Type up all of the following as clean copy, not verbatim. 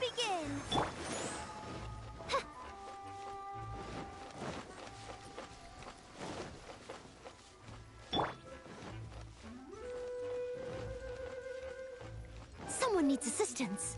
begin! Someone needs assistance.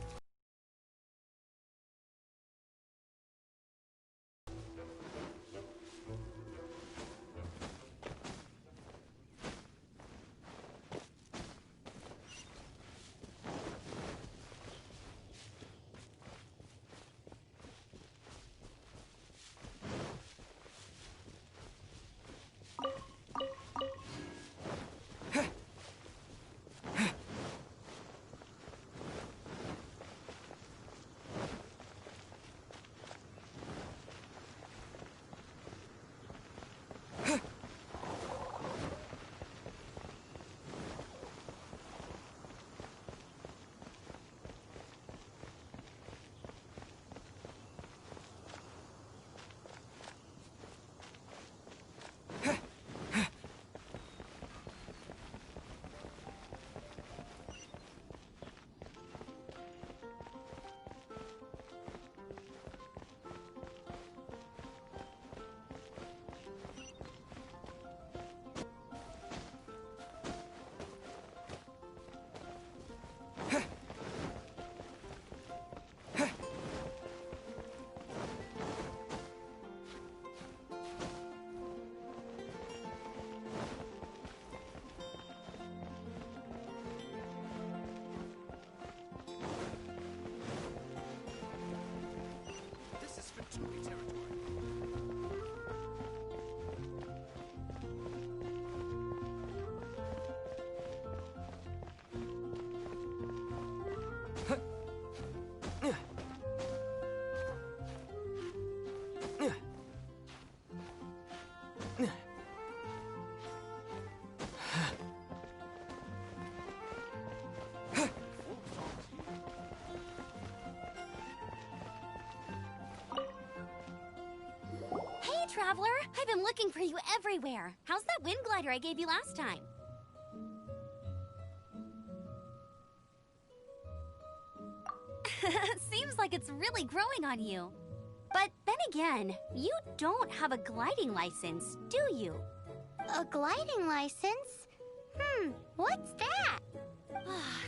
Traveler, I've been looking for you everywhere. How's that wind glider I gave you last time? Seems like it's really growing on you. But then again, you don't have a gliding license, do you? A gliding license? What's that?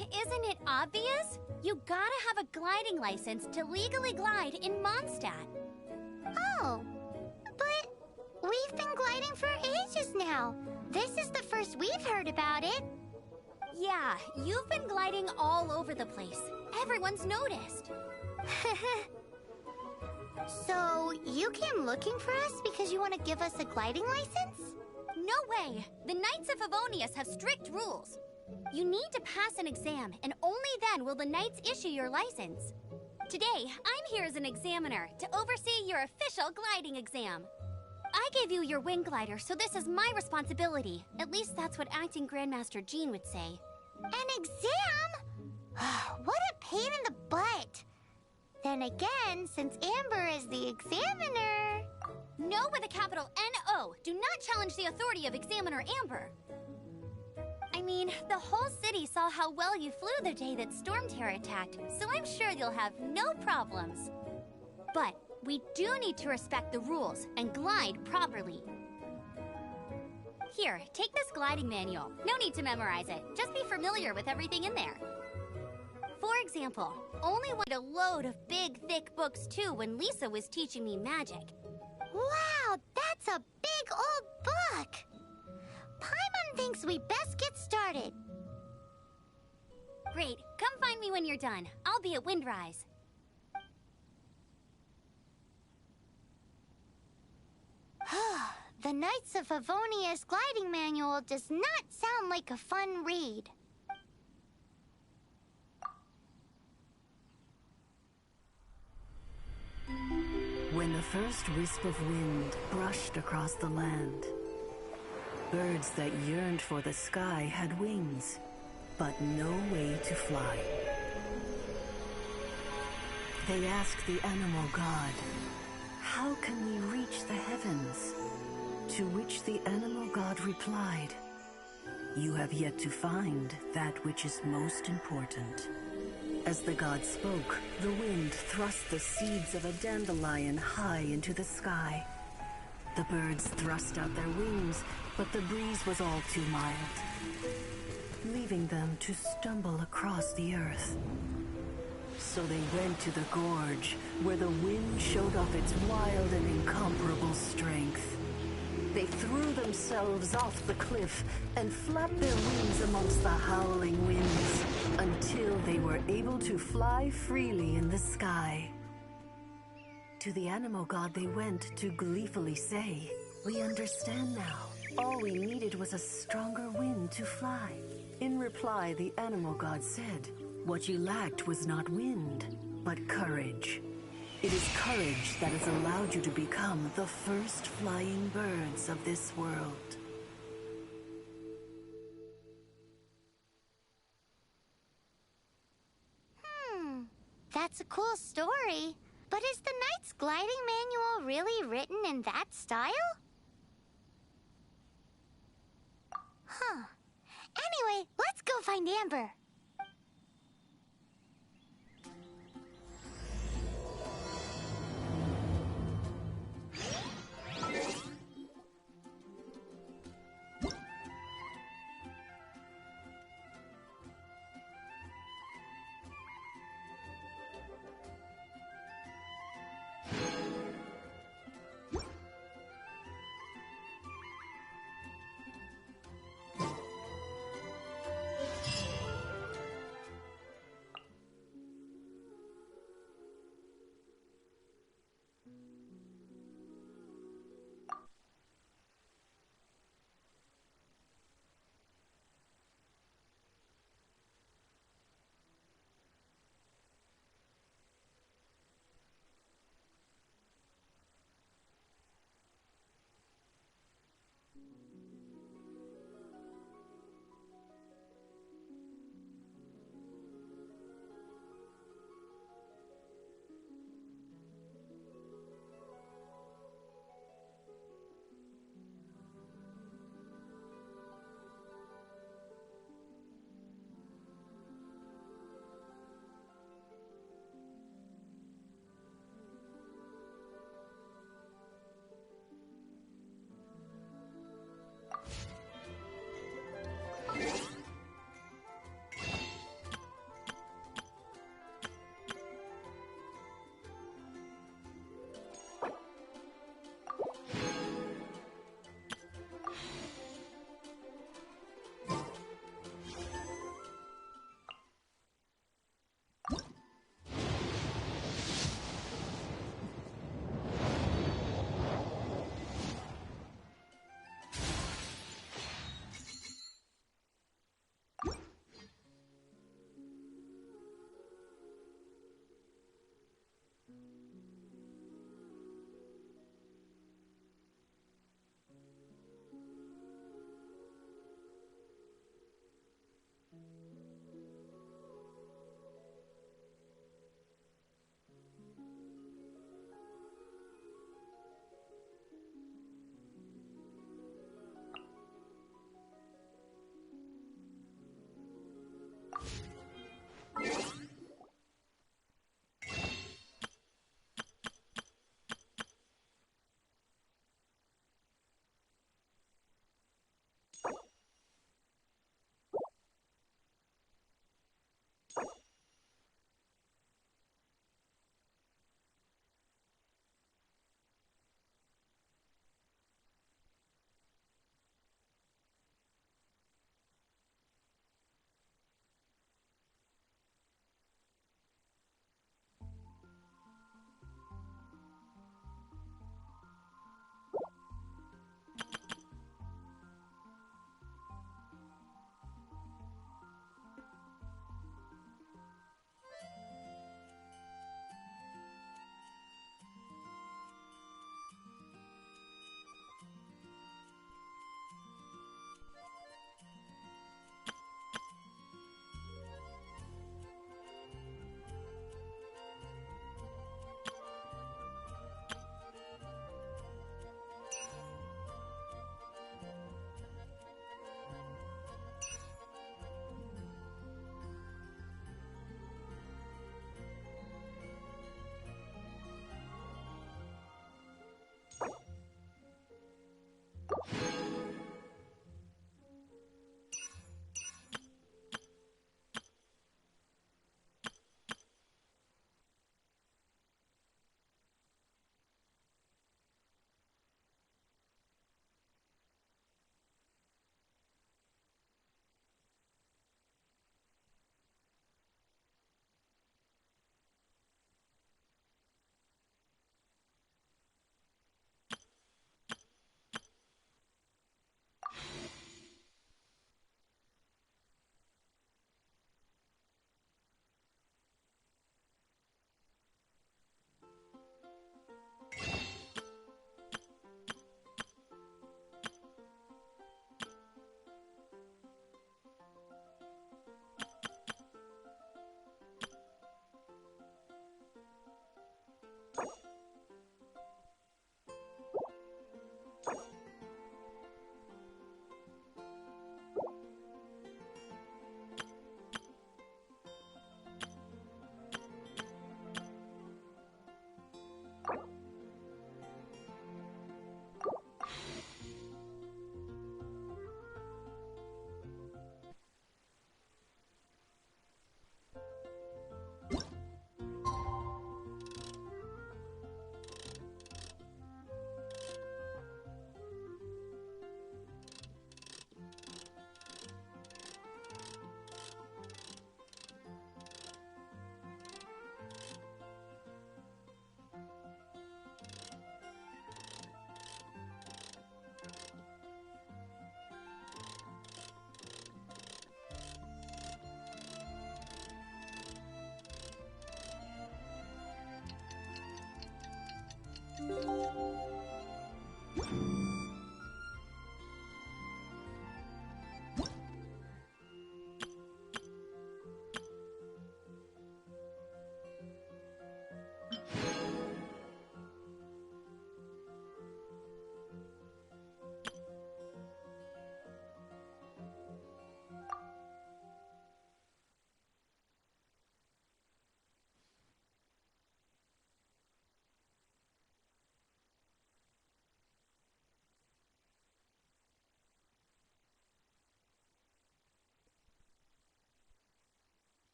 Isn't it obvious? You gotta have a gliding license to legally glide in Mondstadt. Oh. But we've been gliding for ages now. This is the first we've heard about it. Yeah, you've been gliding all over the place. Everyone's noticed. So, you came looking for us because you want to give us a gliding license? No way! The Knights of Favonius have strict rules. You need to pass an exam, and only then will the Knights issue your license. Today, I'm here as an examiner to oversee your official gliding exam. I gave you your wing glider, so this is my responsibility. At least that's what Acting Grandmaster Jean would say. An exam? What a pain in the butt. Then again, since Amber is the examiner... No with a capital N-O. Do not challenge the authority of Examiner Amber. I mean, the whole city saw how well you flew the day that Storm Terror attacked, so I'm sure you'll have no problems. But we do need to respect the rules and glide properly. Here, take this gliding manual. No need to memorize it. Just be familiar with everything in there. For example, only wanted a load of big, thick books too when Lisa was teaching me magic. Wow, that's a big old book! Paimon thinks we best get started. Great. Come find me when you're done. I'll be at Windrise. The Knights of Favonius gliding manual does not sound like a fun read. When the first wisp of wind brushed across the land, birds that yearned for the sky had wings, but no way to fly. They asked the animal god, "How can we reach the heavens?" To which the animal god replied, "You have yet to find that which is most important. As the god spoke, the wind thrust the seeds of a dandelion high into the sky. The birds thrust out their wings, but the breeze was all too mild, leaving them to stumble across the earth. So they went to the gorge, where the wind showed off its wild and incomparable strength. They threw themselves off the cliff and flapped their wings amongst the howling winds until they were able to fly freely in the sky. To the animal god they went to gleefully say, "We understand now. All we needed was a stronger wind to fly." In reply, the animal god said, "What you lacked was not wind, but courage. It is courage that has allowed you to become the first flying birds of this world." That's a cool story. But is the Knight's gliding manual really written in that style? Huh. Anyway, let's go find Amber.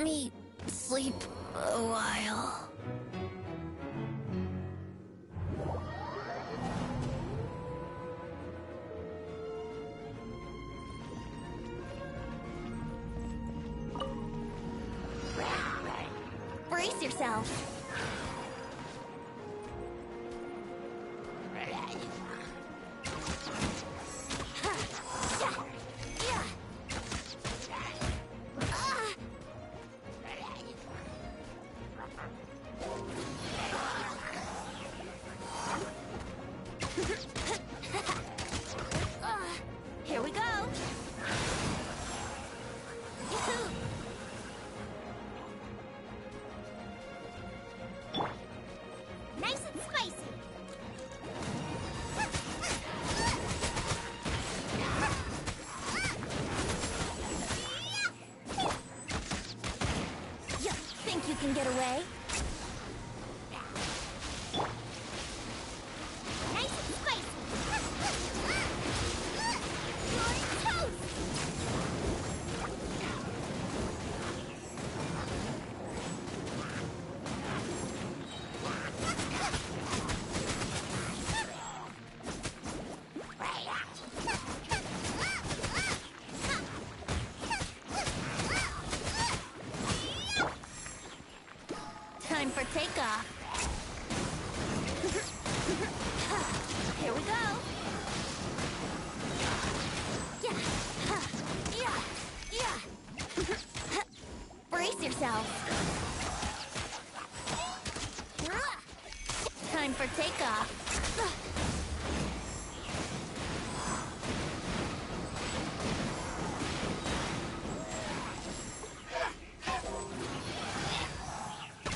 me sleep a while. Brace yourself. Here we go. Nice and spicy. You think you can get away? Nice and spicy. You're toast. Time for takeoff. Here we go. Yeah. Brace yourself. Time for takeoff.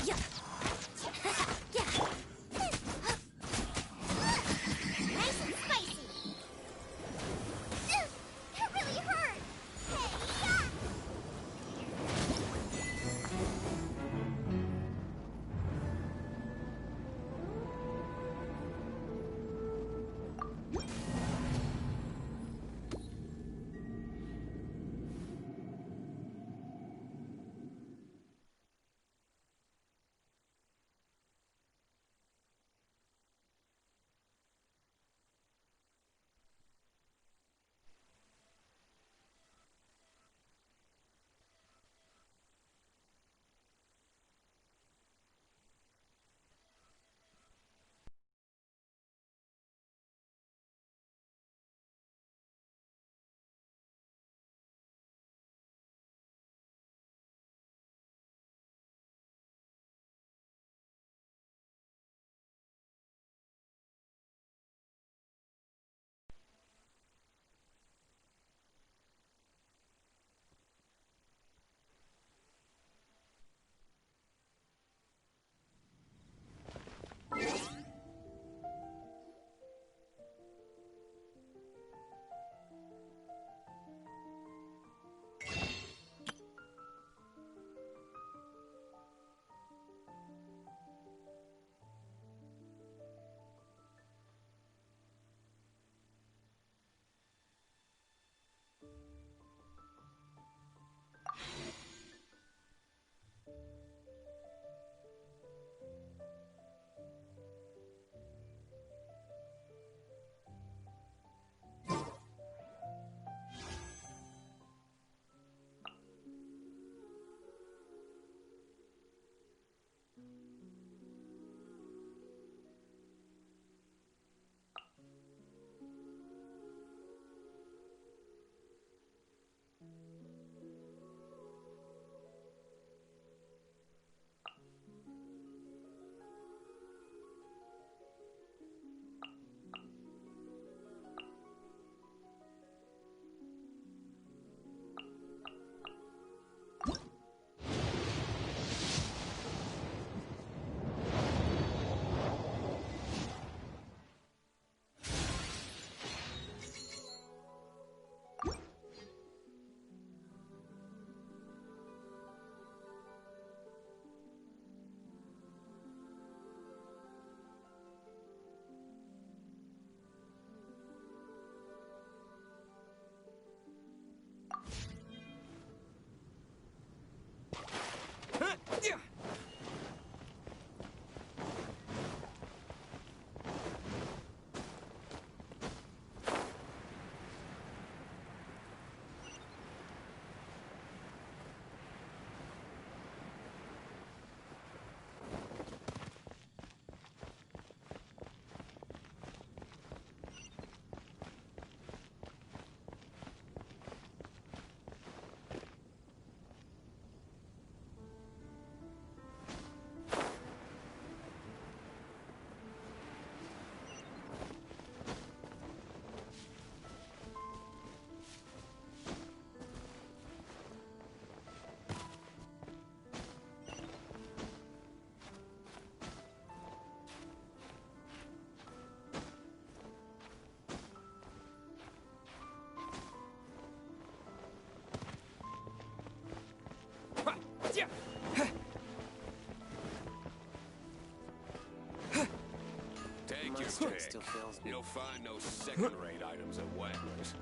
Yeah. Nice and spicy. That really hurt. Hey, district still fills me. You'll find no second-rate items at Wagner's.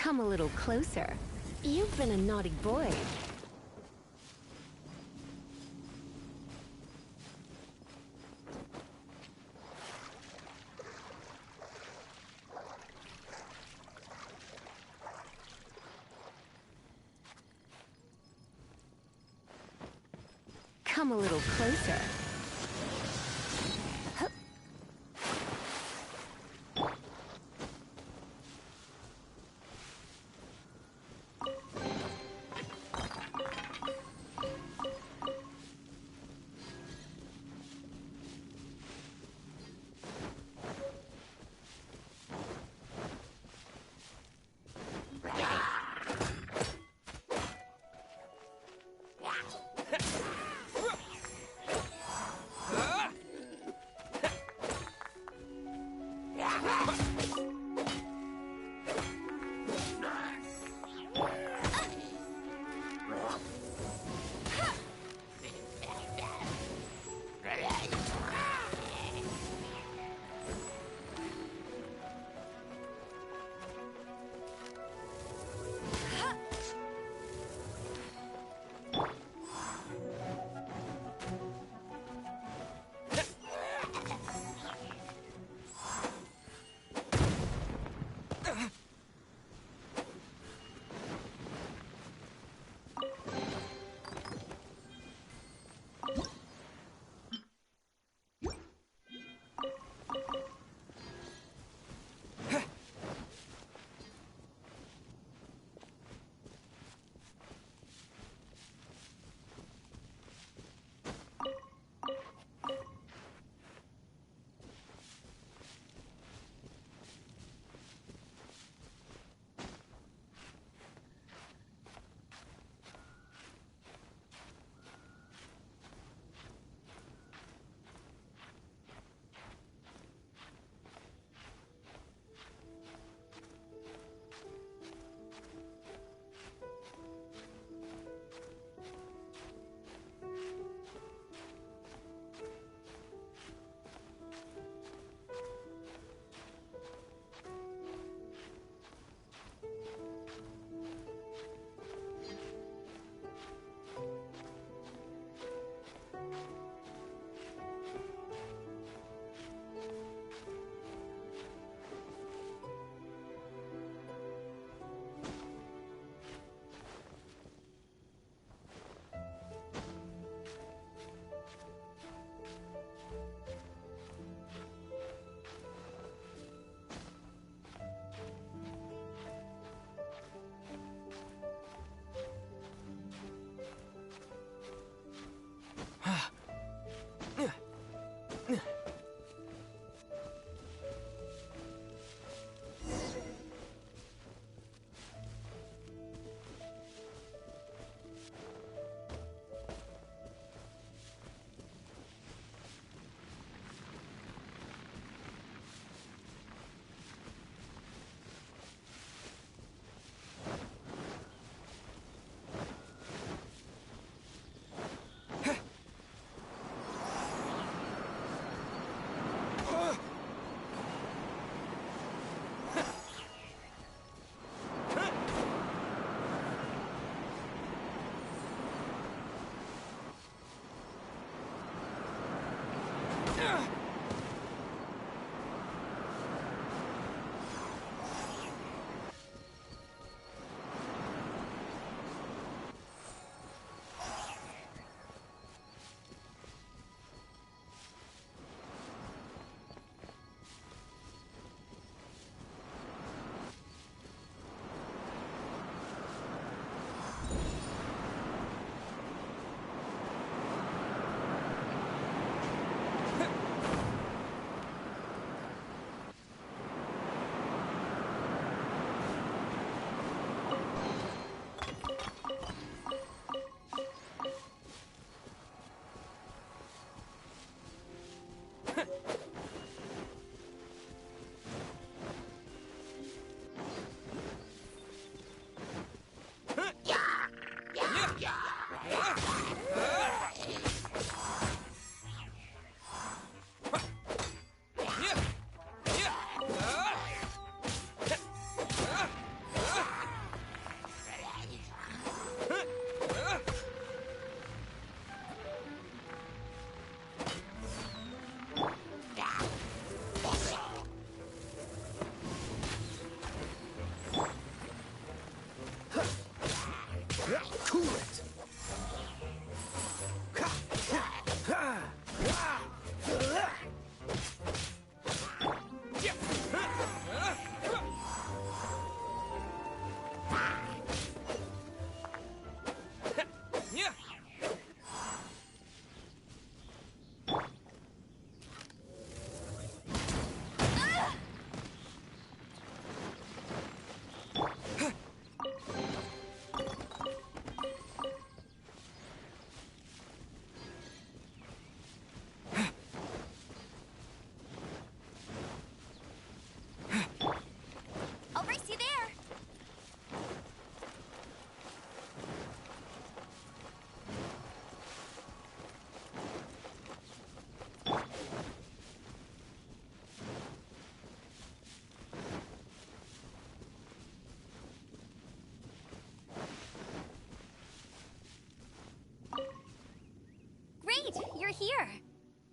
Come a little closer. You've been a naughty boy. Come a little closer.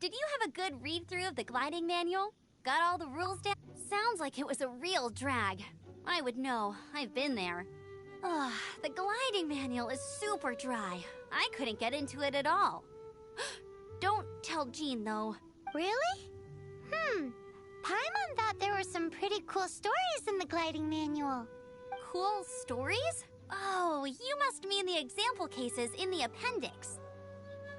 Did you have a good read-through of the gliding manual? Got all the rules down? Sounds like it was a real drag. I would know. I've been there. Ugh, the gliding manual is super dry. I couldn't get into it at all. Don't tell Jean, though. Really? Paimon thought there were some pretty cool stories in the gliding manual. Cool stories? Oh, you must mean the example cases in the appendix.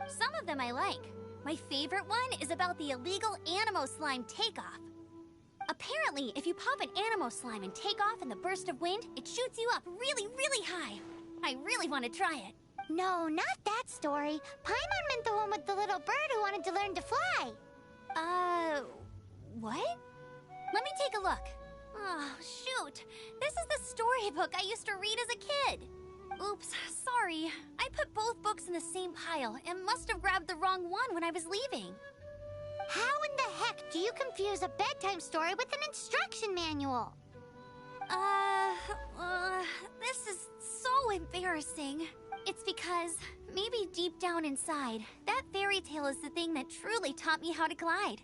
Some of them I like. My favorite one is about the illegal Animo Slime takeoff. Apparently, if you pop an Animo Slime and take off in the burst of wind, it shoots you up really, really high. I really want to try it. No, not that story. Paimon meant the one with the little bird who wanted to learn to fly. What? Let me take a look. Oh, shoot. This is the storybook I used to read as a kid. Oops, sorry. I put both books in the same pile and must have grabbed the wrong one when I was leaving. How in the heck do you confuse a bedtime story with an instruction manual? This is so embarrassing. It's because, maybe deep down inside, that fairy tale is the thing that truly taught me how to glide.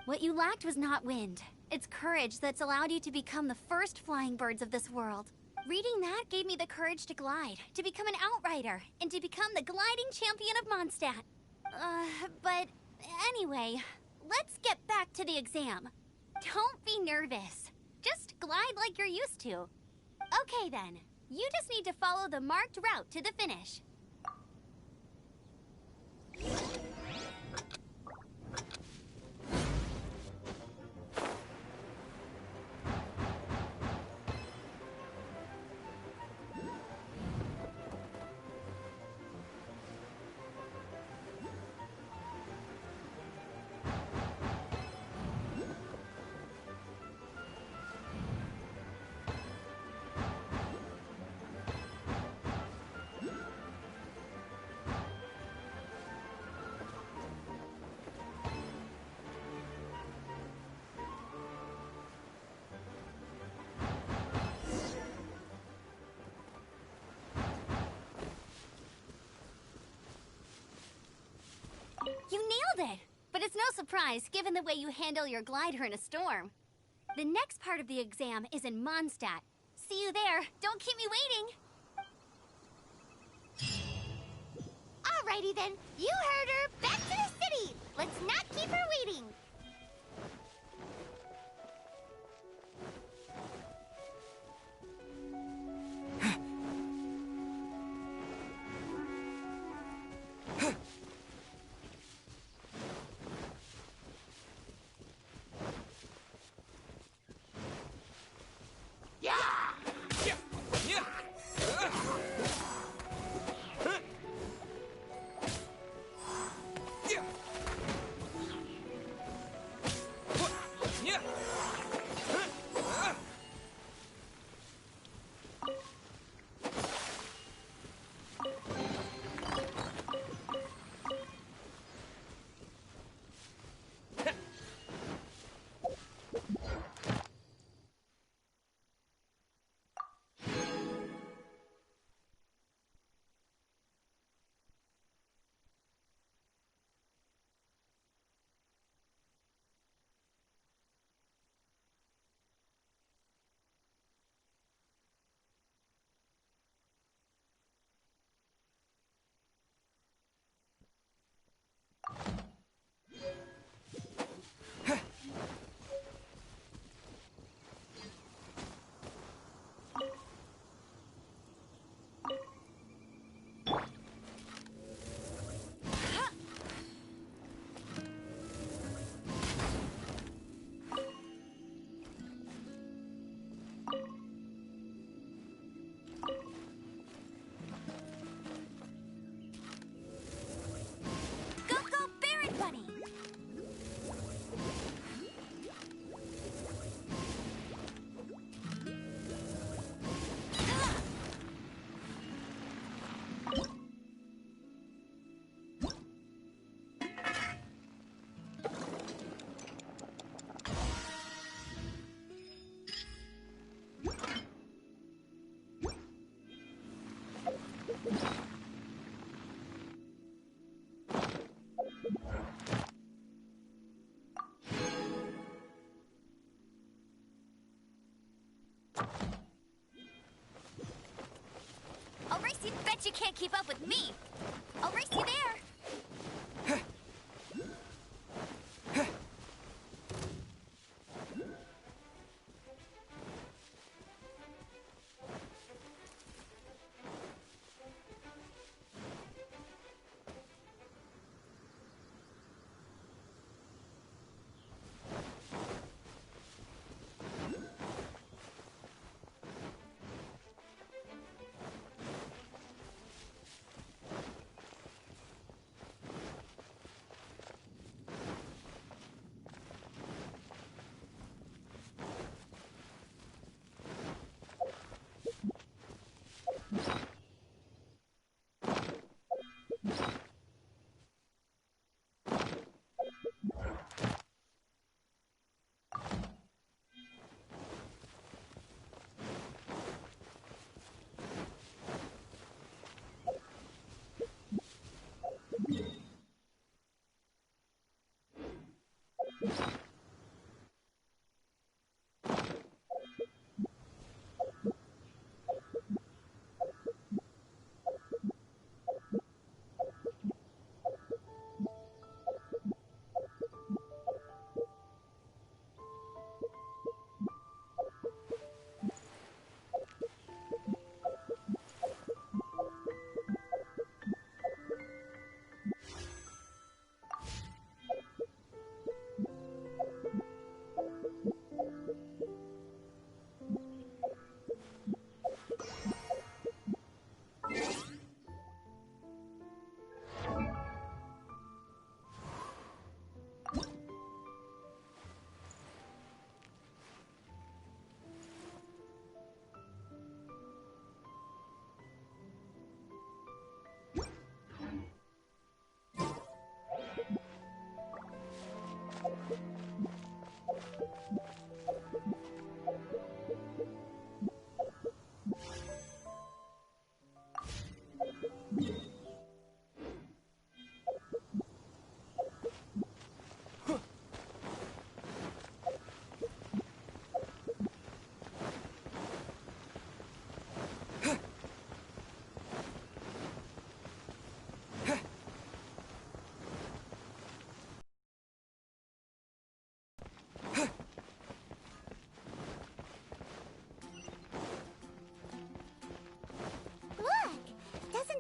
What you lacked was not wind. It's courage that's allowed you to become the first flying birds of this world. Reading that gave me the courage to glide, to become an outrider, and to become the gliding champion of Mondstadt. But anyway, let's get back to the exam. Don't be nervous. Just glide like you're used to. Okay then, you just need to follow the marked route to the finish. You nailed it! But it's no surprise, given the way you handle your glider in a storm. The next part of the exam is in Mondstadt. See you there. Don't keep me waiting. Alrighty then, you heard her. Back to the city. Let's not keep her waiting. Bet you can't keep up with me. I'll race you there.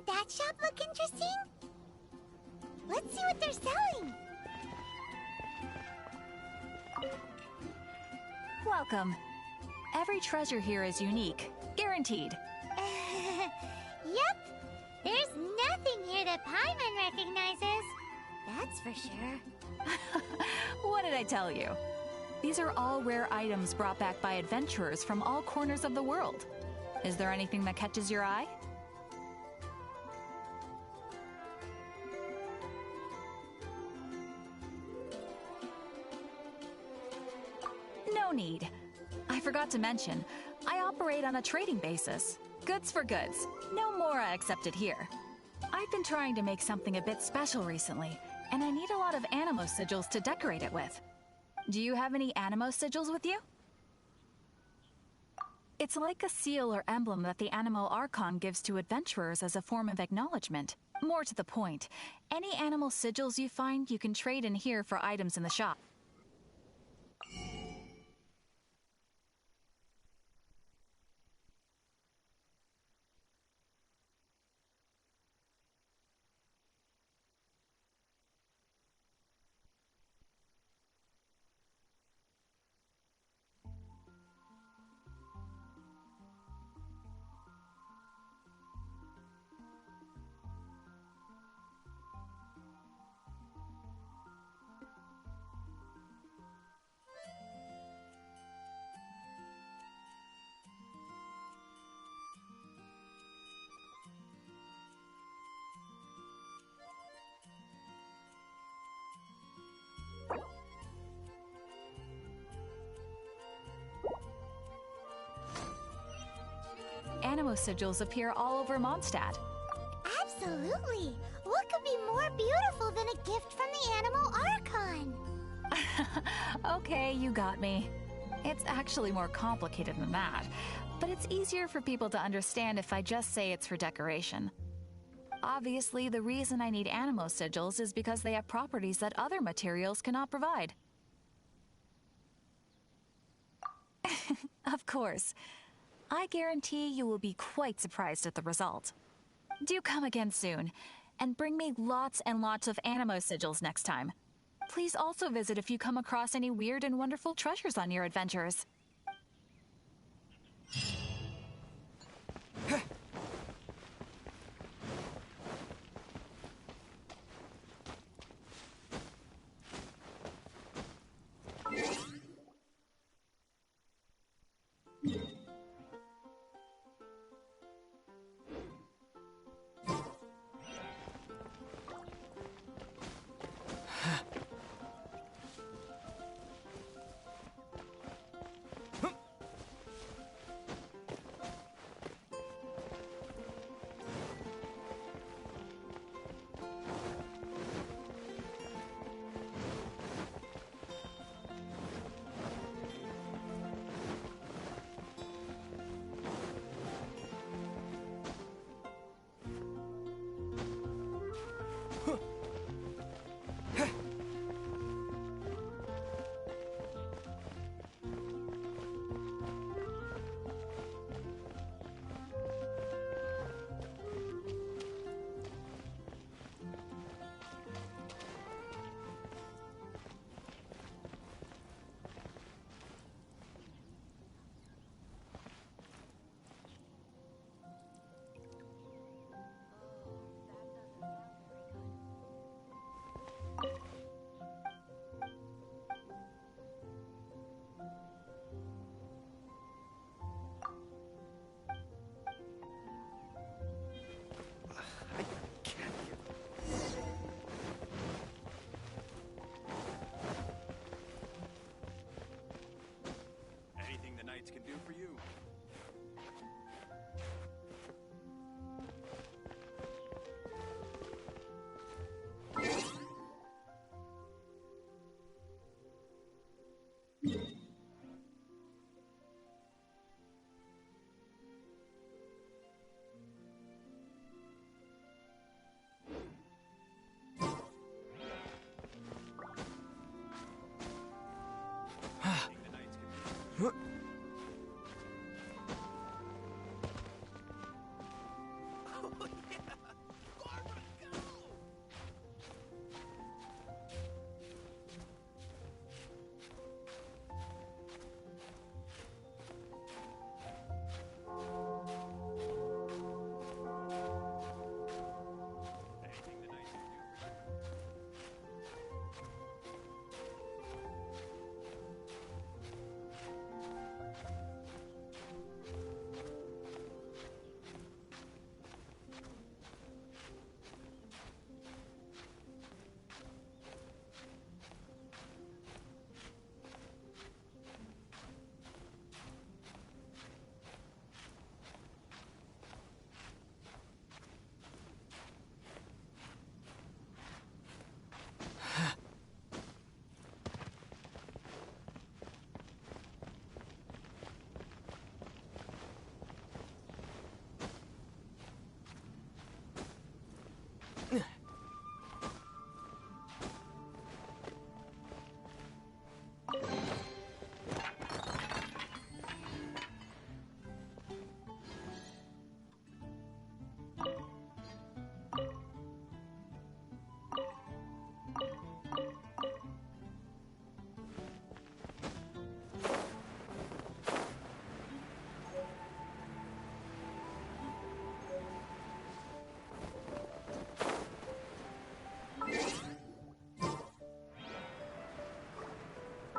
That shop look interesting? Let's see what they're selling. Welcome. Every treasure here is unique, guaranteed. Yep. There's nothing here that Paimon recognizes. That's for sure. What did I tell you? These are all rare items brought back by adventurers from all corners of the world. Is there anything that catches your eye? No need. I forgot to mention, I operate on a trading basis. Goods for goods. No Mora accepted here. I've been trying to make something a bit special recently, and I need a lot of Animo sigils to decorate it with. Do you have any Animo sigils with you? It's like a seal or emblem that the Animo Archon gives to adventurers as a form of acknowledgement. More to the point, any animal sigils you find you can trade in here for items in the shop. Animo sigils appear all over Mondstadt. Absolutely. What could be more beautiful than a gift from the Animo Archon? Okay, you got me. It's actually more complicated than that, but it's easier for people to understand if I just say it's for decoration. Obviously, the reason I need animo sigils is because they have properties that other materials cannot provide. Of course. I guarantee you will be quite surprised at the result. Do come again soon, and bring me lots and lots of animo sigils next time. Please also visit if you come across any weird and wonderful treasures on your adventures. Anything the Knights can do for you. Anything the Knights can do. Anything the Knights can do for you.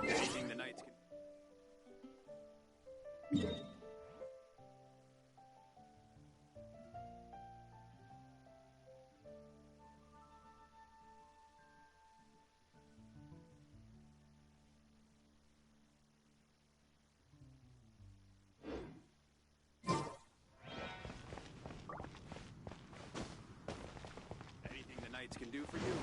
Anything the Knights can. Anything the Knights can do for you.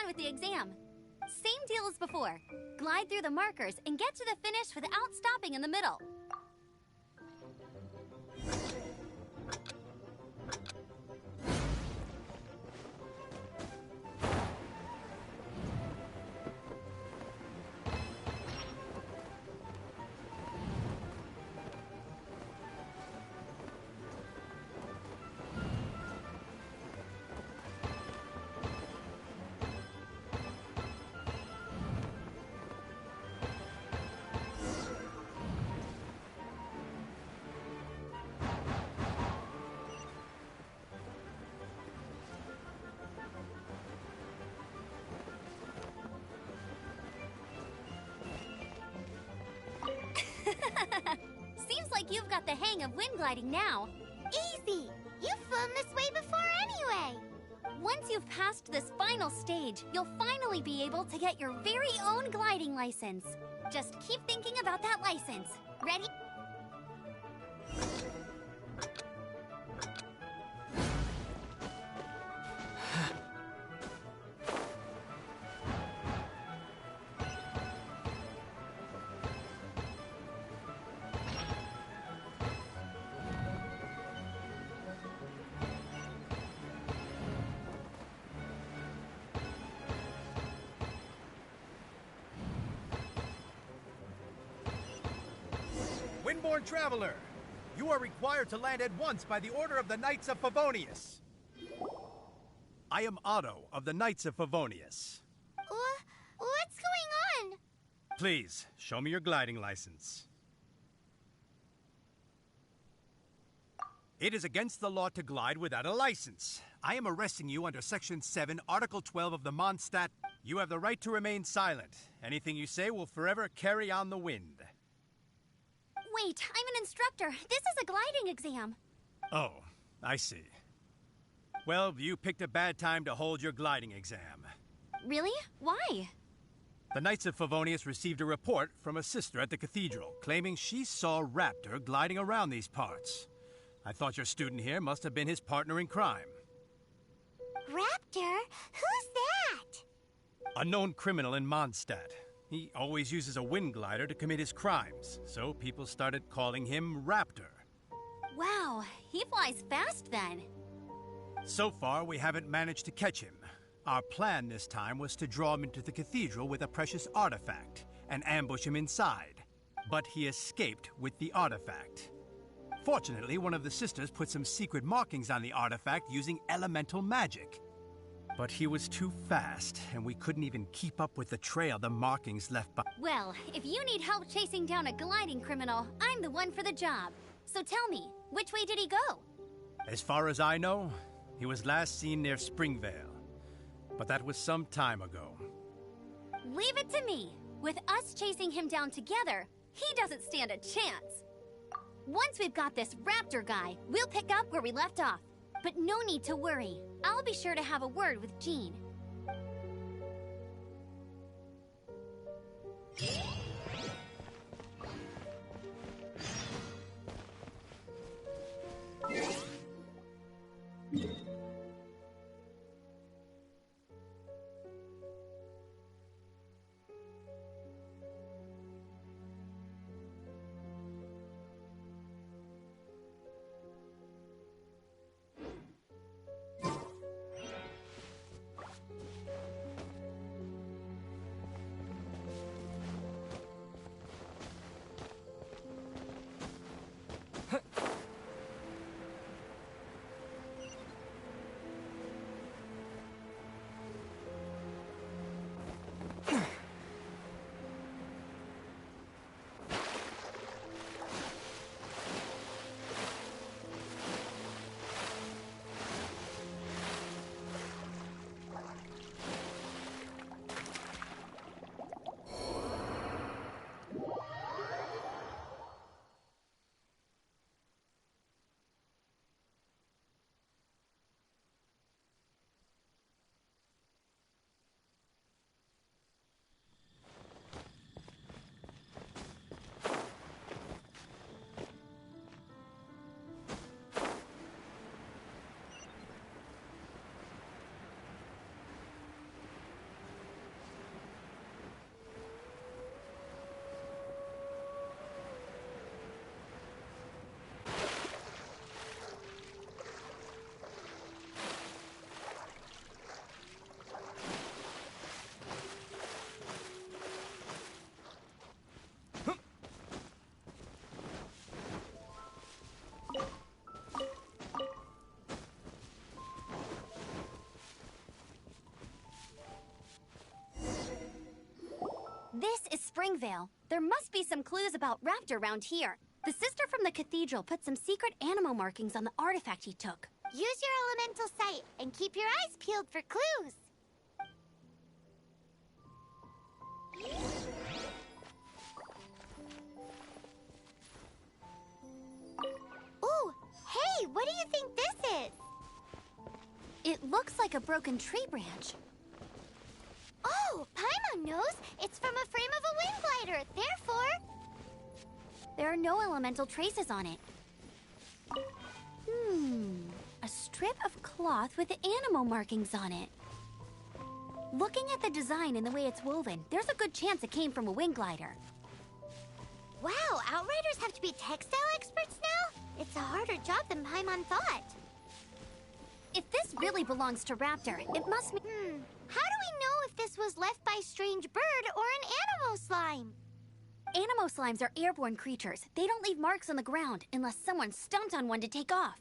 with the exam. Same deal as before. Glide through the markers and get to the finish without stopping in the middle. Seems like you've got the hang of wind gliding now. Easy! You've flown this way before anyway! Once you've passed this final stage, you'll finally be able to get your very own gliding license. Just keep thinking about that license. Ready? Windborne Traveler, you are required to land at once by the order of the Knights of Favonius. I am Otto of the Knights of Favonius. What's going on? Please, show me your gliding license. It is against the law to glide without a license. I am arresting you under Section 7, Article 12 of the Mondstadt. You have the right to remain silent. Anything you say will forever carry on the wind. Wait, I'm an instructor. This is a gliding exam. Oh, I see. Well, you picked a bad time to hold your gliding exam. Really? Why? The Knights of Favonius received a report from a sister at the cathedral claiming she saw Raptor gliding around these parts. I thought your student here must have been his partner in crime. Raptor? Who's that? A known criminal in Mondstadt. He always uses a wind glider to commit his crimes, so people started calling him Raptor. Wow, he flies fast then. So far, we haven't managed to catch him. Our plan this time was to draw him into the cathedral with a precious artifact and ambush him inside. But he escaped with the artifact. Fortunately, one of the sisters put some secret markings on the artifact using elemental magic. But he was too fast, and we couldn't even keep up with the trail the markings left behind. Well, if you need help chasing down a gliding criminal, I'm the one for the job. So tell me, which way did he go? As far as I know, he was last seen near Springvale. But that was some time ago. Leave it to me. With us chasing him down together, he doesn't stand a chance. Once we've got this Raptor guy, we'll pick up where we left off. But no need to worry. I'll be sure to have a word with Jean. This is Springvale. There must be some clues about Raptor around here. The sister from the cathedral put some secret animal markings on the artifact he took. Use your elemental sight and keep your eyes peeled for clues. Ooh, hey, what do you think this is? It looks like a broken tree branch. Oh, Paimon knows. It's from a frame of a wind glider. Therefore, There are no elemental traces on it. A strip of cloth with animal markings on it. Looking at the design and the way it's woven, there's a good chance it came from a wind glider. wow, Outriders have to be textile experts now? It's a harder job than Paimon thought. If this really belongs to Raptor, it must be... How do we know if this was left by strange bird or an animal slime? Animo slimes are airborne creatures. They don't leave marks on the ground unless someone stomped on one to take off.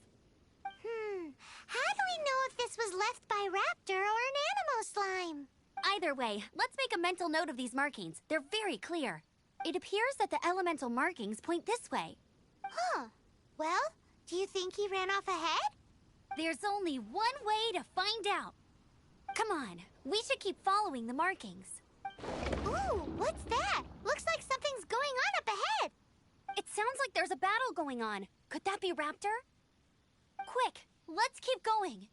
How do we know if this was left by Raptor or an animal slime? Either way, let's make a mental note of these markings. They're very clear. It appears that the elemental markings point this way. Huh. Well, do you think he ran off ahead? There's only one way to find out. Come on, we should keep following the markings. Ooh, what's that? Looks like something's going on up ahead. It sounds like there's a battle going on. Could that be Raptor? Quick, let's keep going.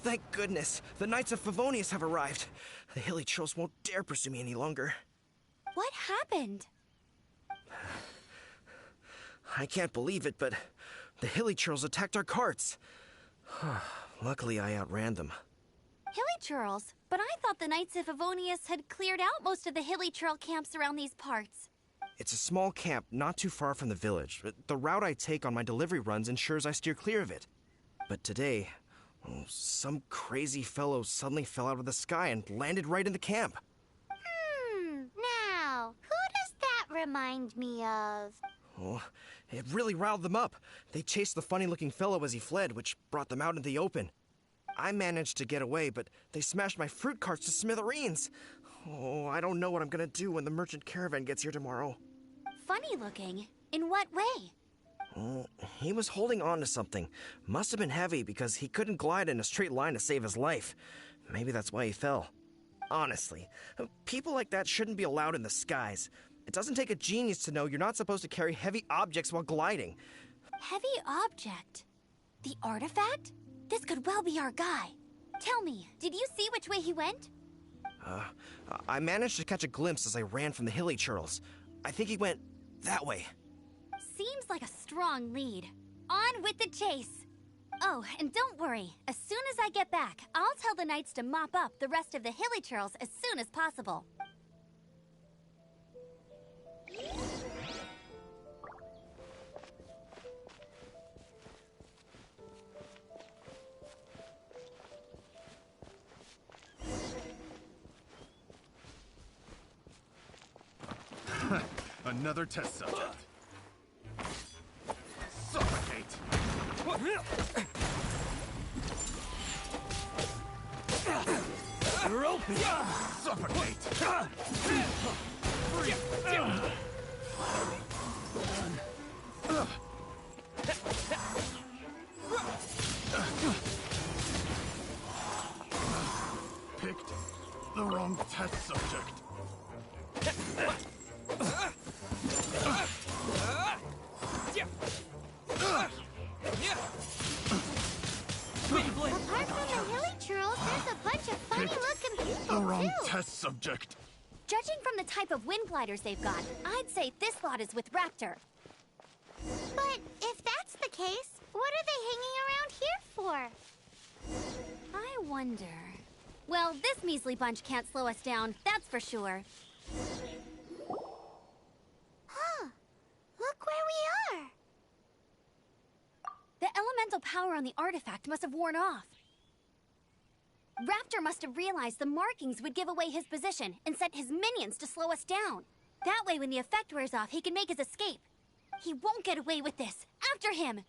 Thank goodness, the Knights of Favonius have arrived. The hilly trolls won't dare pursue me any longer. What happened? I can't believe it, but the hilly trolls attacked our carts. Luckily, I outran them. Hilly churls? But I thought the Knights of Favonius had cleared out most of the hilly churl camps around these parts. It's a small camp not too far from the village. The route I take on my delivery runs ensures I steer clear of it. But today, some crazy fellow suddenly fell out of the sky and landed right in the camp. Now, who does that remind me of? Oh, it really riled them up. They chased the funny-looking fellow as he fled, which brought them out in the open. I managed to get away, but they smashed my fruit carts to smithereens. Oh, I don't know what I'm gonna do when the merchant caravan gets here tomorrow. Funny looking? In what way? He was holding on to something. Must have been heavy because he couldn't glide in a straight line to save his life. Maybe that's why he fell. Honestly, people like that shouldn't be allowed in the skies. It doesn't take a genius to know you're not supposed to carry heavy objects while gliding. Heavy object? The artifact? This could well be our guy. Tell me, did you see which way he went? I managed to catch a glimpse as I ran from the hilly churls. I think he went that way. Seems like a strong lead. On with the chase. Oh, and don't worry. As soon as I get back, I'll tell the knights to mop up the rest of the hilly churls as soon as possible. Another test subject. Suffocate! You're open! Suffocate! Free! Picked the wrong test subject. Apart from the hilly churls, there's a bunch of funny-looking people, The wrong too. test subject. Judging from the type of wind gliders they've got, I'd say this lot is with Raptor. But if that's the case, wonder... Well, this measly bunch can't slow us down, that's for sure. Huh. Look where we are. The elemental power on the artifact must have worn off. Raptor must have realized the markings would give away his position and sent his minions to slow us down. That way, when the effect wears off, he can make his escape. He won't get away with this. After him!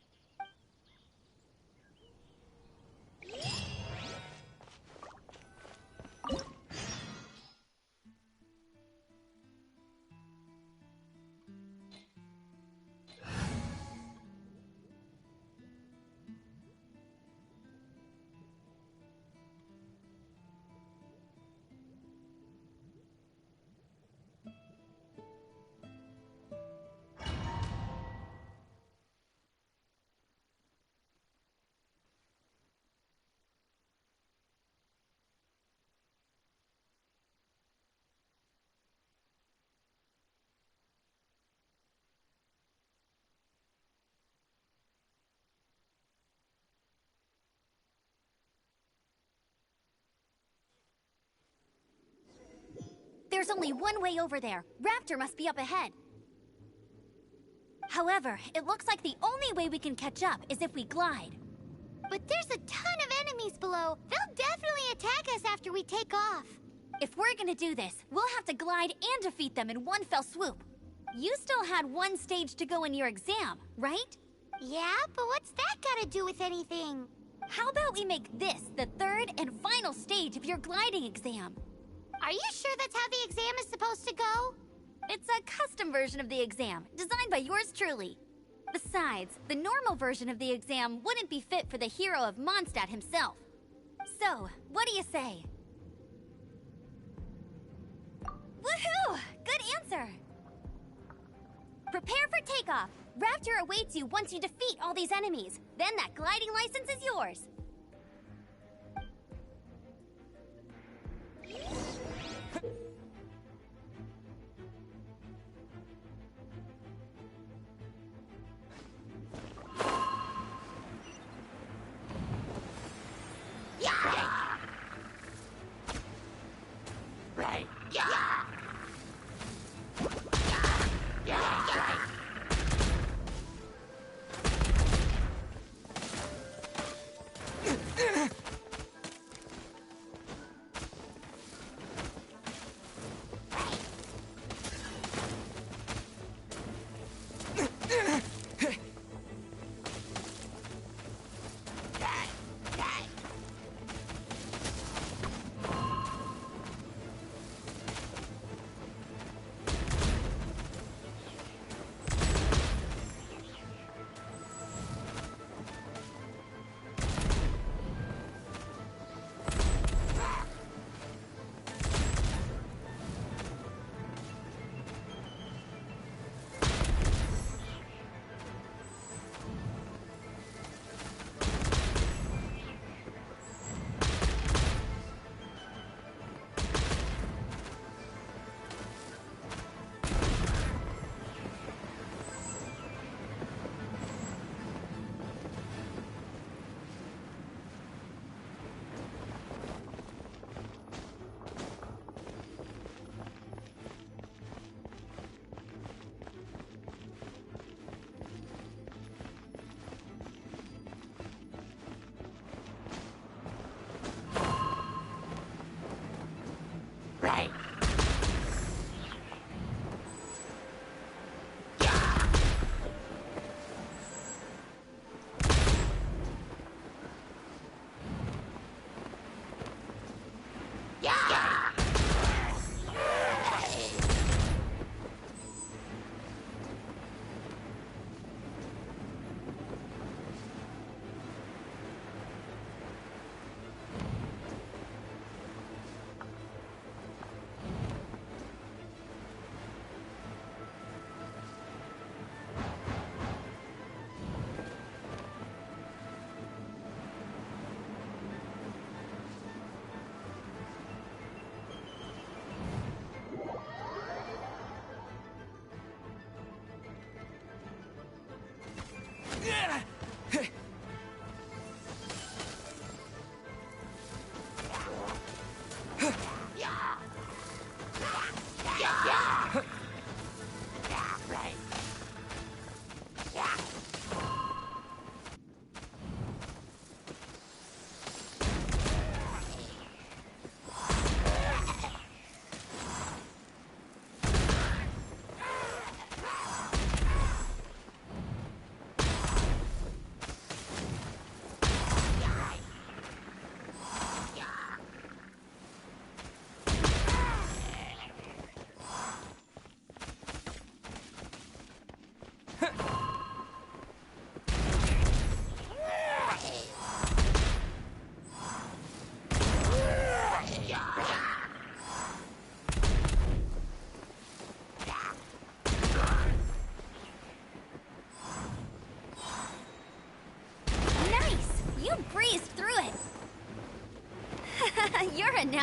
There's only one way over there. Raptor must be up ahead. However, it looks like the only way we can catch up is if we glide. But there's a ton of enemies below. They'll definitely attack us after we take off. If we're gonna do this, we'll have to glide and defeat them in one fell swoop. You still had one stage to go in your exam, right? Yeah, but what's that gotta do with anything? How about we make this the third and final stage of your gliding exam? Are you sure that's how the exam is supposed to go? It's a custom version of the exam, designed by yours truly. Besides, the normal version of the exam wouldn't be fit for the hero of Mondstadt himself. So, what do you say? Woohoo! Good answer! Prepare for takeoff. Raptor awaits you once you defeat all these enemies. Then that gliding license is yours.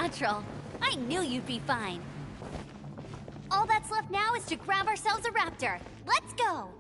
natural. I knew you'd be fine. All that's left now is to grab ourselves a raptor. Let's go!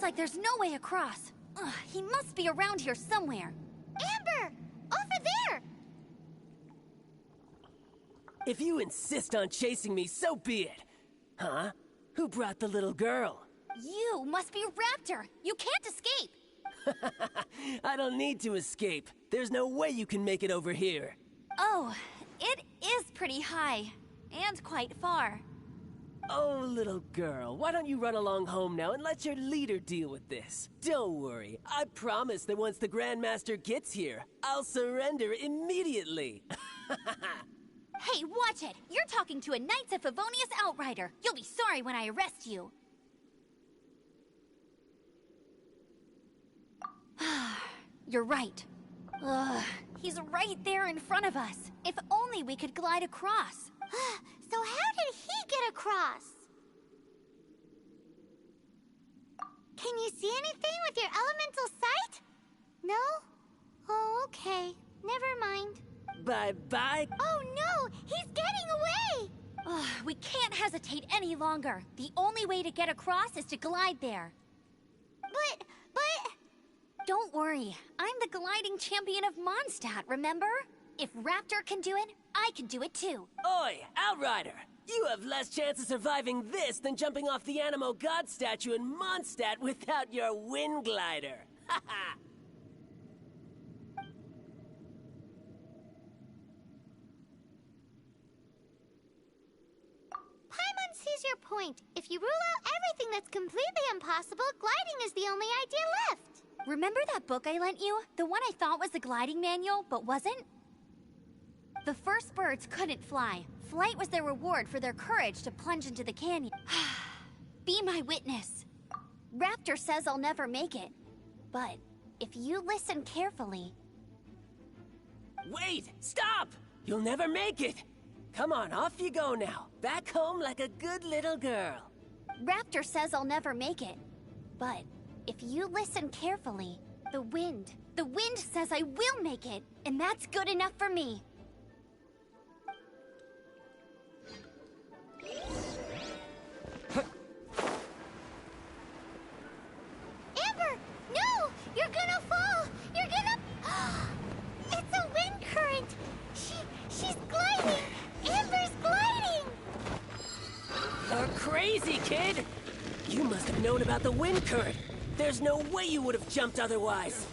like there's no way across. Ugh, he must be around here somewhere. Amber! Over there! If you insist on chasing me, so be it. Huh? Who brought the little girl? You must be Raptor. You can't escape. I don't need to escape. There's no way you can make it over here. Oh, it is pretty high. And quite far. Oh, little girl, why don't you run along home now and let your leader deal with this? Don't worry, I promise that once the Grandmaster gets here, I'll surrender immediately. Hey, watch it! You're talking to a Knights of Favonius outrider. You'll be sorry when I arrest you. You're right. Ugh, he's right there in front of us. If only we could glide across. So how did he get across? Can you see anything with your elemental sight? No? Oh, okay. Never mind. Bye-bye. Oh no! He's getting away! Ugh, we can't hesitate any longer. The only way to get across is to glide there. But... Don't worry. I'm the gliding champion of Mondstadt, remember? If Raptor can do it, I can do it too. Oi, Outrider! You have less chance of surviving this than jumping off the Animo God statue in Mondstadt without your wind glider. Haha! Paimon sees your point. If you rule out everything that's completely impossible, gliding is the only idea left. Remember that book I lent you? The one I thought was the gliding manual, but wasn't? The first birds couldn't fly. Flight was their reward for their courage to plunge into the canyon. Be my witness. Raptor says I'll never make it. But if you listen carefully... Wait! Stop! You'll never make it! Come on, off you go now. Back home like a good little girl. Raptor says I'll never make it. But if you listen carefully, the wind says I will make it, and that's good enough for me. Amber! No! You're gonna fall! You're gonna... It's a wind current! She's gliding! Amber's gliding! You're crazy, kid! You must have known about the wind current. There's no way you would have jumped otherwise.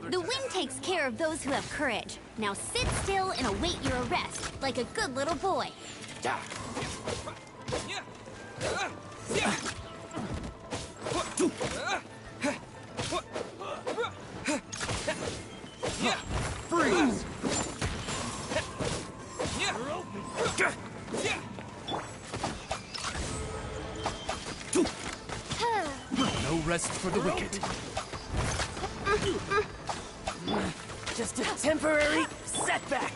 The wind takes care of those who have courage. Now sit still and await your arrest, like a good little boy. Freeze! No rest for the wicked. Just a temporary setback.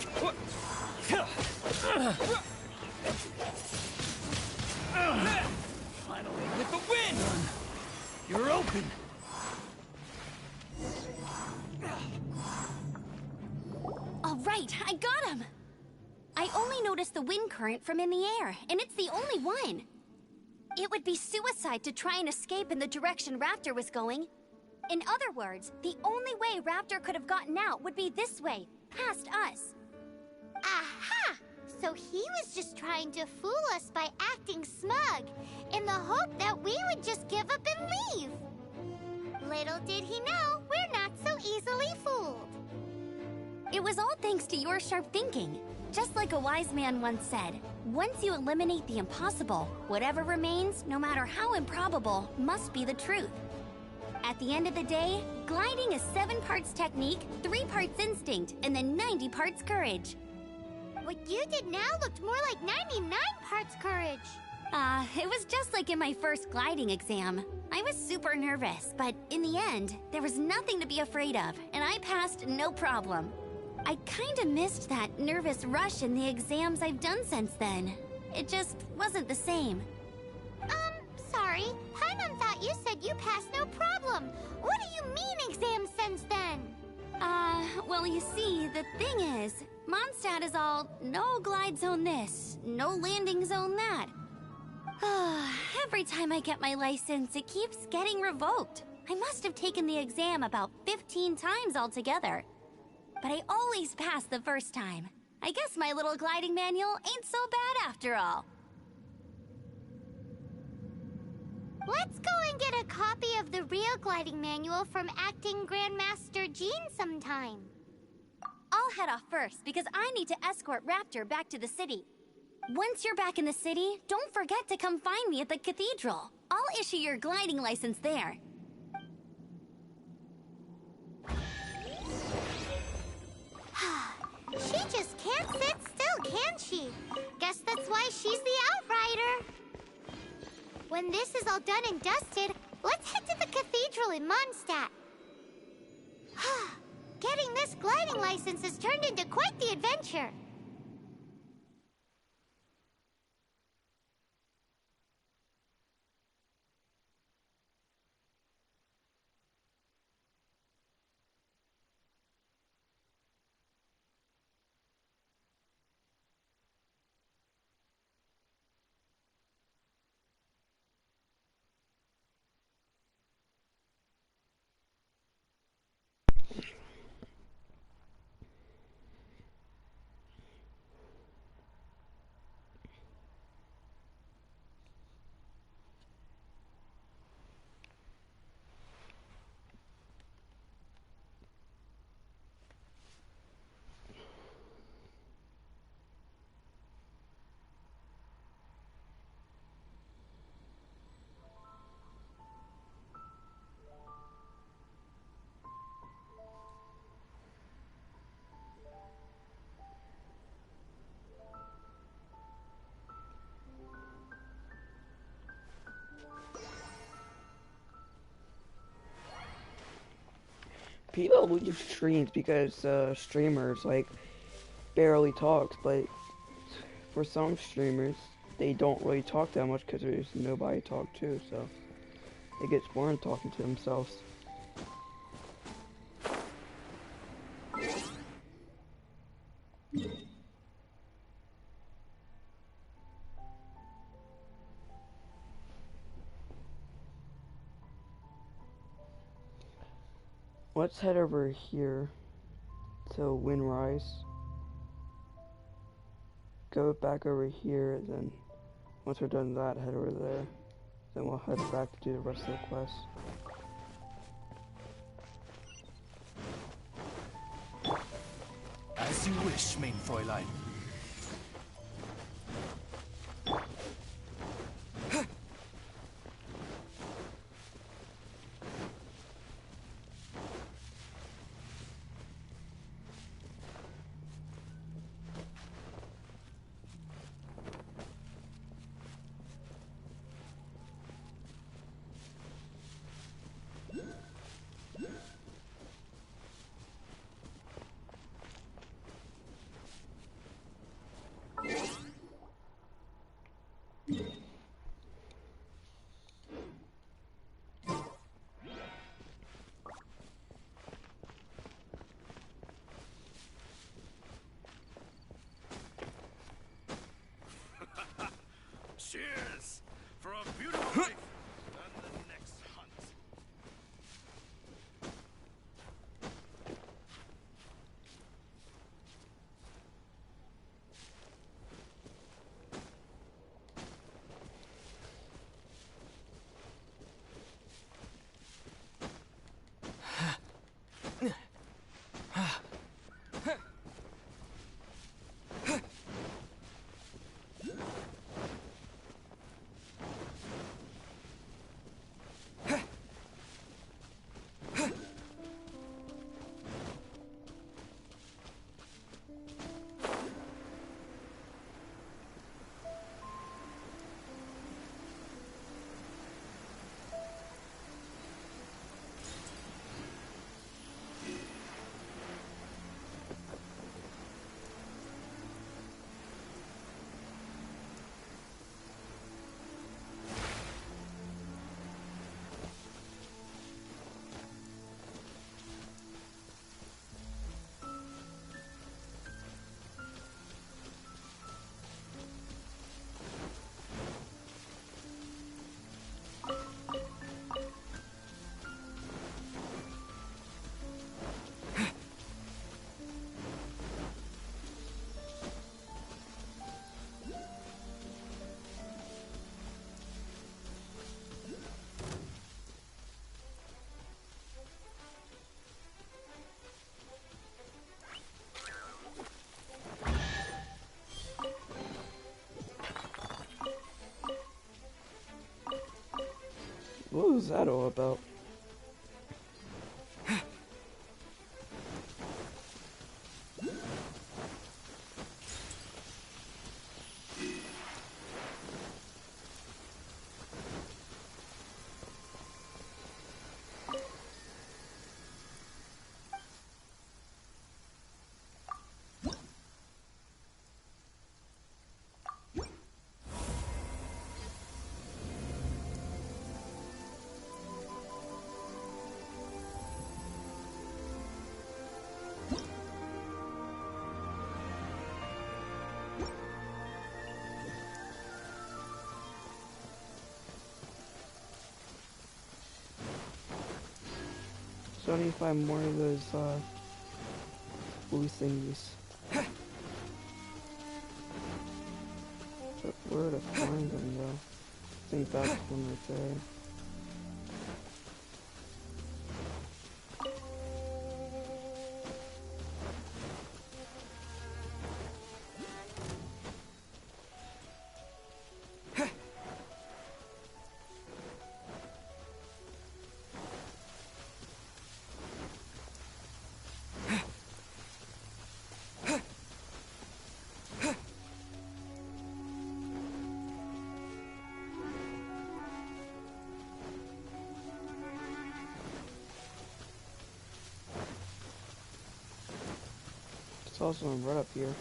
Finally, with the wind! You're open! All right, I got him! I only noticed the wind current from in the air, and it's the only one. It would be suicide to try and escape in the direction Raptor was going. In other words, the only way Raptor could have gotten out would be this way, past us. Aha! So he was just trying to fool us by acting smug, in the hope that we would just give up and leave. Little did he know, we're not so easily fooled. It was all thanks to your sharp thinking. Just like a wise man once said, once you eliminate the impossible, whatever remains, no matter how improbable, must be the truth. At the end of the day, gliding is 7 parts technique, 3 parts instinct, and then 90 parts courage. What you did now looked more like 99 parts courage. It was just like in my first gliding exam. I was super nervous, but in the end, there was nothing to be afraid of, and I passed no problem. I kinda missed that nervous rush in the exams I've done since then. It just wasn't the same. Sorry. Paimon thought you said you passed no problem. What do you mean exam since then? Well, you see, the thing is, Mondstadt is all no glide zone this, no landing zone that. Every time I get my license, it keeps getting revoked. I must have taken the exam about 15 times altogether. But I always pass the first time. I guess my little gliding manual ain't so bad after all. Let's go and get a copy of the real gliding manual from Acting Grandmaster Jean sometime. I'll head off first because I need to escort Raptor back to the city. Once you're back in the city, don't forget to come find me at the cathedral. I'll issue your gliding license there. She just can't sit still, can she? Guess that's why she's the Outrider. When this is all done and dusted, let's head to the cathedral in Mondstadt. Getting this gliding license has turned into quite the adventure. People leave streams because streamers like barely talks, but for some streamers they don't really talk that much because there's nobody to talk to, so it gets boring talking to themselves. Let's head over here to Windrise. Go back over here, and then once we're done that, head over there. Then we'll head back to do the rest of the quest. As you wish, main Fräulein. Cheers for a beautiful life and the next hunt. was that all about? So I need to find more of those blue thingies. But where to find them though? I think that's one right there. It's also right up here.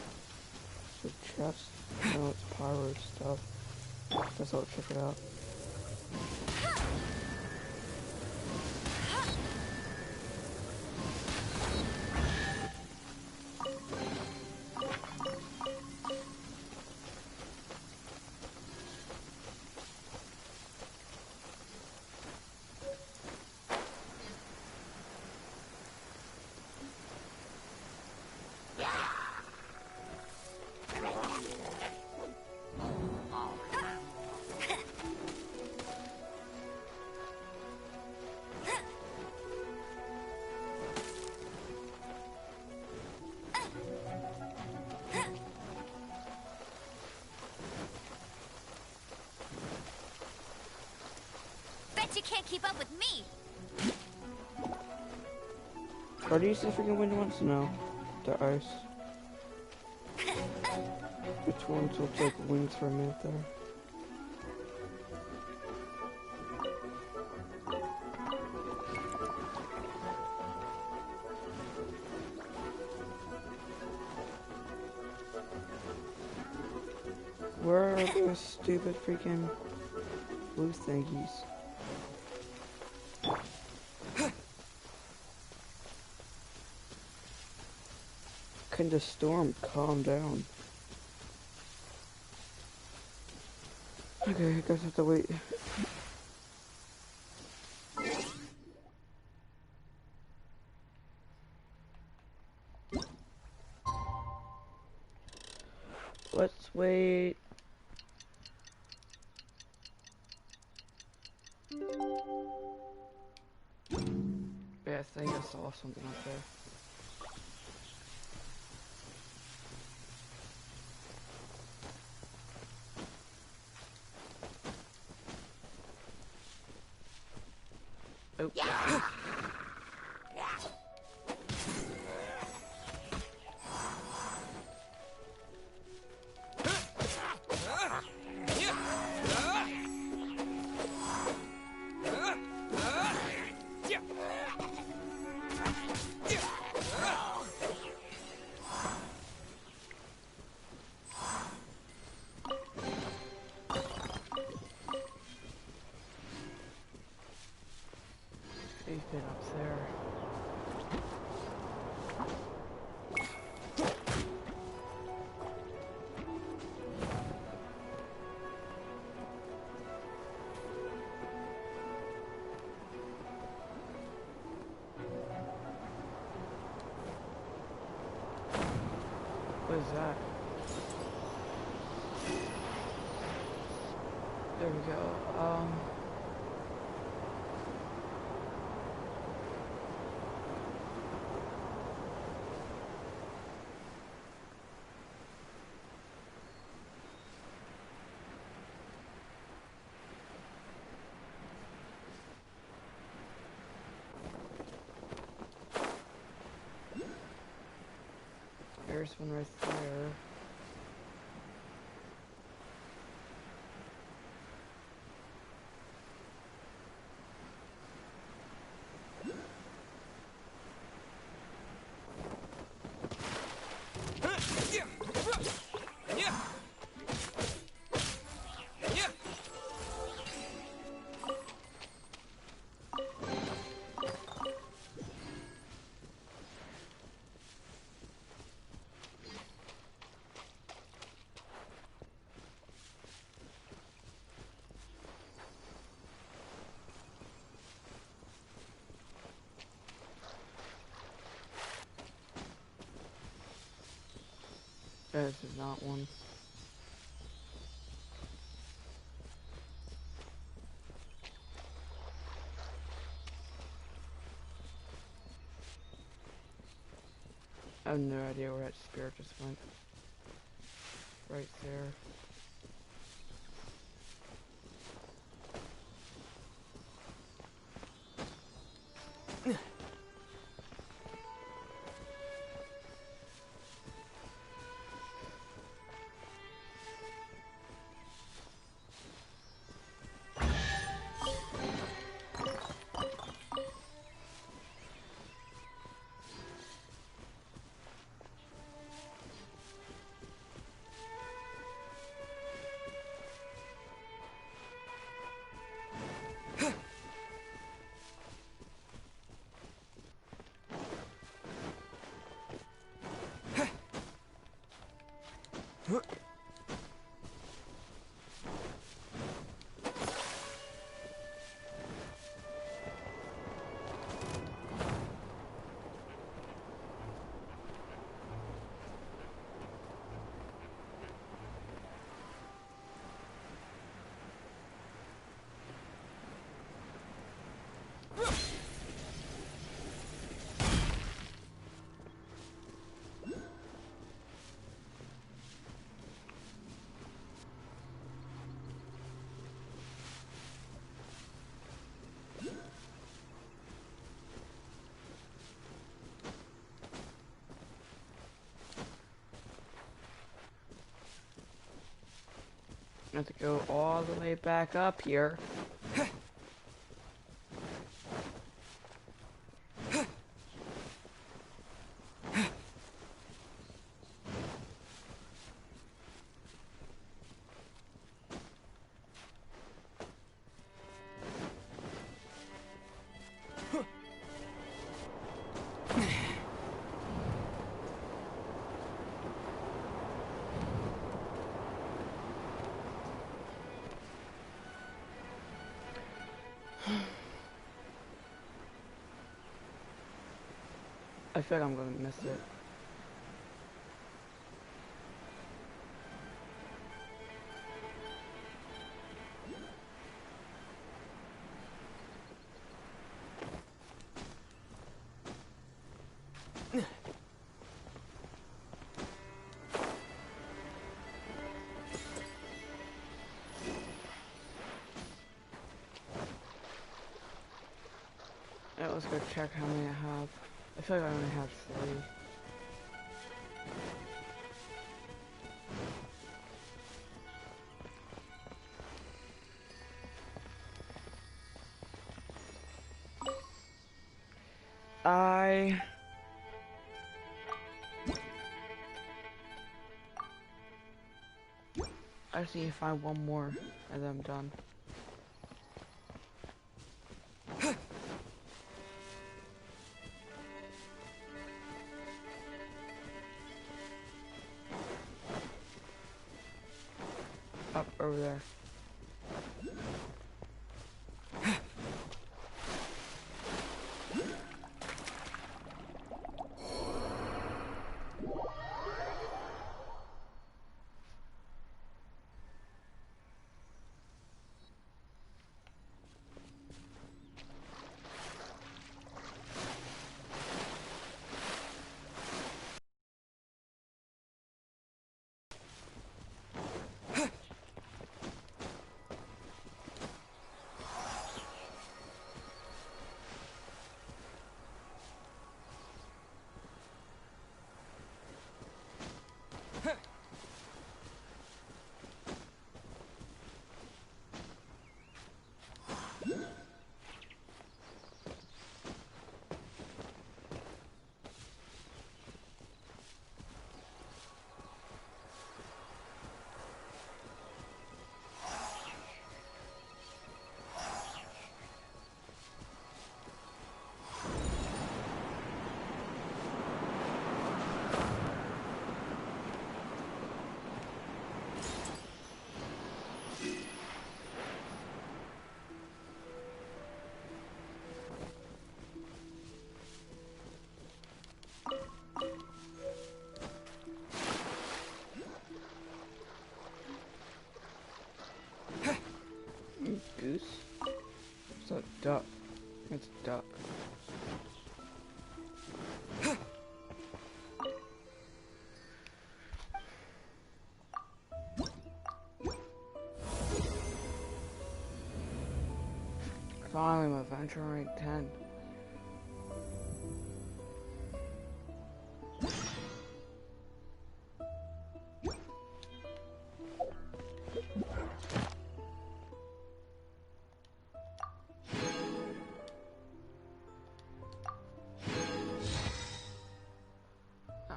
It's a chest. No, it's pyro stuff. Guess I'll check it out. You can't keep up with me. Are these the freaking wind ones? No. They're ice. Which ones look like wings for a minute there? Where are those stupid freaking blue thingies? Can the storm calm down? Okay, I guess I have to wait. Let's wait. Yeah, I think I saw something up there. Oh. Yeah. Been up there. What is that? There we go. There's one right there. This is not one. I have no idea where that spirit just went. Right there. I have to go all the way back up here. I feel like I'm gonna miss it. Alright, let's go check how many I have. I feel like I only have 3. I just need to find one more and then I'm done. Up over there. Finally, my adventure rank 10.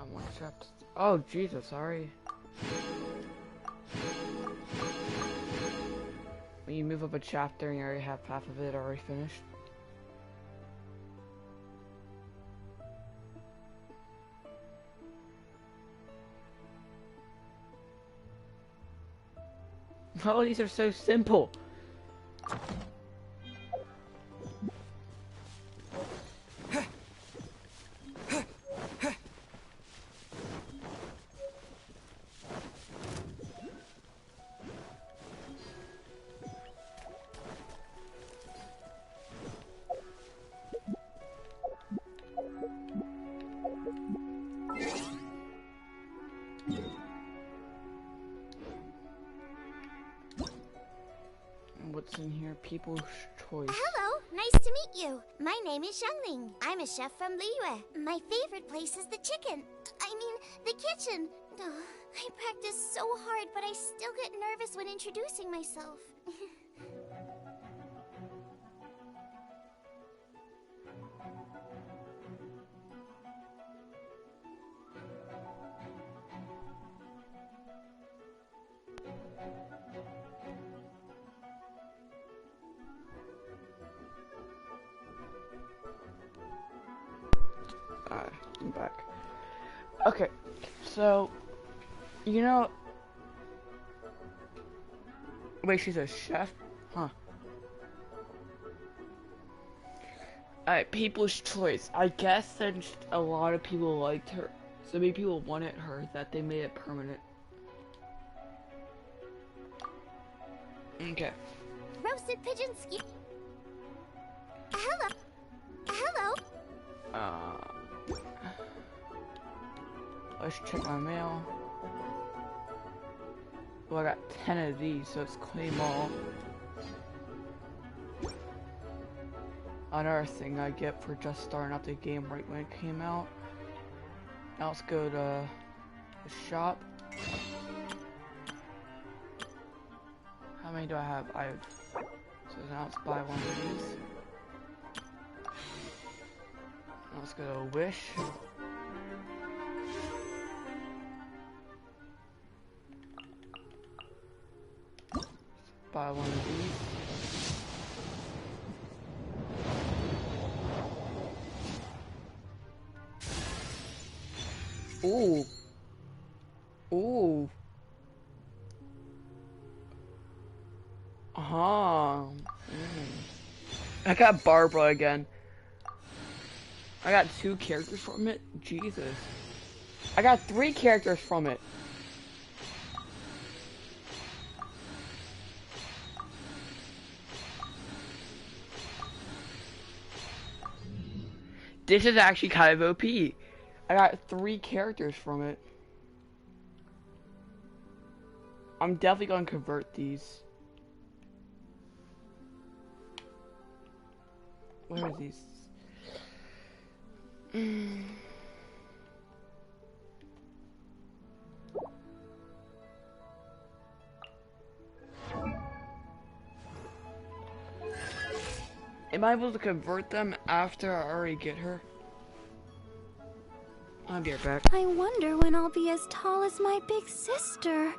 One chapter. Oh, Jesus, sorry. When you move up a chapter and you already have half of it already finished. Oh, these are so simple. What's in here? People's choice. Hello, nice to meet you. My name is Xiangling. I'm a chef from Liyue. My favorite place is the chicken. I mean, the kitchen. Ugh, I practice so hard, but I still get nervous when introducing myself. I'm back. Okay, so, you know... Wait, she's a chef? Huh. Alright, people's choice. I guess since a lot of people liked her, so many people wanted her that they made it permanent. Okay. Roasted pigeon skew. Hello. Hello. Let's check my mail. Well, I got 10 of these, so let's claim all. Another thing I get for just starting out the game right when it came out. Now let's go to the shop. How many do I have? I have... So now let's buy one of these. Now let's go to Wish. Buy one of these. Ooh. Ooh. I got Barbara again. I got 2 characters from it? Jesus. I got 3 characters from it. This is actually kind of OP. I got 3 characters from it. I'm definitely gonna convert these. Where are these? Am I able to convert them after I already get her? I'll be right back. I wonder when I'll be as tall as my big sister.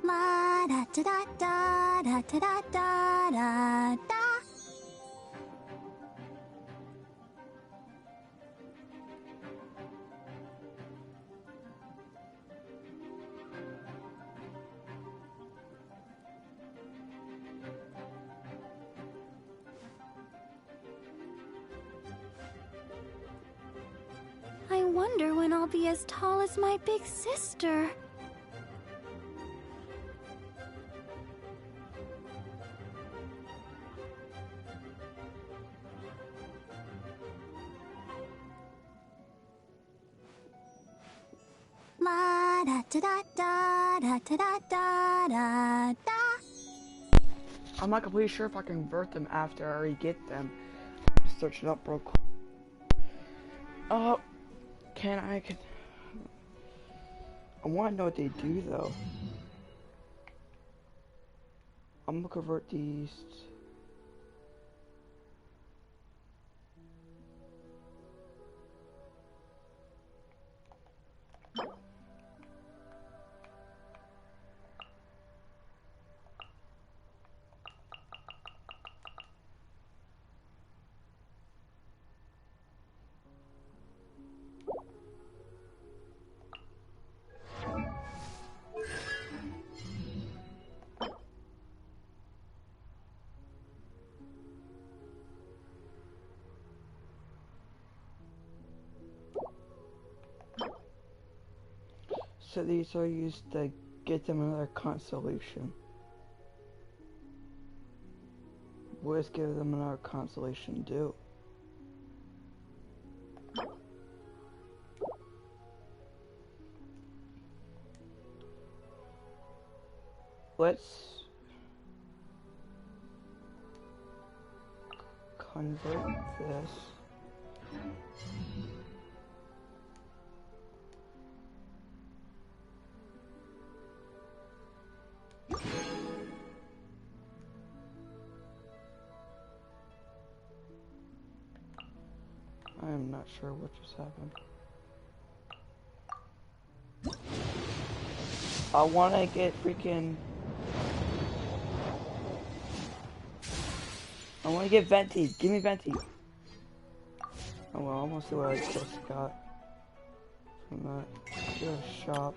La da da da da da da da da da. I wonder when I'll be as tall as my big sister. La da da da da da da da da da. I'm not completely sure if I can convert them after I already get them. Just search it up real quick. Oh, I want to know what they do though. I'm gonna convert these. So these are used to get them another constellation. What does give them another constellation do? Let's convert this. I am not sure what just happened. I want to get freaking... I want to get Venti. Give me Venti. Oh well, I'm gonna see what I just got from that. Go to the shop.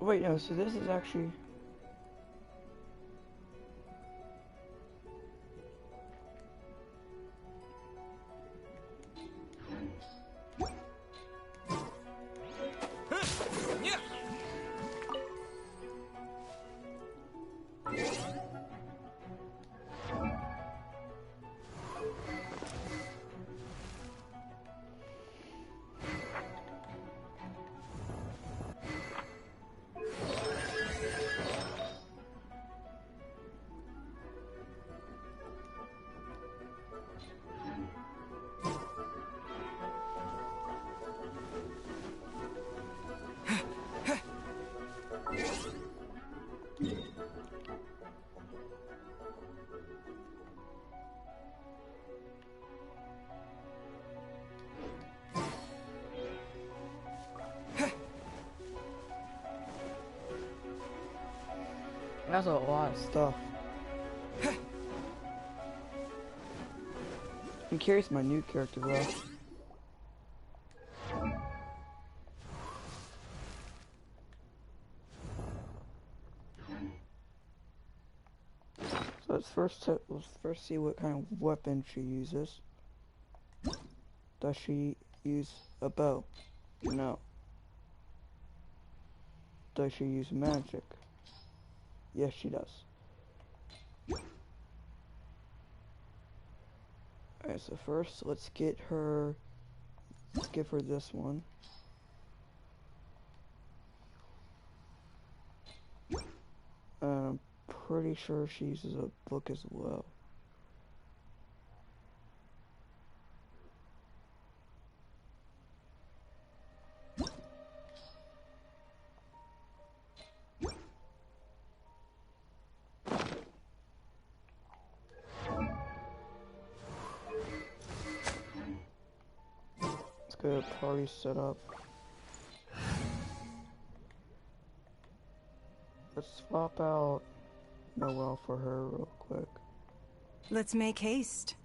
Wait, no, so this is actually... That's a lot of stuff. I'm curious my new character though. So let's first see what kind of weapon she uses. Does she use a bow? No. Does she use magic? Yes, she does. Alright, so first, let's give her this one. I'm pretty sure she uses a book as well. Good party set up. Let's swap out Noelle for her real quick. Let's make haste.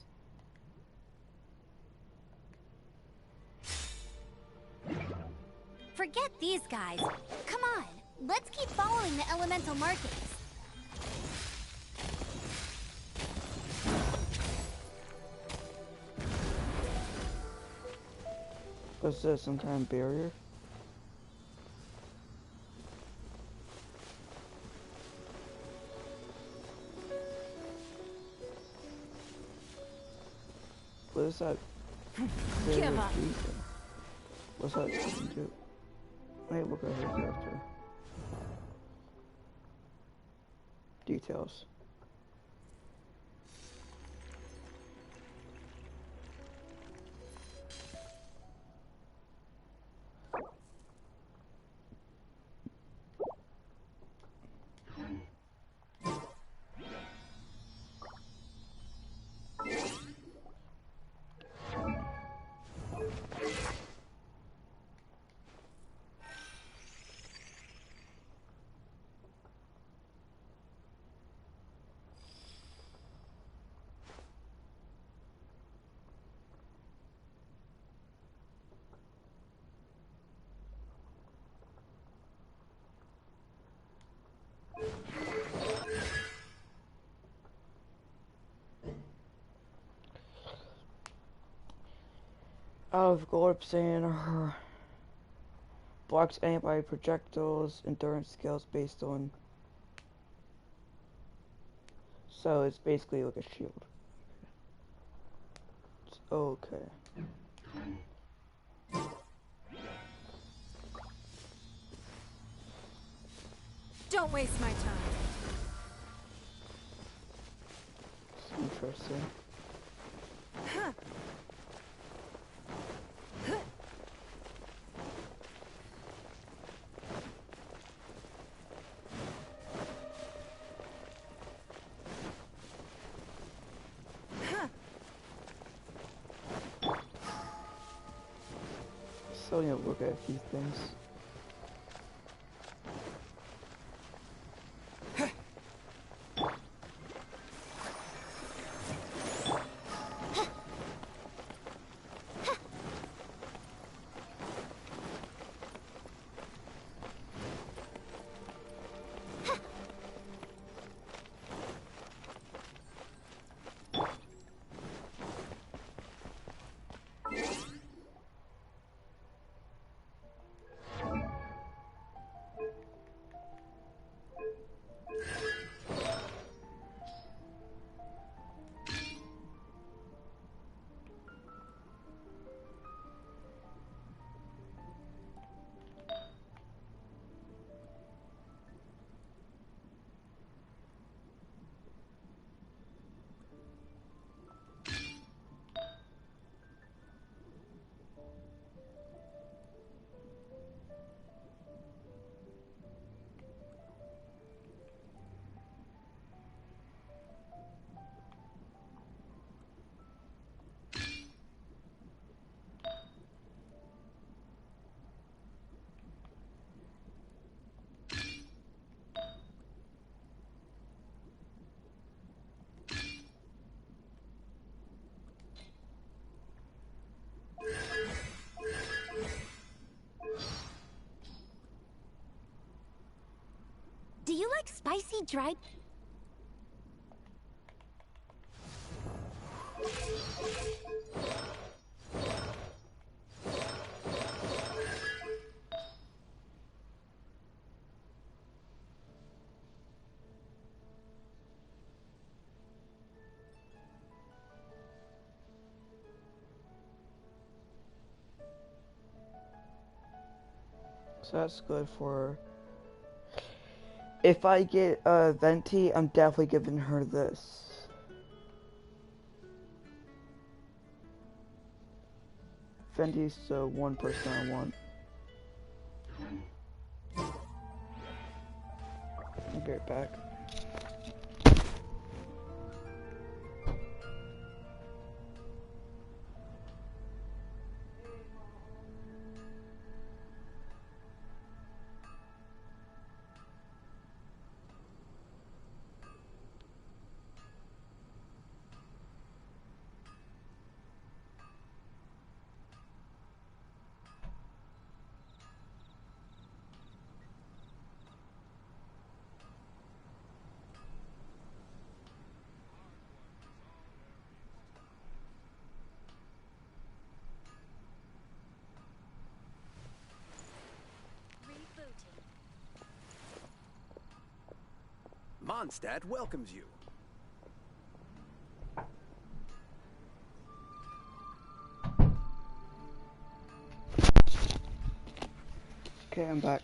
Forget these guys. Come on, let's keep following the elemental markings. What's this, some kind of barrier? What is that? Give up. What's that do? Hey, look at her character. Details. Of gold obsidian, her blocks anybody projectiles, endurance scales based on. So it's basically like a shield. It's okay. Don't waste my time. It's interesting. So you know, look at a few things. like spicy dried... So that's good for... If I get Venti, I'm definitely giving her this. Venti's the one person I want. I'll get it back. Mondstadt welcomes you. Okay, I'm back.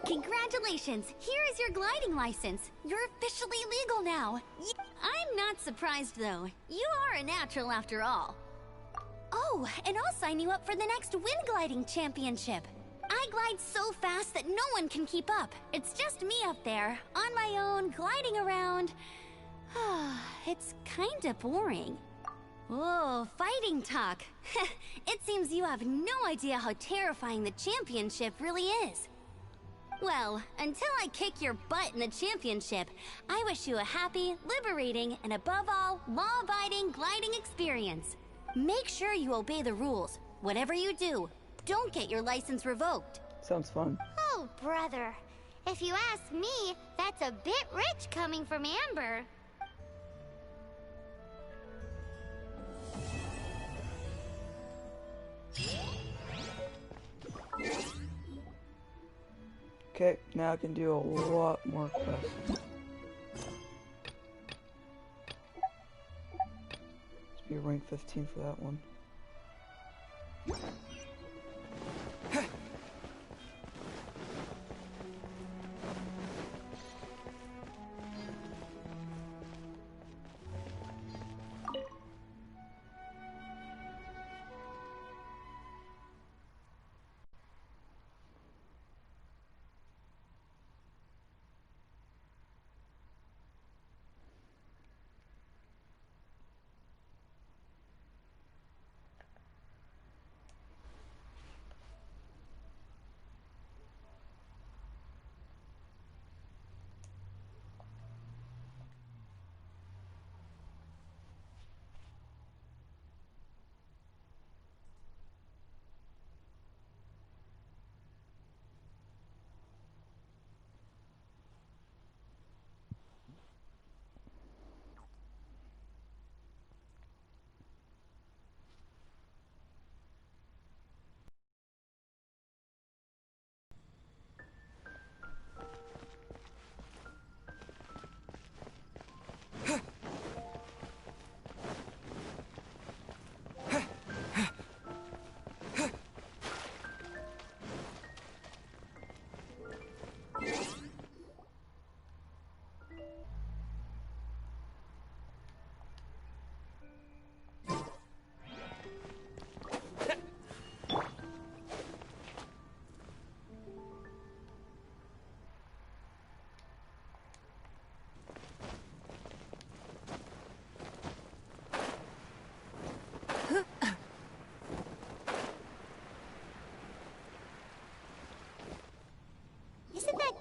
Congratulations! Here is your gliding license. You're officially legal now. I'm not surprised, though. You are a natural after all. Oh, and I'll sign you up for the next wind gliding championship. I glide so fast that no one can keep up. It's just me up there, on my own, gliding around. It's kinda boring. Oh, fighting talk. It seems you have no idea how terrifying the championship really is. Well, until I kick your butt in the championship, I wish you a happy, liberating, and above all, law-abiding gliding experience. Make sure you obey the rules. Whatever you do, don't get your license revoked. Sounds fun. Oh, brother. If you ask me, that's a bit rich coming from Amber. Okay, now I can do a lot more quests. Let's be rank 15 for that one.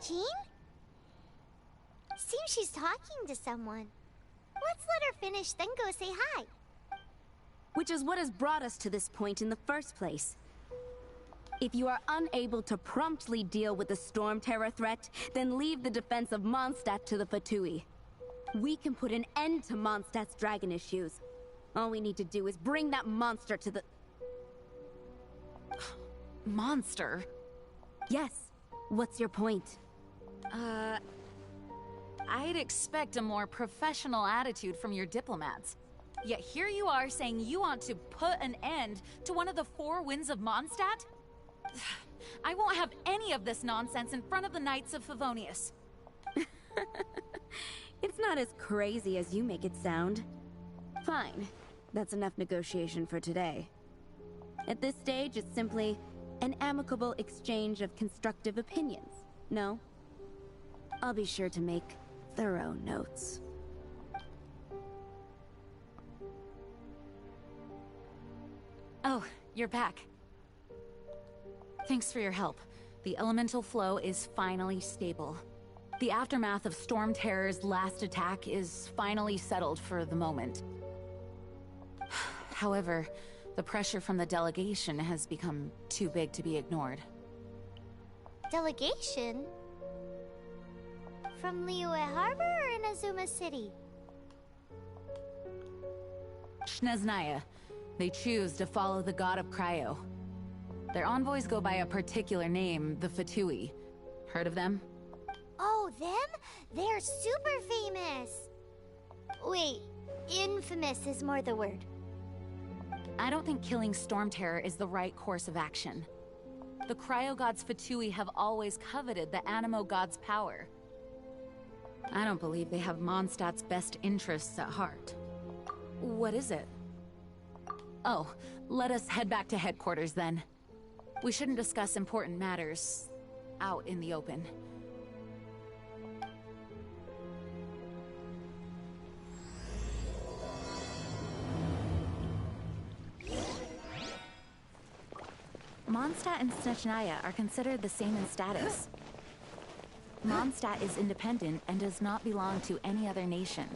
Jean? Seems she's talking to someone. Let's let her finish, then go say hi. Which is what has brought us to this point in the first place. If you are unable to promptly deal with the Storm Terror threat, then leave the defense of Mondstadt to the Fatui. We can put an end to Mondstadt's dragon issues. All we need to do is bring that monster to the... Monster? Yes. What's your point? I'd expect a more professional attitude from your diplomats. Yet here you are saying you want to put an end to one of the four winds of Mondstadt? I won't have any of this nonsense in front of the Knights of Favonius. It's not as crazy as you make it sound. Fine. That's enough negotiation for today. At this stage, it's simply an amicable exchange of constructive opinions. No? I'll be sure to make thorough notes. Oh, you're back. Thanks for your help. The elemental flow is finally stable. The aftermath of Storm Terror's last attack is finally settled for the moment. However, the pressure from the delegation has become too big to be ignored. Delegation? From Liyue Harbor or Inazuma City? Snezhnaya. They choose to follow the god of Cryo. Their envoys go by a particular name, the Fatui. Heard of them? Oh, them? They're super famous! Wait, infamous is more the word. I don't think killing Storm Terror is the right course of action. The Cryo God's Fatui have always coveted the Animo God's power. I don't believe they have Mondstadt's best interests at heart. What is it? Oh, let us head back to headquarters then. We shouldn't discuss important matters out in the open. Mondstadt and Snezhnaya are considered the same in status. Mondstadt is independent and does not belong to any other nation.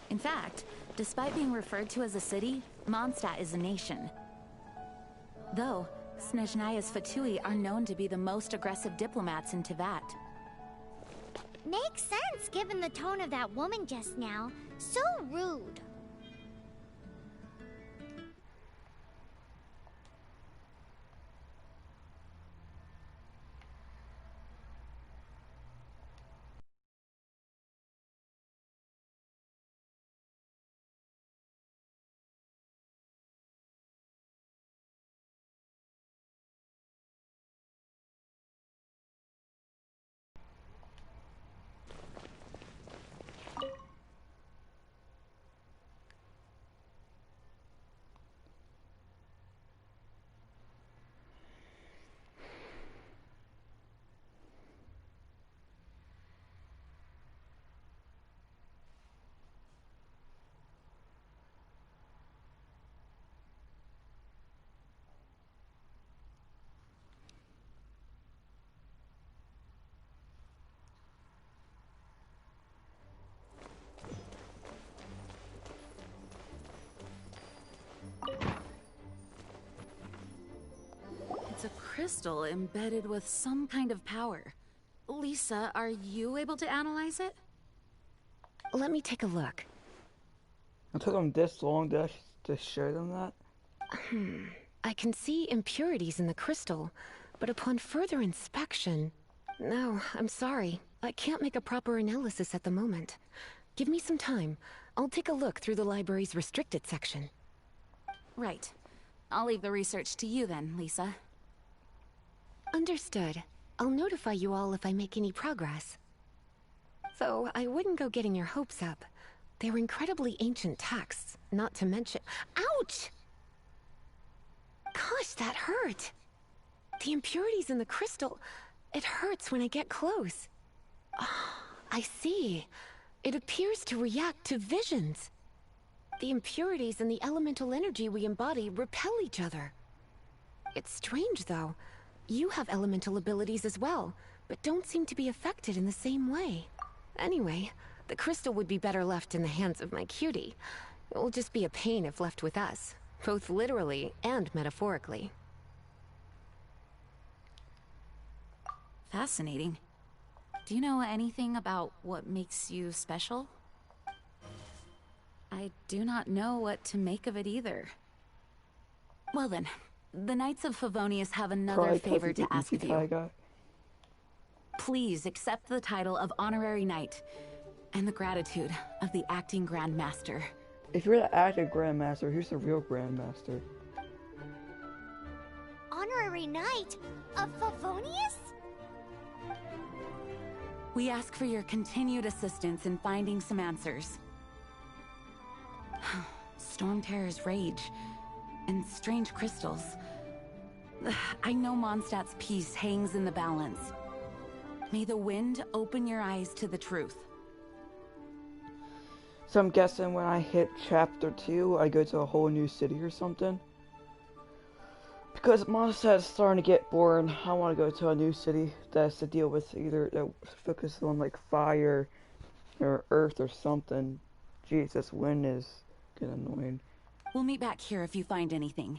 In fact, despite being referred to as a city, Mondstadt is a nation. Though, Snezhnaya's Fatui are known to be the most aggressive diplomats in Teyvat. Makes sense given the tone of that woman just now. So rude. It's a crystal embedded with some kind of power. Lisa, are you able to analyze it? Let me take a look. It took them this long to show them that? I can see impurities in the crystal, but upon further inspection... No, I'm sorry. I can't make a proper analysis at the moment. Give me some time. I'll take a look through the library's restricted section. Right. I'll leave the research to you then, Lisa. Understood. I'll notify you all if I make any progress. Though, I wouldn't go getting your hopes up. They're incredibly ancient texts, not to mention— Ouch! Gosh, that hurt! The impurities in the crystal— it hurts when I get close. Oh, I see. It appears to react to visions. The impurities and the elemental energy we embody repel each other. It's strange, though. You have elemental abilities as well, but don't seem to be affected in the same way. Anyway, the crystal would be better left in the hands of my cutie. It will just be a pain if left with us, both literally and metaphorically. Fascinating. Do you know anything about what makes you special? I do not know what to make of it either. Well then, the Knights of Favonius have another favor to ask of you. Please accept the title of Honorary Knight, and the gratitude of the Acting Grandmaster. If you're the acting Grandmaster, who's the real Grandmaster? Honorary Knight of Favonius? We ask for your continued assistance in finding some answers. Storm Terror's rage, and strange crystals. I know Mondstadt's peace hangs in the balance. May the wind open your eyes to the truth. So I'm guessing when I hit chapter 2, I go to a whole new city or something. Because Mondstadt's starting to get boring, I want to go to a new city that has to deal with either that focuses on like fire or earth or something. Jeez, this wind is getting annoying. We'll meet back here if you find anything.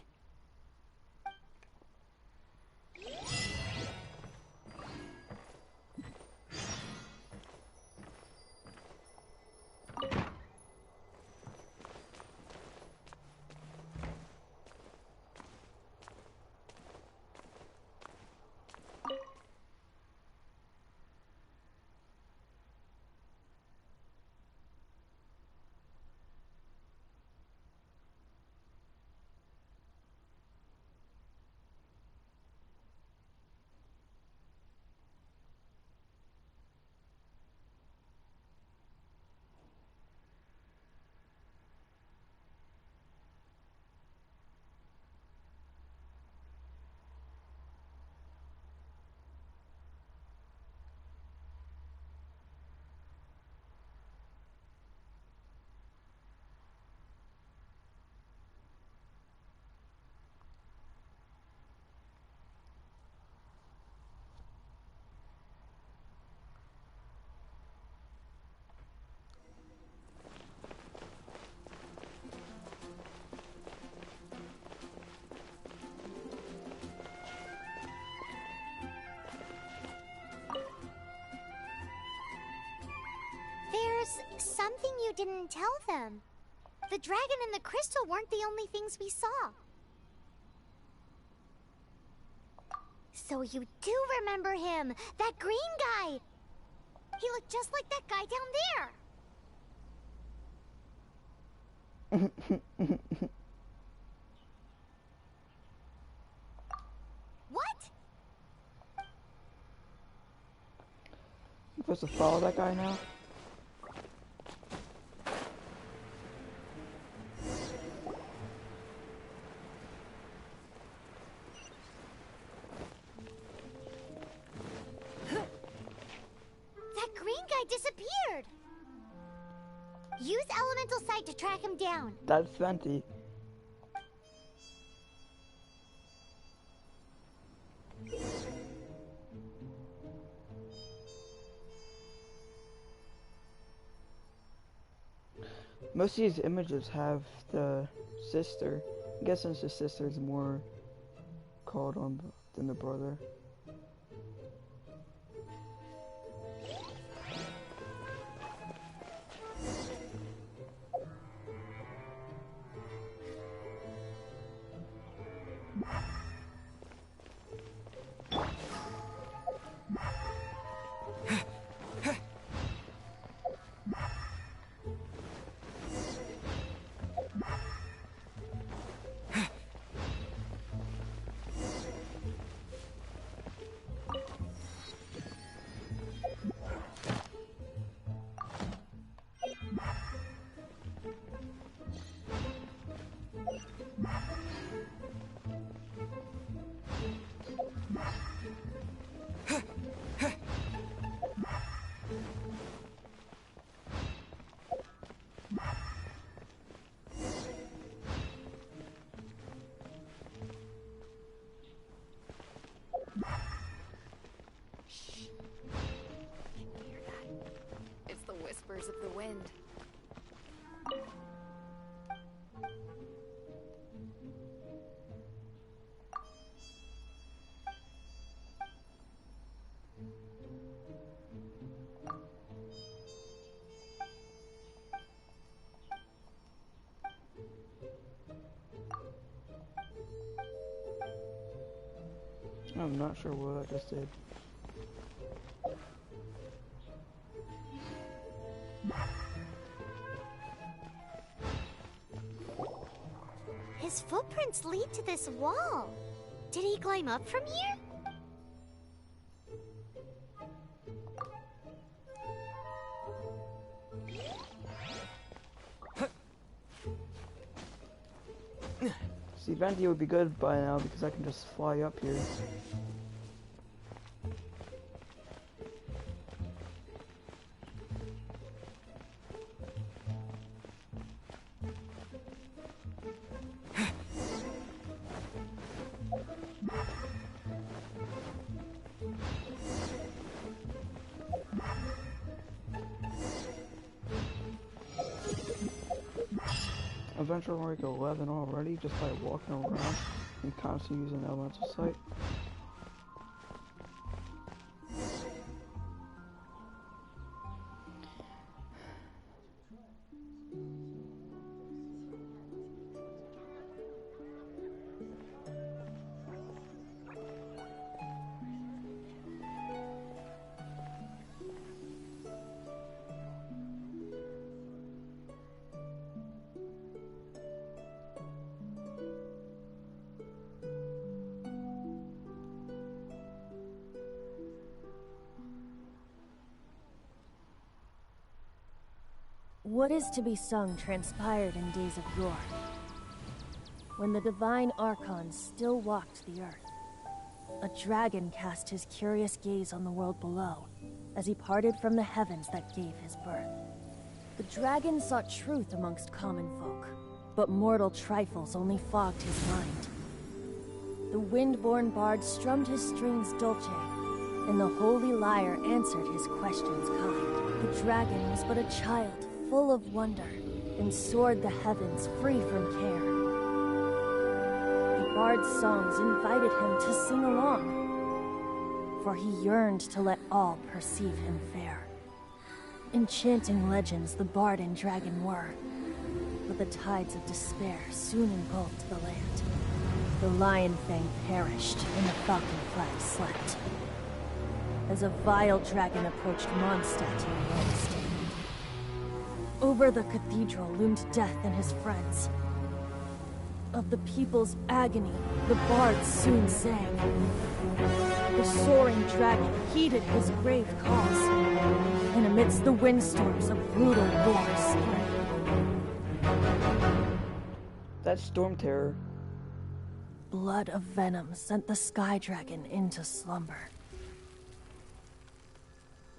There's something you didn't tell them. The dragon and the crystal weren't the only things we saw. So you do remember him, that green guy. He looked just like that guy down there. What? I'm supposed to follow that guy now? That green guy disappeared. Use elemental sight to track him down. That's Fenty. Most of these images have the sister. I guess since the sister is more called on than the brother. I'm not sure what I just did. His footprints lead to this wall. Did he climb up from here? See, Venti would be good by now because I can just fly up here. Adventure rank 11 already just by walking around and constantly using elemental sight. What is to be sung transpired in days of yore, when the divine Archons still walked the earth. A dragon cast his curious gaze on the world below, as he parted from the heavens that gave his birth. The dragon sought truth amongst common folk, but mortal trifles only fogged his mind. The wind-born bard strummed his strings dolce, and the holy lyre answered his questions kind. The dragon was but a child, full of wonder, and soared the heavens free from care. The bard's songs invited him to sing along, for he yearned to let all perceive him fair. Enchanting legends the bard and dragon were, but the tides of despair soon engulfed the land. The lion fang perished, and the falcon flag slept, as a vile dragon approached Mondstadt in Rome state. Over the cathedral loomed death and his friends. Of the people's agony, the bard soon sang. The soaring dragon heeded his grave cause, and amidst the windstorms a brutal war spread. That's Storm Terror. Blood of venom sent the sky dragon into slumber,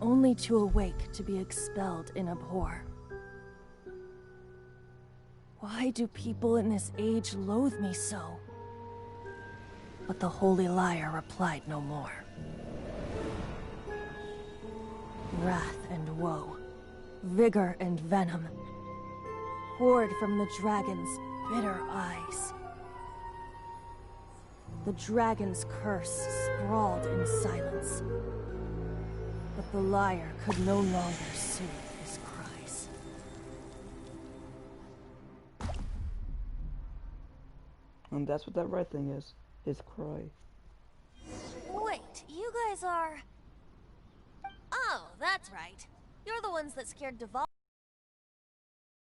only to awake to be expelled in abhor. Why do people in this age loathe me so? But the holy lyre replied no more. Wrath and woe, vigor and venom, poured from the dragon's bitter eyes. The dragon's curse sprawled in silence, but the lyre could no longer soothe his cries. And that's what that red thing is. His cry. Wait, you guys are... Oh, that's right. You're the ones that scared Duvall.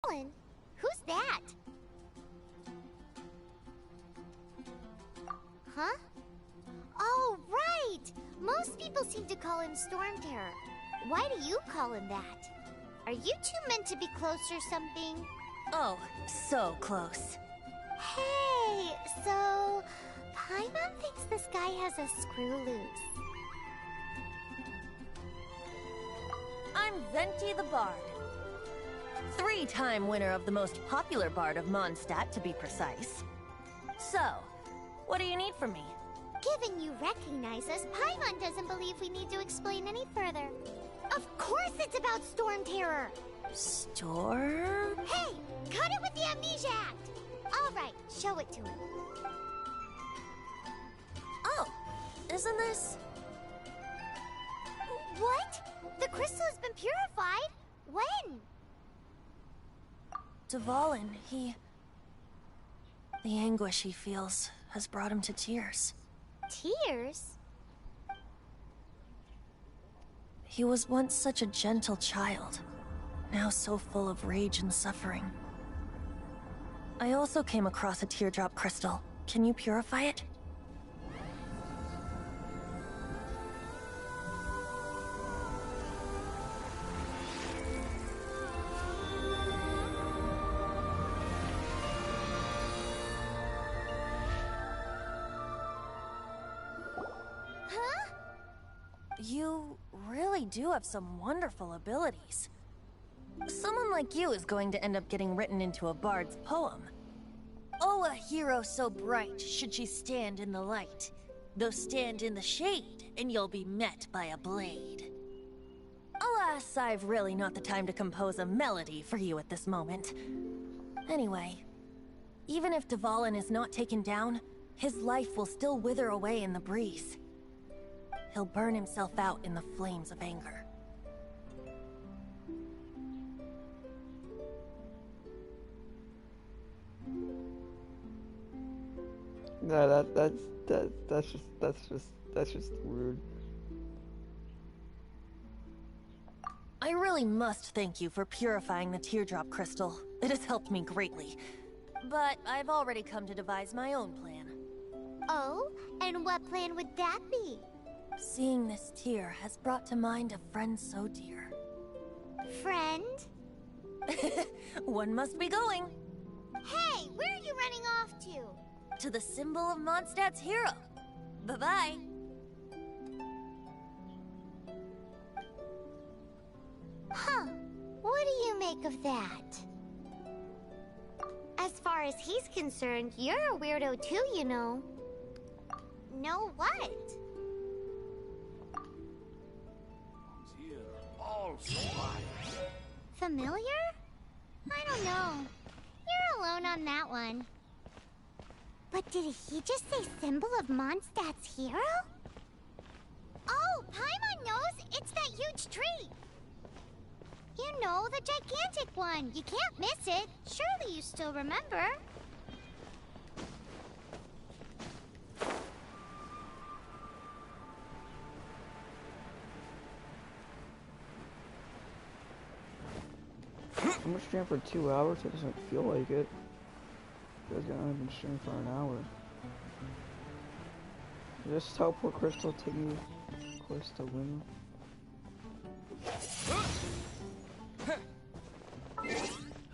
Who's that? Huh? Oh, right! Most people seem to call him Storm Terror. Why do you call him that? Are you two meant to be close or something? Oh, so close. Hey, so... Paimon thinks this guy has a screw loose. I'm Venti the Bard. 3-time winner of the most popular bard of Mondstadt, to be precise. So, what do you need from me? Given you recognize us, Paimon doesn't believe we need to explain any further. Of course it's about Storm Terror! Storm? Hey! Cut it with the Amnesia Act! Alright, show it to him. Oh, isn't this... What? The crystal has been purified? When? Dvalin, he... The anguish he feels has brought him to tears. Tears? He was once such a gentle child, now so full of rage and suffering. I also came across a teardrop crystal. Can you purify it? You really do have some wonderful abilities. Someone like you is going to end up getting written into a bard's poem. Oh, a hero so bright should she stand in the light. Though stand in the shade, and you'll be met by a blade. Alas, I've really not the time to compose a melody for you at this moment. Anyway, even if Dvalin is not taken down, his life will still wither away in the breeze. He'll burn himself out in the flames of anger. No, that's just rude. I really must thank you for purifying the teardrop crystal. It has helped me greatly. But I've already come to devise my own plan. Oh, and what plan would that be? Seeing this tear has brought to mind a friend so dear. Friend? One must be going. Hey, where are you running off to? To the symbol of Mondstadt's hero. Bye-bye. Huh. What do you make of that? As far as he's concerned, you're a weirdo too, you know. Know what? Familiar? I don't know. You're alone on that one. But did he just say symbol of Mondstadt's hero? Oh, Paimon knows! It's that huge tree! You know, the gigantic one. You can't miss it. Surely you still remember. I'm gonna stream for 2 hours. It doesn't feel like it. Feels like I've been streaming for an hour. Just teleport crystal, take me close to win.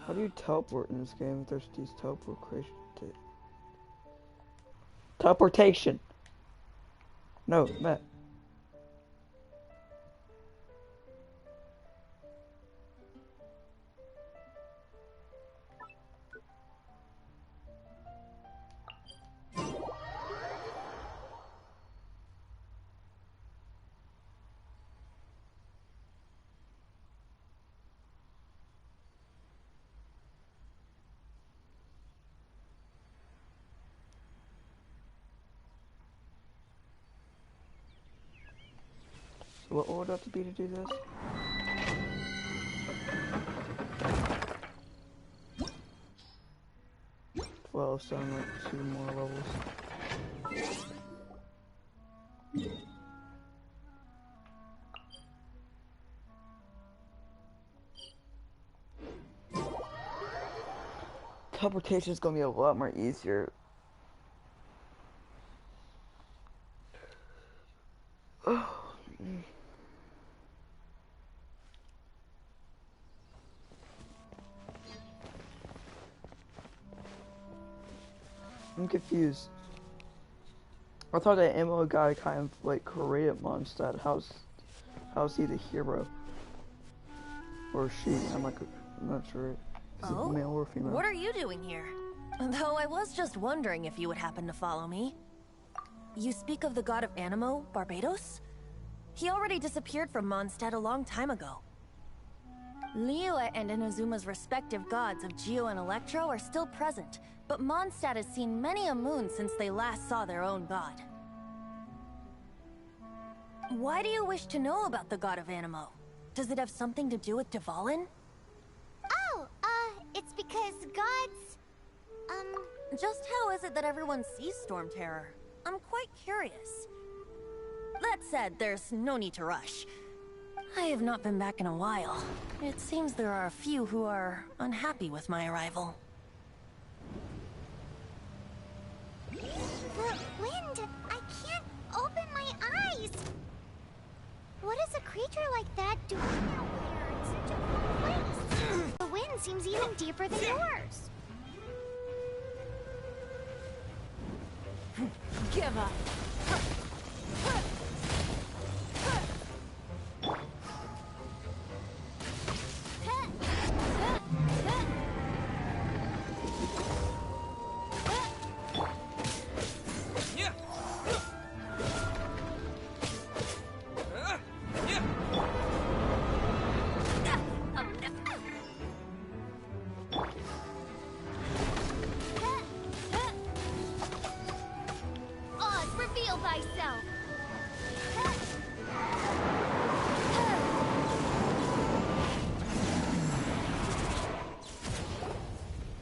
How do you teleport in this game if there's these teleportation? No, Matt. What would it have to be to do this? Well, so I'm like 2 more levels. Teleportation is gonna be a lot more easier. I'm confused. I thought that Ammo guy kind of like created Mondstadt. How's he the hero? Or she? I'm not sure. Is it male or female? What are you doing here? Though I was just wondering if you would happen to follow me. You speak of the god of Animo, Barbados? He already disappeared from Mondstadt a long time ago. Liyue and Inazuma's respective gods of Geo and Electro are still present, but Mondstadt has seen many a moon since they last saw their own god. Why do you wish to know about the god of Animo? Does it have something to do with Dvalin? Oh, it's because gods... Just how is it that everyone sees Storm Terror? I'm quite curious. That said, there's no need to rush. I have not been back in a while. It seems there are a few who are unhappy with my arrival. The wind! I can't open my eyes! What is a creature like that doing out there in such a cold place? The wind seems even deeper than yours. Give up. Oz, reveal thyself!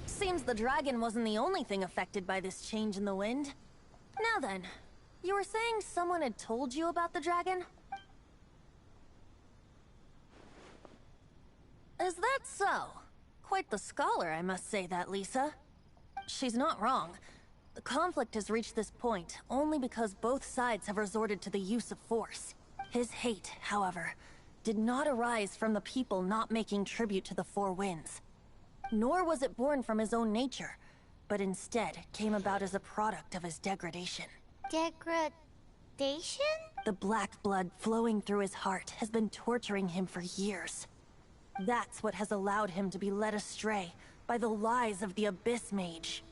Seems the dragon wasn't the only thing affected by this change in the wind. Now then, you were saying someone had told you about the dragon? Is that so? Quite the scholar, I must say that, Lisa. She's not wrong. The conflict has reached this point only because both sides have resorted to the use of force. His hate, however, did not arise from the people not making tribute to the Four Winds. Nor was it born from his own nature, but instead came about as a product of his degradation. Degradation? The black blood flowing through his heart has been torturing him for years. That's what has allowed him to be led astray by the lies of the Abyss Mage.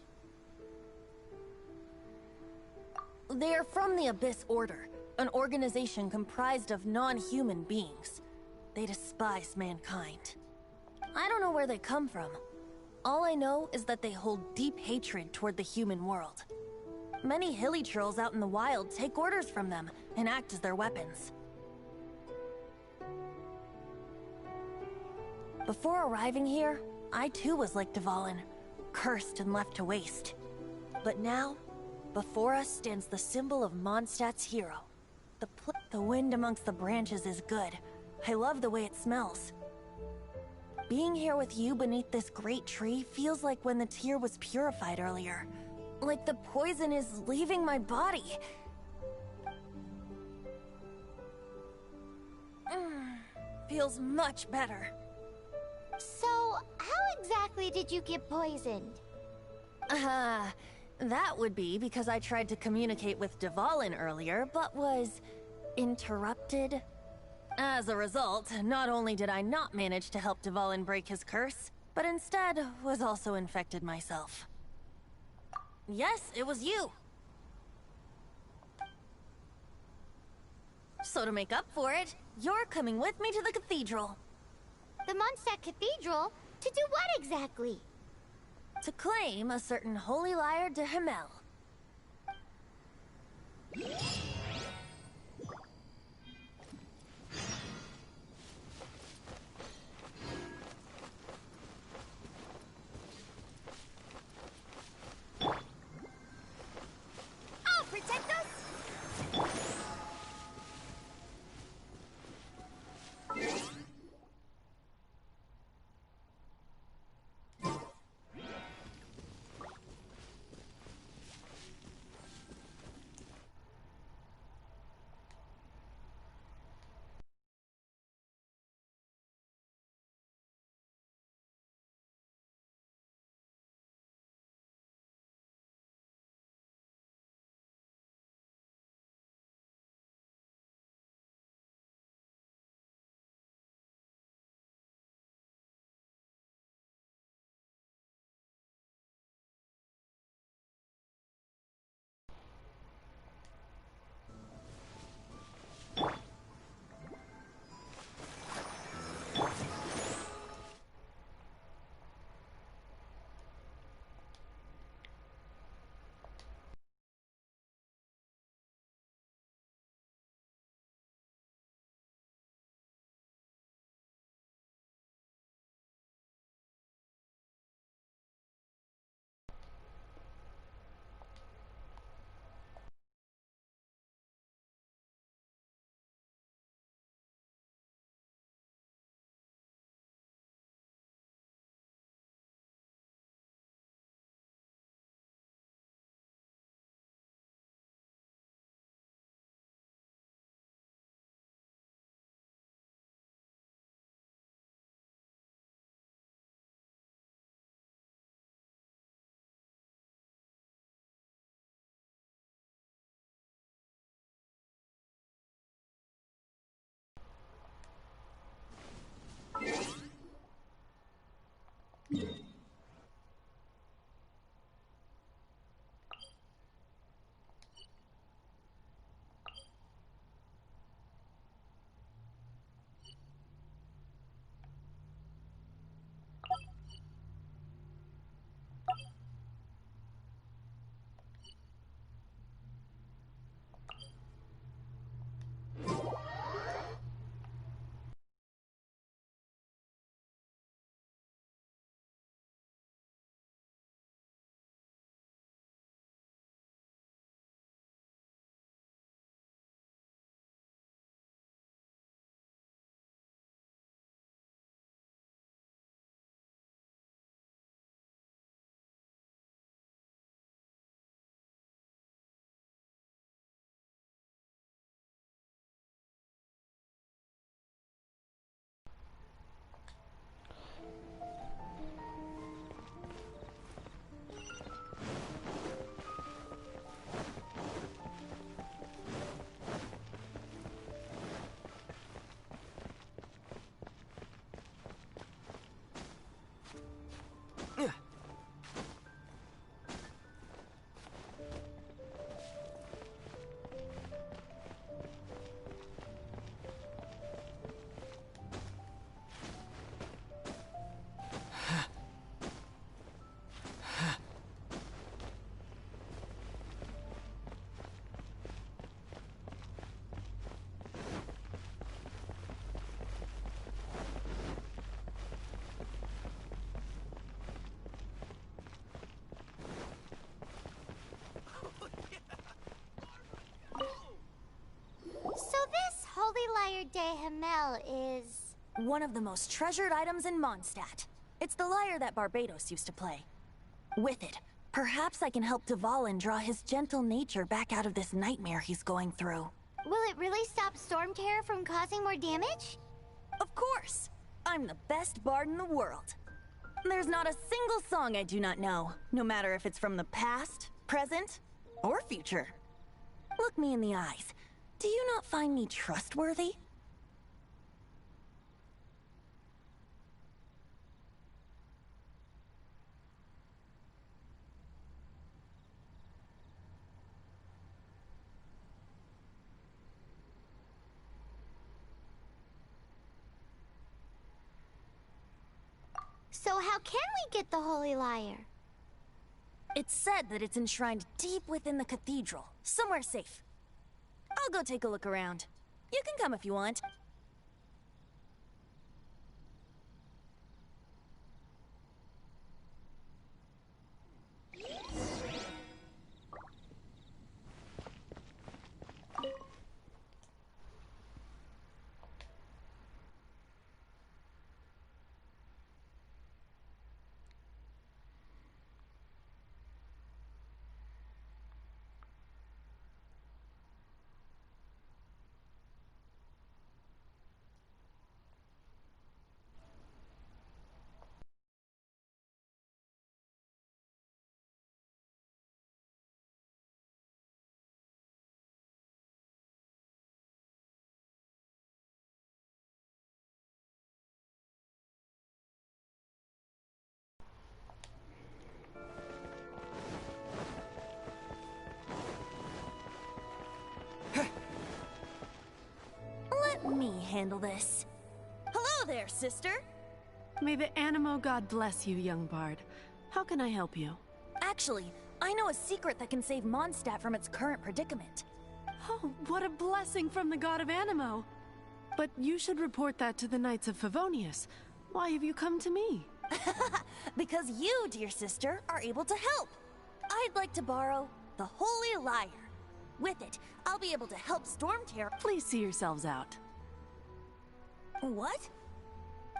They are from the Abyss Order, an organization comprised of non-human beings. They despise mankind. I don't know where they come from. All I know is that they hold deep hatred toward the human world. Many hilly trolls out in the wild take orders from them and act as their weapons. Before arriving here, I too was like Dvalin, cursed and left to waste. But now, before us stands the symbol of Mondstadt's hero. The wind amongst the branches is good. I love the way it smells. Being here with you beneath this great tree feels like when the tear was purified earlier. Like the poison is leaving my body. Feels much better. So, how exactly did you get poisoned? That would be because I tried to communicate with Dvalin earlier, but was interrupted. As a result, not only did I not manage to help Dvalin break his curse, but instead was also infected myself. Yes, it was you. So to make up for it, you're coming with me to the cathedral. The Mondstadt Cathedral? To do what exactly? To claim a certain holy lyre de Himmel. I'll protect us! de Himmel is... one of the most treasured items in Mondstadt. It's the lyre that Barbados used to play. With it, perhaps I can help Dvalin draw his gentle nature back out of this nightmare he's going through. Will it really stop Storm Terror from causing more damage? Of course! I'm the best bard in the world. There's not a single song I do not know, no matter if it's from the past, present, or future. Look me in the eyes. Do you not find me trustworthy? So how can we get the Holy Lyre? It's said that it's enshrined deep within the cathedral, somewhere safe. I'll go take a look around. You can come if you want. Let me handle this. Hello there, sister! May the Animo god bless you, young bard. How can I help you? Actually, I know a secret that can save Mondstadt from its current predicament. Oh, what a blessing from the god of Animo! But you should report that to the Knights of Favonius. Why have you come to me? Because you, dear sister, are able to help. I'd like to borrow the Holy Lyre. With it, I'll be able to help Storm Terror. Please see yourselves out. What?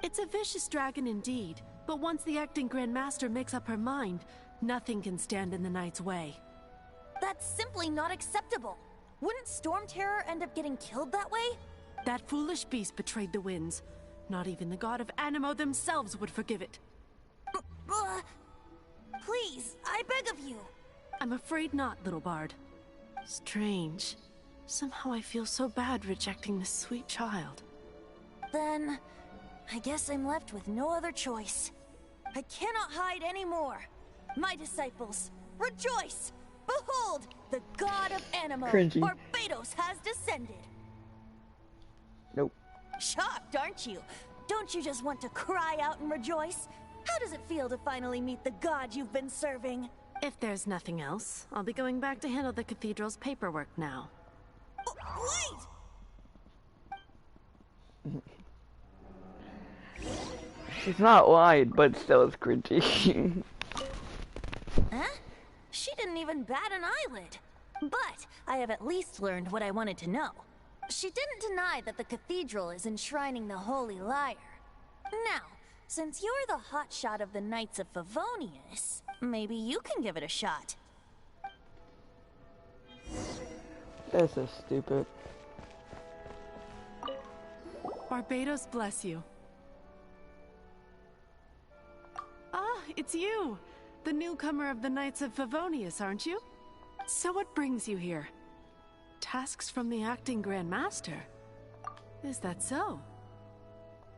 It's a vicious dragon indeed, but once the acting Grand Master makes up her mind, nothing can stand in the Knight's way. That's simply not acceptable. Wouldn't Storm Terror end up getting killed that way? That foolish beast betrayed the winds. Not even the god of Animo themselves would forgive it. Please, I beg of you. I'm afraid not, little bard. Strange. Somehow I feel so bad rejecting this sweet child. Then, I guess I'm left with no other choice. I cannot hide anymore. My disciples, rejoice! Behold, the god of Animo, Cringy. Barbados, has descended. Nope. Shocked, aren't you? Don't you just want to cry out and rejoice? How does it feel to finally meet the god you've been serving? If there's nothing else, I'll be going back to handle the cathedral's paperwork now. Wait! She's not lying, but still it's cringy. Huh? She didn't even bat an eyelid. But I have at least learned what I wanted to know. She didn't deny that the cathedral is enshrining the Holy Lyre. Now, since you're the hotshot of the Knights of Favonius, maybe you can give it a shot. This is stupid. Barbados bless you. Ah, it's you! The newcomer of the Knights of Favonius, aren't you? So what brings you here? Tasks from the acting Grand Master? Is that so?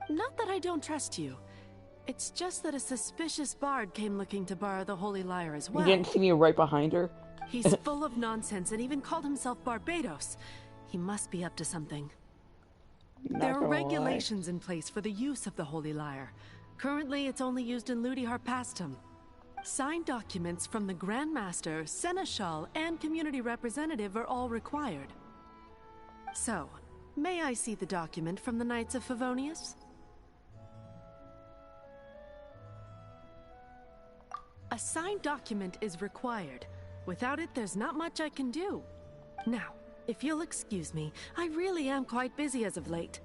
Not that I don't trust you. It's just that a suspicious bard came looking to borrow the Holy Lyre as well. You didn't see me right behind her? He's full of nonsense and even called himself Barbados. He must be up to something. There are regulations in place for the use of the Holy Lyre. Currently, it's only used in Ludi Harpastum. Signed documents from the Grand Master, Seneschal, and community representative are all required. So, may I see the document from the Knights of Favonius? A signed document is required. Without it, there's not much I can do. Now, If you'll excuse me, I really am quite busy as of late.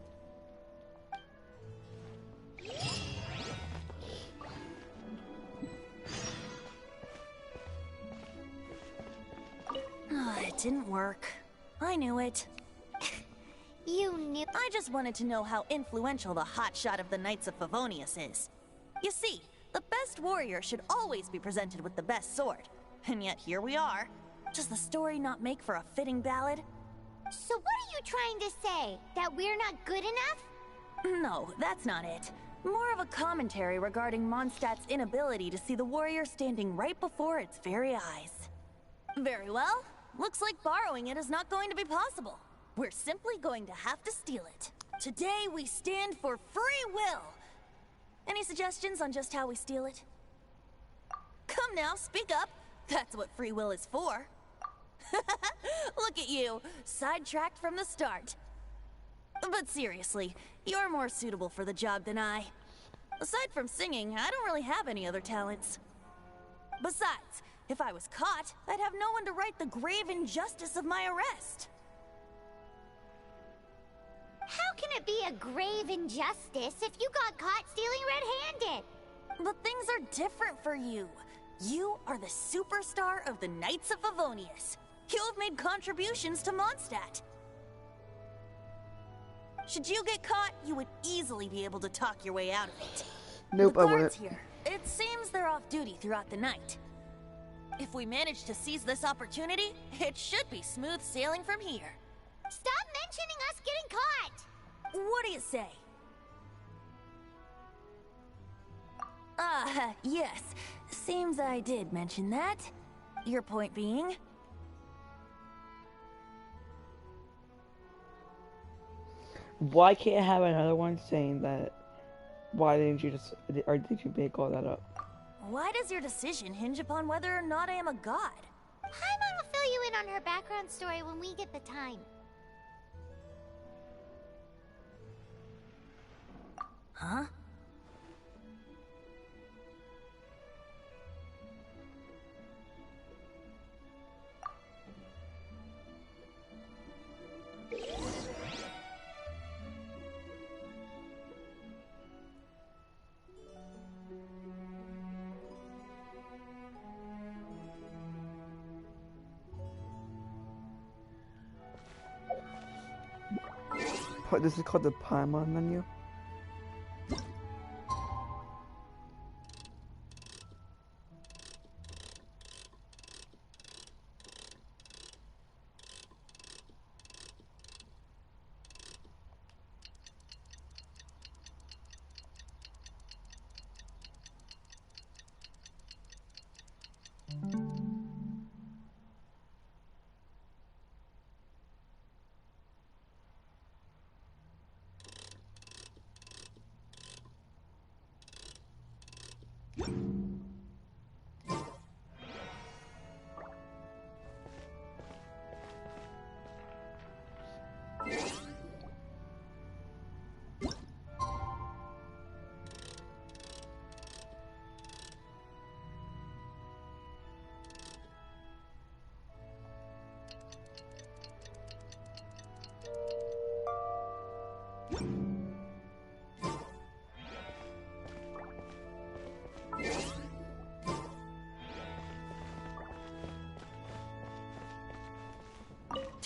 It didn't work. I knew it. You knew. I just wanted to know how influential the hotshot of the Knights of Favonius is. You see, the best warrior should always be presented with the best sword. And yet here we are. Does the story not make for a fitting ballad? So what are you trying to say? That we're not good enough? No, that's not it. More of a commentary regarding Mondstadt's inability to see the warrior standing right before its very eyes. Very well. Looks like borrowing it is not going to be possible. We're simply going to have to steal it. Today we stand for free will. Any suggestions on just how we steal it? Come now, speak up. That's what free will is for. Look at you, sidetracked from the start. But seriously, you're more suitable for the job than I. Aside from singing, I don't really have any other talents. Besides, if I was caught, I'd have no one to right the grave injustice of my arrest. How can it be a grave injustice if you got caught stealing red-handed? But things are different for you. You are the superstar of the Knights of Favonius. You have made contributions to Mondstadt. Should you get caught, you would easily be able to talk your way out of it. Nope, the I guards wouldn't. here, it seems they're off duty throughout the night. If we manage to seize this opportunity, it should be smooth sailing from here. Stop mentioning us getting caught! What do you say? Yes. Seems I did mention that. Your point being? Why can't I have another one saying that? Why didn't you just, or did you make all that up? Why does your decision hinge upon whether or not I am a god? Paimon will fill you in on her background story when we get the time. Huh? This is called the Paimon menu.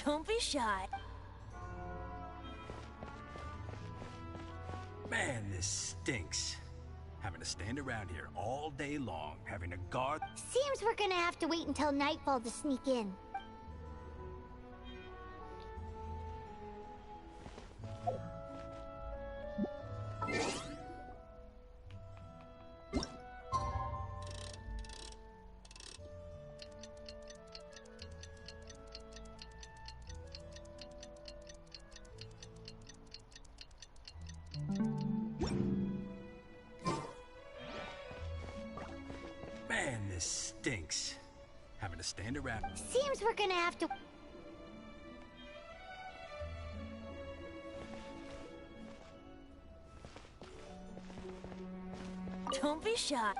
Don't be shy. Man, this stinks. Having to stand around here all day long, having a guard. Seems we're gonna have to wait until nightfall to sneak in. Man, this stinks. Having to stand around. Seems we're gonna have to... Don't be shy.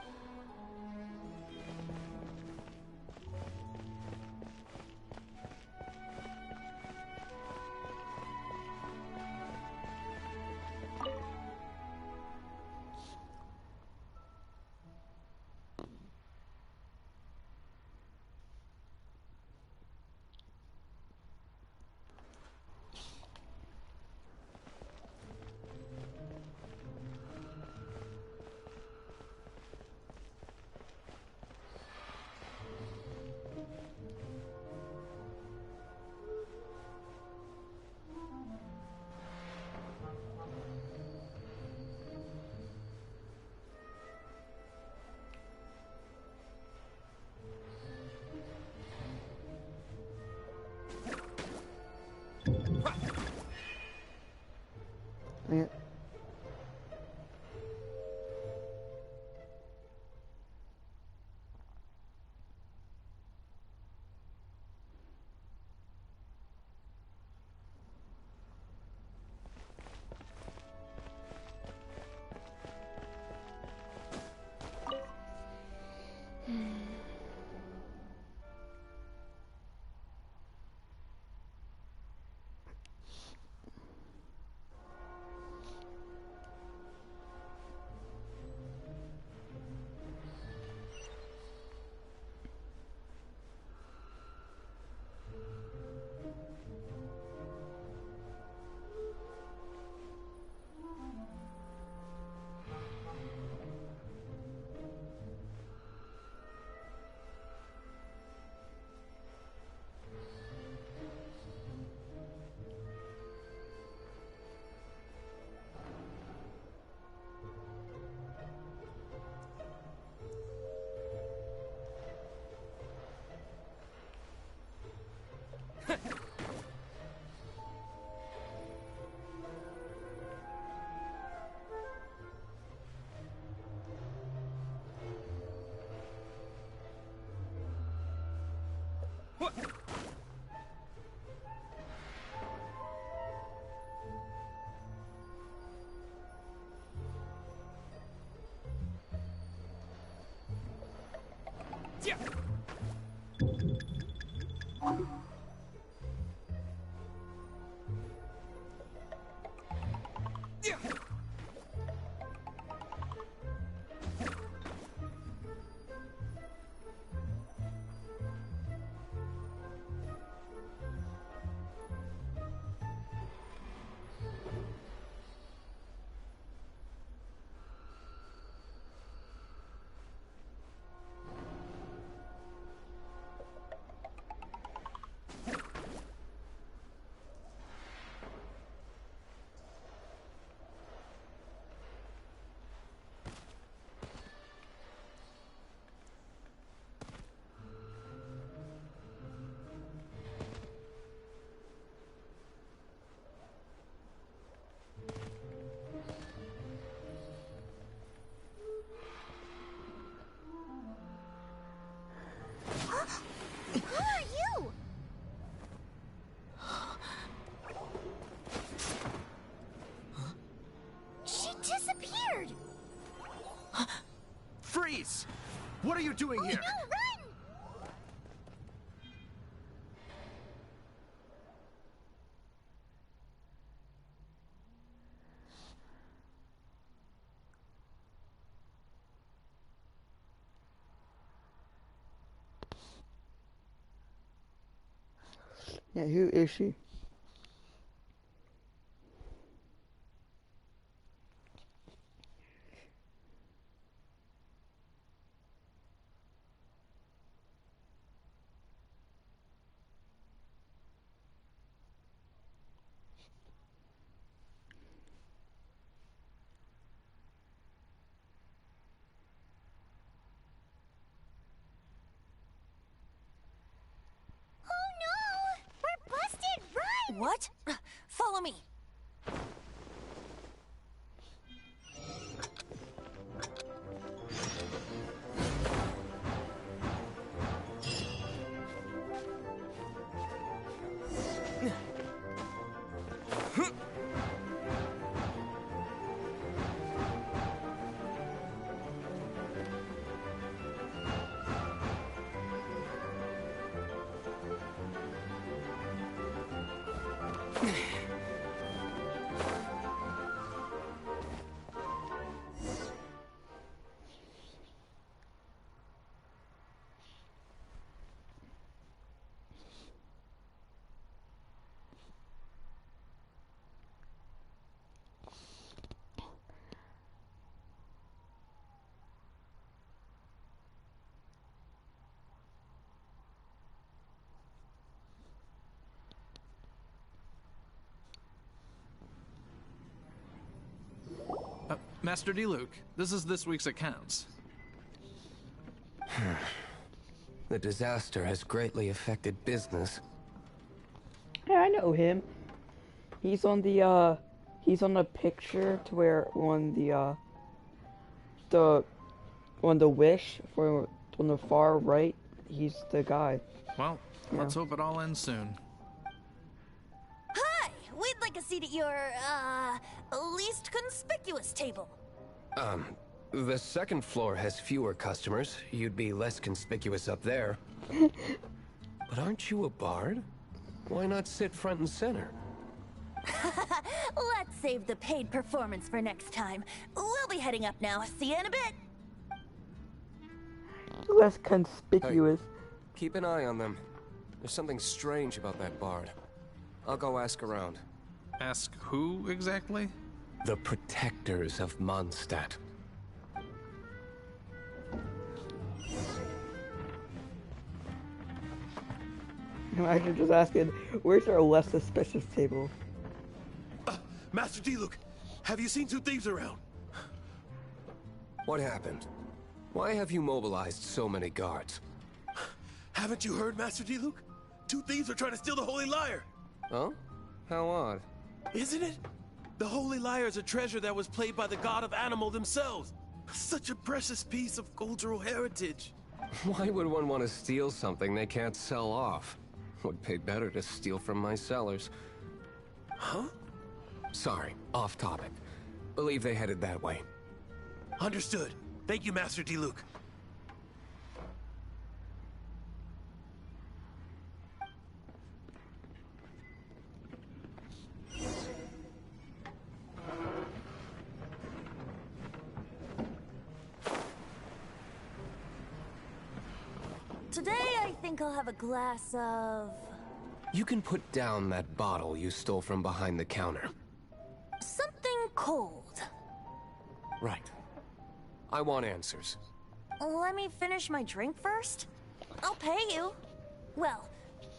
Freeze! What are you doing here? No, run! Yeah, who is she? What? Follow me. Master D-Luke, this is this week's accounts. The disaster has greatly affected business. Yeah, I know him. He's on the picture to where on the wish for on the far right. He's the guy. Well, let's hope it all ends soon. Hi! We'd like a seat at your, least conspicuous table. The second floor has fewer customers. You'd be less conspicuous up there. But aren't you a bard? Why not sit front and center? Let's save the paid performance for next time. We'll be heading up now. See you in a bit. Less conspicuous. Hey, keep an eye on them. There's something strange about that bard. I'll go ask around. Ask who exactly? The protectors of Mondstadt. Imagine just asking, where's our less suspicious table? Master D-Luke, have you seen two thieves around? What happened? Why have you mobilized so many guards? Haven't you heard, Master D-Luke? Two thieves are trying to steal the Holy Lyre. Oh? How odd. Isn't it? The Holy Lyre is a treasure that was played by the god of animal themselves. Such a precious piece of cultural heritage. Why would one want to steal something they can't sell off? Would pay better to steal from my sellers. Huh? Sorry, off topic. Believe they headed that way. Understood. Thank you, Master Diluc. Today, I think I'll have a glass of... You can put down that bottle you stole from behind the counter. something cold. Right. I want answers. Let me finish my drink first. I'll pay you. Well,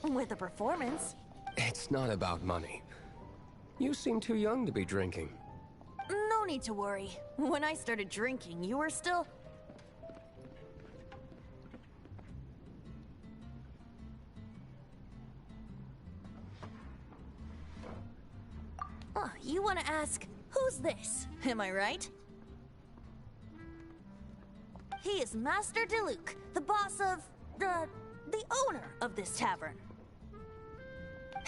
with a performance. It's not about money. You seem too young to be drinking. No need to worry. When I started drinking, you were still... Oh, you want to ask, who's this? Am I right? He is Master Diluc, the boss of... the owner of this tavern.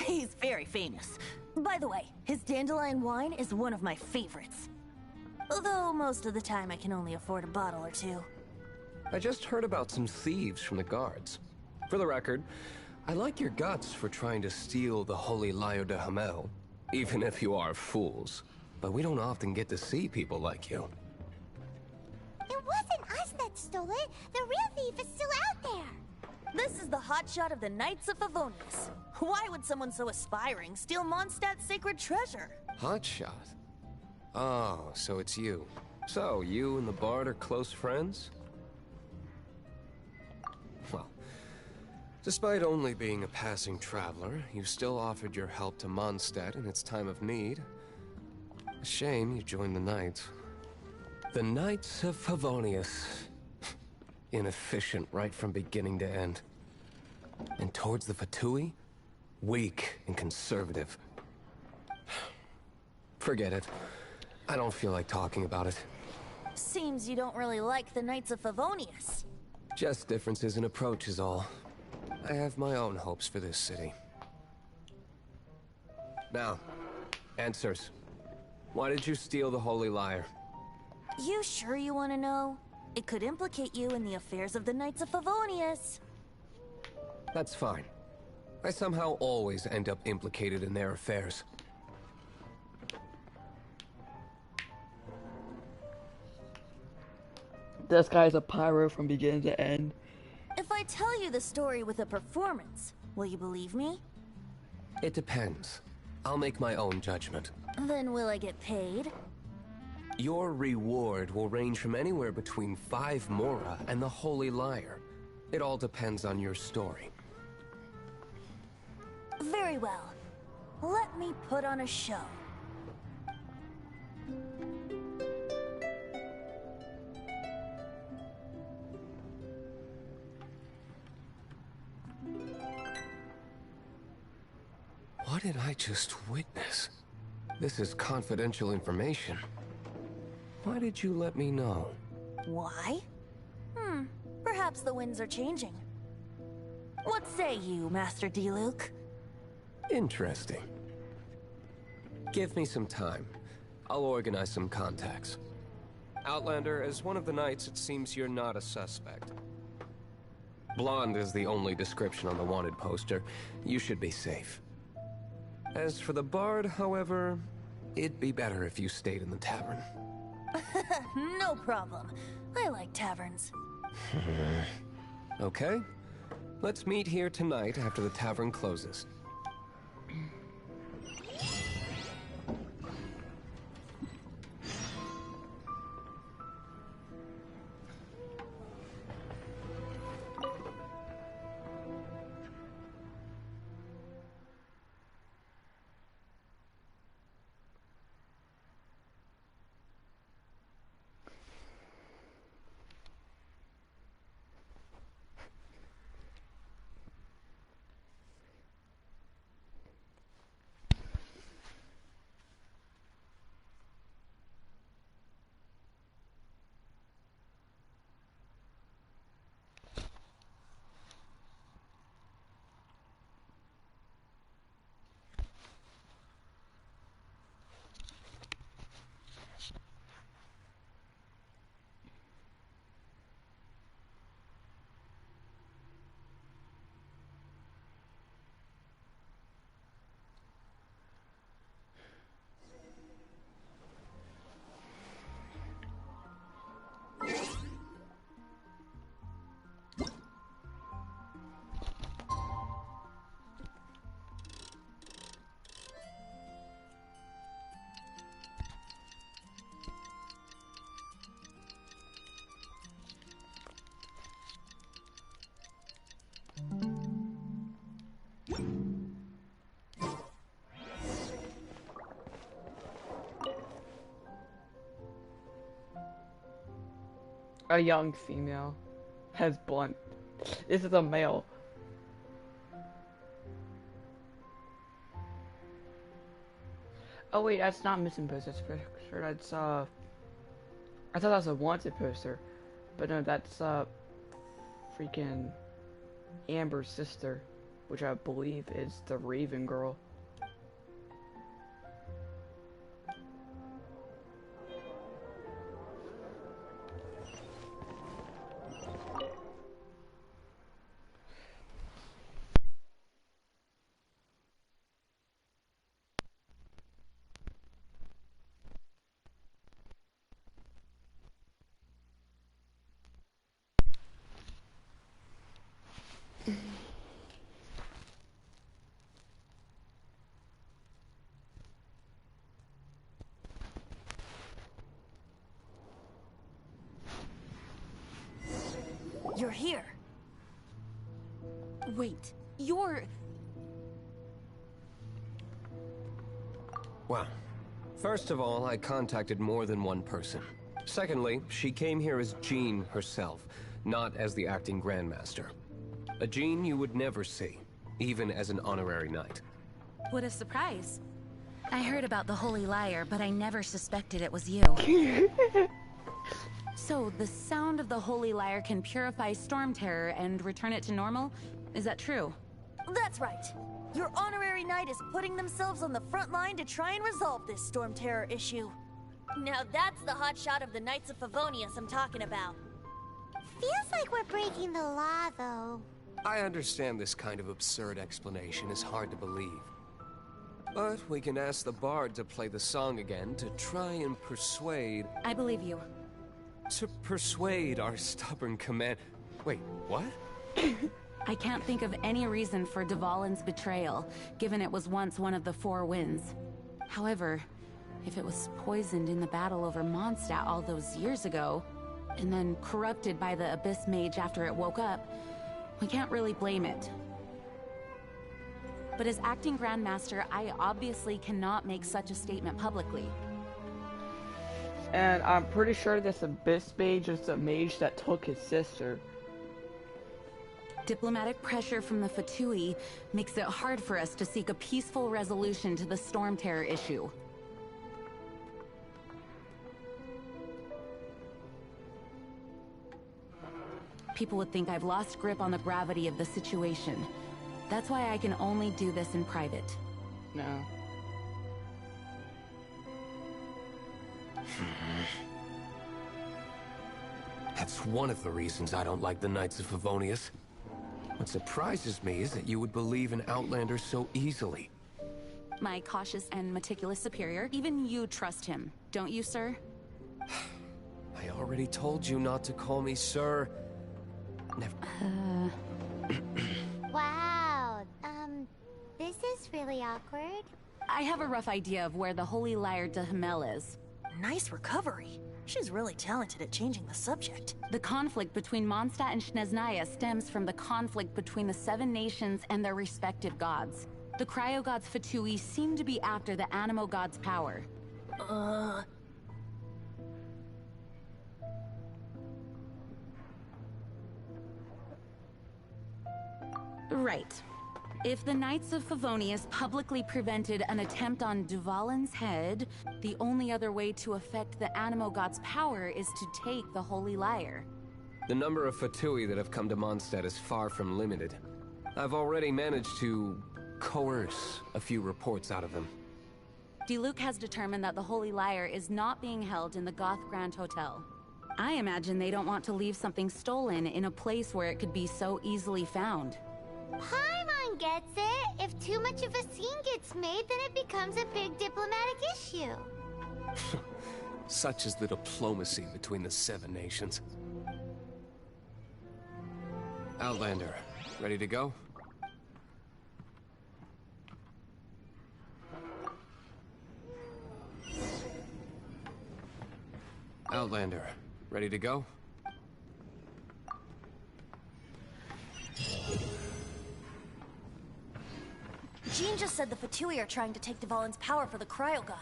He's very famous. By the way, his dandelion wine is one of my favorites. Although most of the time I can only afford a bottle or two. I just heard about some thieves from the guards. For the record, I like your guts for trying to steal the Holy Lyre de Hamel, even if you are fools. But we don't often get to see people like you. It wasn't us that stole it. The real thief is still out there. This is the hotshot of the Knights of Favonius. Why would someone so aspiring steal Mondstadt's sacred treasure? Hotshot? Oh, so it's you. So, you and the Bard are close friends? Well, despite only being a passing traveler, you still offered your help to Mondstadt in its time of need. A shame you joined the Knights. The Knights of Favonius. Inefficient right from beginning to end. And towards the Fatui, weak and conservative. Forget it. I don't feel like talking about it. Seems you don't really like the Knights of Favonius. Just differences in approach is all. I have my own hopes for this city. Now, answers. Why did you steal the Holy Lyre? You sure you want to know? It could implicate you in the affairs of the Knights of Favonius. That's fine. I somehow always end up implicated in their affairs. This guy's a pyro from beginning to end. If I tell you the story with a performance, will you believe me? It depends. I'll make my own judgment. Then will I get paid? Your reward will range from anywhere between 5 Mora and the Holy Lyre. It all depends on your story. Very well. Let me put on a show. What did I just witness? This is confidential information. Why did you let me know? Why? Perhaps the winds are changing. What say you, Master Diluc? Interesting. Give me some time. I'll organize some contacts. Outlander, as one of the knights, it seems you're not a suspect. Blonde is the only description on the wanted poster. You should be safe. As for the Bard, however, it'd be better if you stayed in the tavern. No problem. I like taverns. Okay. Let's meet here tonight after the tavern closes. A young female. Has blunt. This is a male. Oh wait, that's not missing poster. That's for sure. That's I thought that was a wanted poster, but no, that's freaking Amber's sister, which I believe is the Raven girl. You're here. Wait, you're... Well, first of all, I contacted more than one person. Secondly, she came here as Jean herself, not as the acting Grandmaster. A Jean you would never see, even as an honorary knight. What a surprise. I heard about the Holy Liar, but I never suspected it was you. So, the sound of the Holy Liar can purify Storm Terror and return it to normal? Is that true? That's right. Your honorary knight is putting themselves on the front line to try and resolve this Storm Terror issue. Now that's the hotshot of the Knights of Favonius I'm talking about. Feels like we're breaking the law, though. I understand this kind of absurd explanation is hard to believe. But we can ask the bard to play the song again to try and persuade... I believe you. To persuade our stubborn command... Wait, what? I can't think of any reason for Dvalin's betrayal, given it was once one of the Four Winds. However, if it was poisoned in the battle over Mondstadt all those years ago, and then corrupted by the Abyss Mage after it woke up, we can't really blame it. But as acting Grandmaster, I obviously cannot make such a statement publicly. And I'm pretty sure this Abyss Mage is the mage that took his sister. Diplomatic pressure from the Fatui makes it hard for us to seek a peaceful resolution to the Storm Terror issue. People would think I've lost grip on the gravity of the situation. That's why I can only do this in private. No. That's one of the reasons I don't like the Knights of Favonius. What surprises me is that you would believe an Outlander so easily. My cautious and meticulous superior, even you trust him, don't you, sir? I already told you not to call me sir. Never. Wow, this is really awkward. I have a rough idea of where the Holy Liar de Himmel is. Nice recovery. She's really talented at changing the subject. The conflict between Mondstadt and Snezhnaya stems from the conflict between the Seven Nations and their respective gods. The Cryo-Gods Fatui seem to be after the Animo God's power. Right. If the Knights of Favonius publicly prevented an attempt on Dvalin's head, the only other way to affect the Animo God's power is to take the Holy Liar. The number of Fatui that have come to Mondstadt is far from limited. I've already managed to coerce a few reports out of them. Diluc has determined that the Holy Liar is not being held in the Goth Grand Hotel. I imagine they don't want to leave something stolen in a place where it could be so easily found. Paimon gets it. If too much of a scene gets made, then it becomes a big diplomatic issue. Such is the diplomacy between the Seven Nations. Outlander, ready to go? Outlander, ready to go? Jean just said the Fatui are trying to take Dvalin's power for the Cryo God.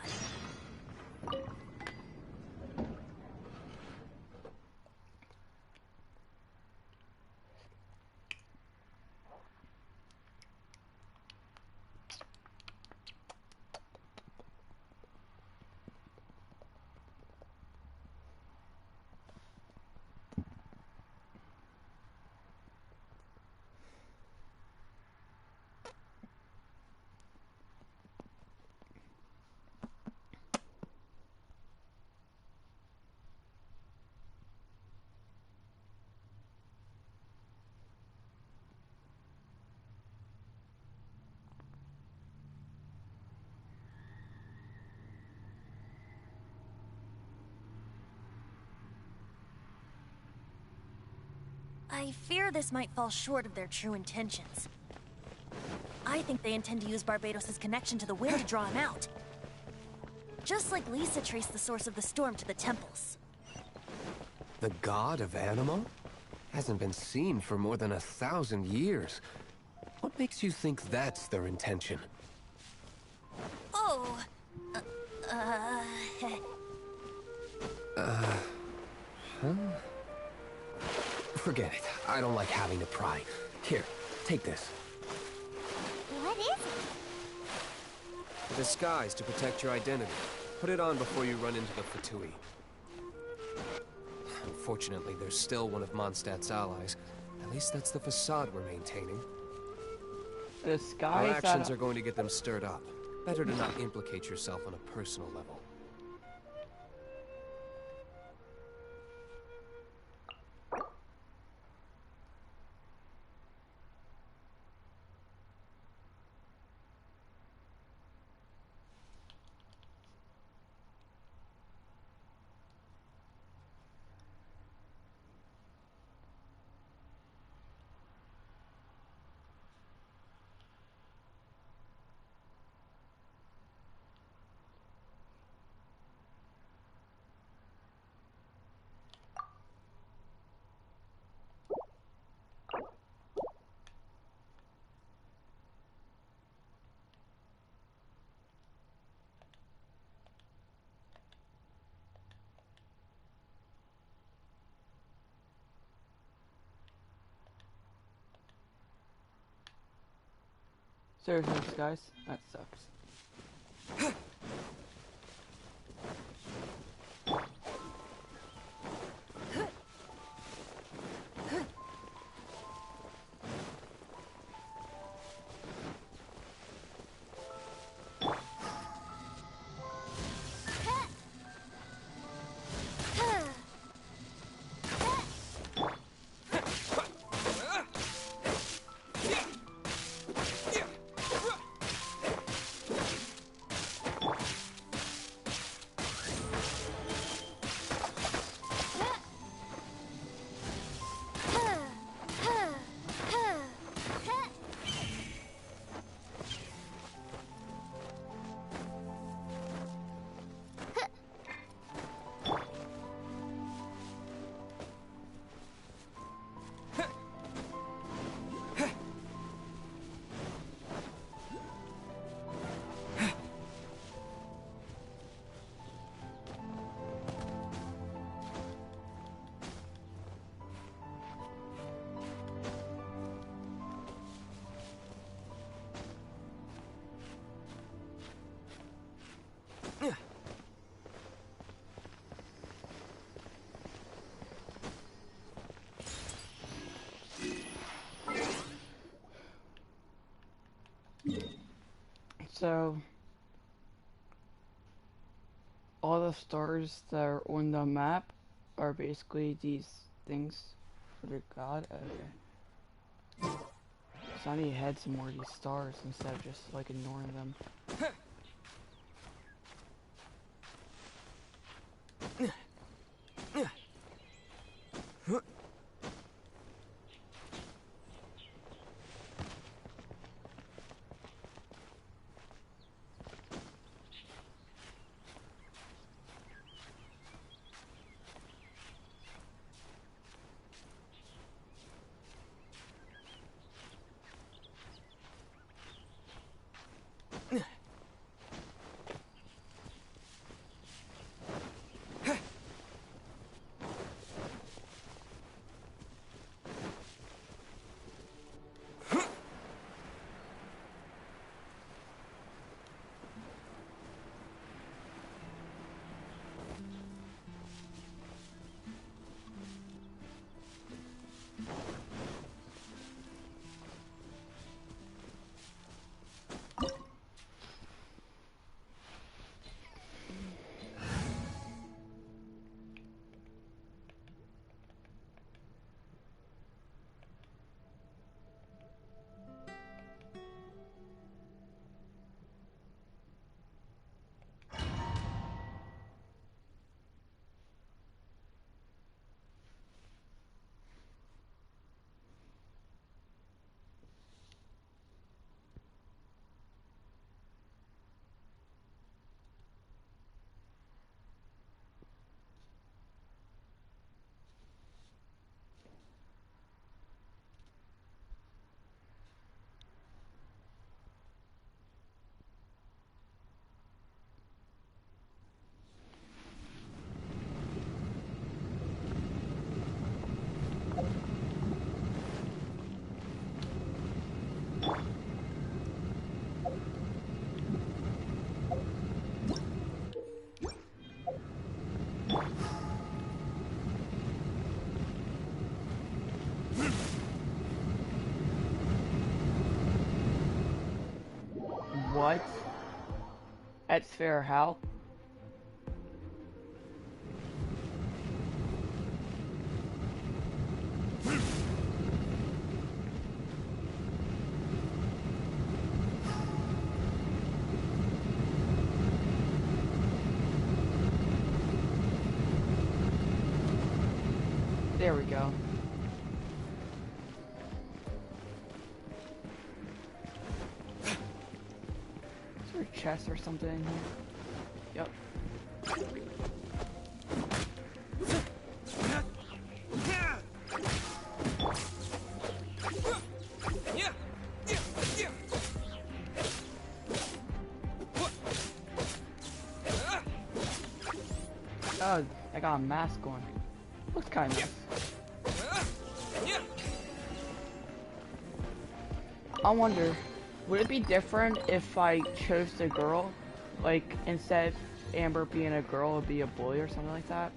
I fear this might fall short of their true intentions. I think they intend to use Barbados' connection to the wind to draw him out. Just like Lisa traced the source of the storm to the temples. The god of Anima? Hasn't been seen for more than 1,000 years. What makes you think that's their intention? Oh... Huh? Forget it. I don't like having to pry. Here, take this. What is it? A disguise to protect your identity. Put it on before you run into the Fatui. Unfortunately, there's still one of Mondstadt's allies. At least that's the facade we're maintaining. The Our skies actions are going to get them stirred up. Better to not implicate yourself on a personal level. Seriously, guys, that sucks. So, all the stars that are on the map are basically these things for the god. Okay. So I need to head some more of these stars instead of just like ignoring them. What? That's fair, how? There we go. Is there a chest or something in here? Yep. Oh, I got a mask on. Looks kind of nice. I wonder, would it be different if I chose the girl? Like, instead of Amber being a girl, it would be a boy or something like that?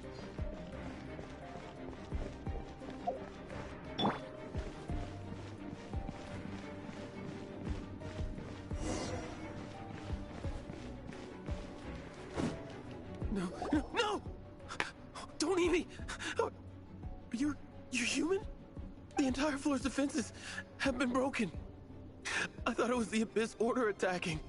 No, no, no! Don't eat me! You're human? The entire floor's defenses have been broken. I thought it was the Abyss Order attacking.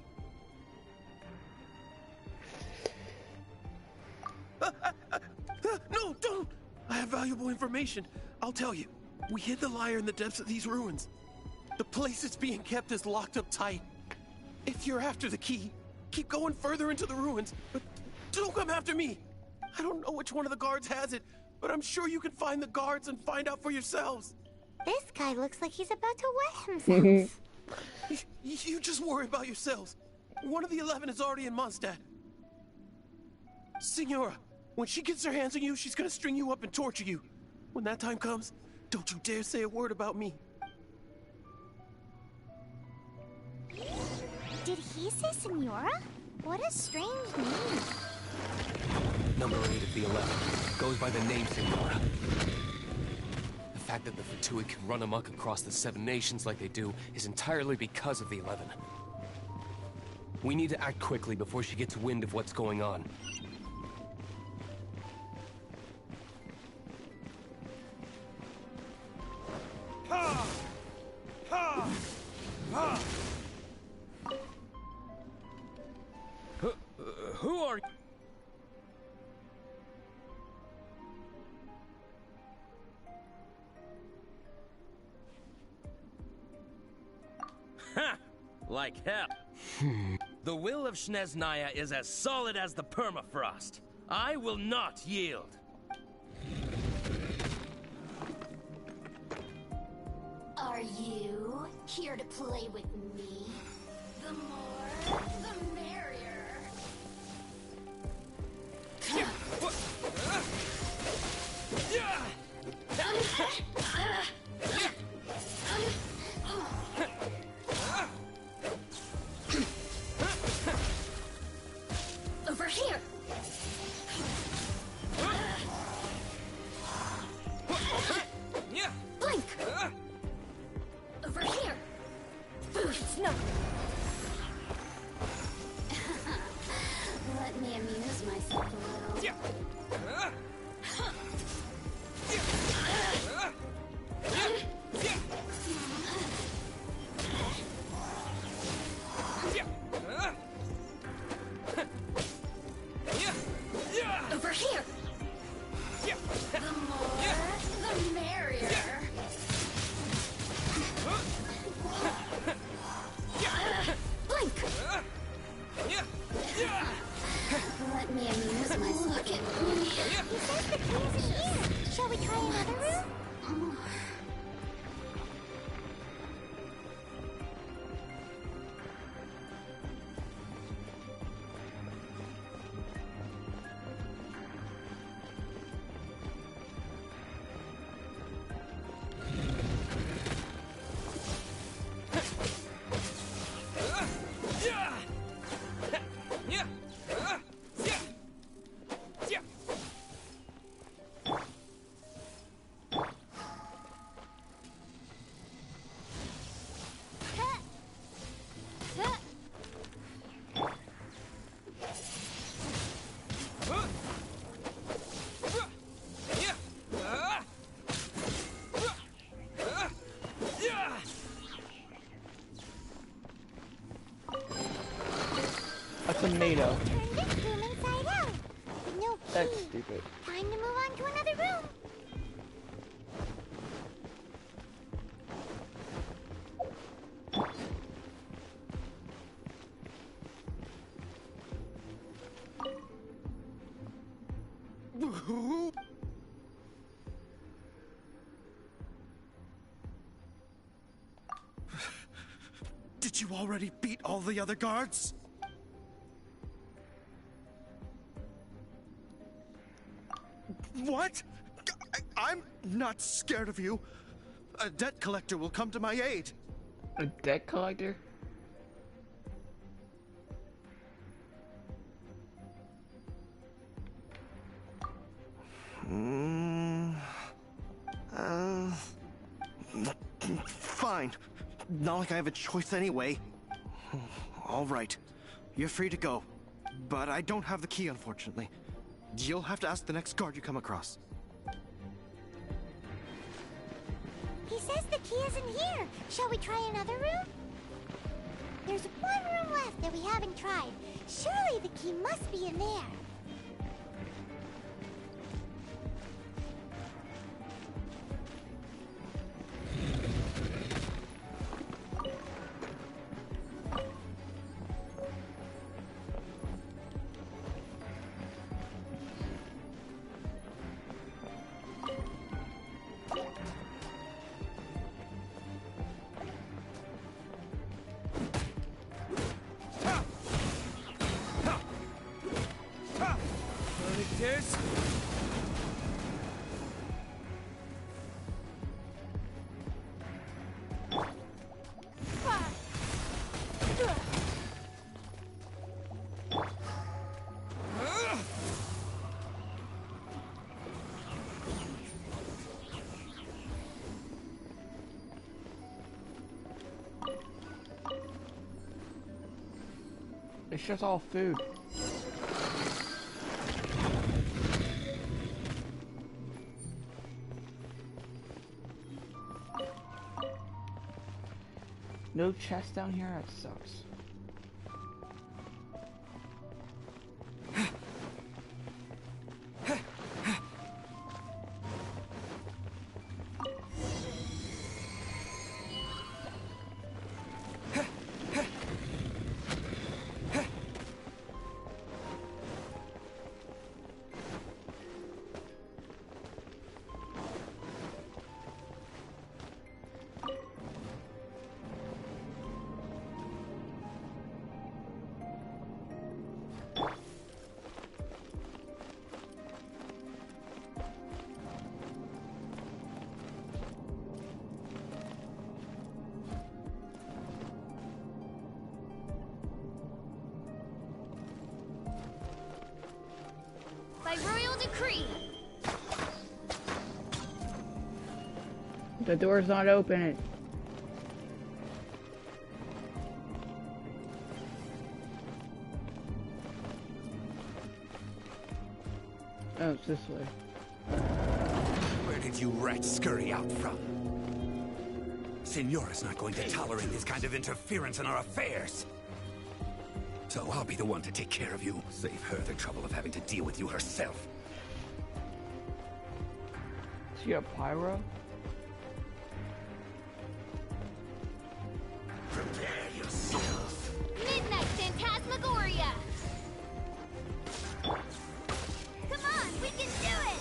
No, don't! I have valuable information. I'll tell you. We hid the liar in the depths of these ruins. The place it's being kept is locked up tight. If you're after the key, keep going further into the ruins, but don't come after me. I don't know which one of the guards has it, but I'm sure you can find the guards and find out for yourselves. This guy looks like he's about to wet himself. You just worry about yourselves. One of the 11 is already in Mondstadt. Signora, when she gets her hands on you, she's gonna string you up and torture you. When that time comes, don't you dare say a word about me. Did he say Senora? What a strange name. Number 8 of the 11 goes by the name Signora. The fact that the Fatui can run amok across the 7 nations like they do is entirely because of the 11. We need to act quickly before she gets wind of what's going on. Ha! Ha! Ha! Who are you? Ha! Like hell. The will of Snezhnaya is as solid as the permafrost. I will not yield. Are you here to play with me? The more, the merrier. Over here. Blink. Over here. Boost. No. Let me amuse myself a little. Over here. The more, the merrier. Blink. Let me amuse myself. Look at me. He says the key isn't here. Shall we try another room? tomato. Turn this room inside out. No key. That's stupid. Time to move on to another room. Did you already beat all the other guards? What? I'm not scared of you. A debt collector will come to my aid. A debt collector? Fine. Not like I have a choice anyway. All right. You're free to go. But I don't have the key, unfortunately. You'll have to ask the next guard you come across. He says the key isn't here. Shall we try another room? There's one room left that we haven't tried. Surely the key must be in there. It's just all food. No chest down here? That sucks. By royal decree. The door's not open. Oh, it's this way. Where did you rats scurry out from? Signora's not going to tolerate this kind of interference in our affairs. So I'll be the one to take care of you. Save her the trouble of having to deal with you herself. Is she a pyro? Prepare yourself. Midnight Phantasmagoria. Come on, we can do it.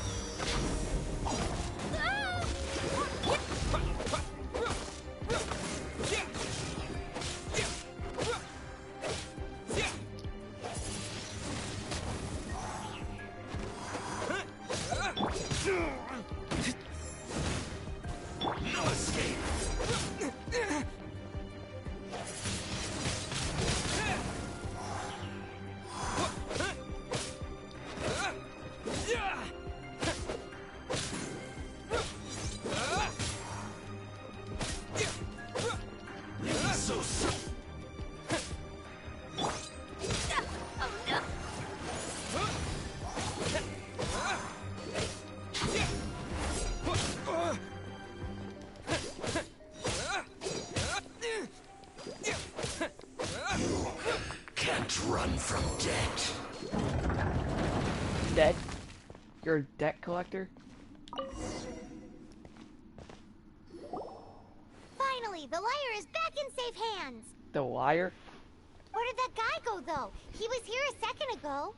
run from debt. Debt? You're a debt collector? Finally, the liar is back in safe hands. The liar? Where did that guy go, though? He was here a second ago.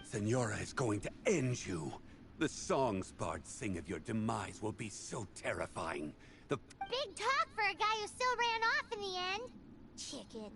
Senora is going to end you. The songs bards sing of your demise will be so terrifying. The Big talk for a guy who still ran off in the end. Chicken.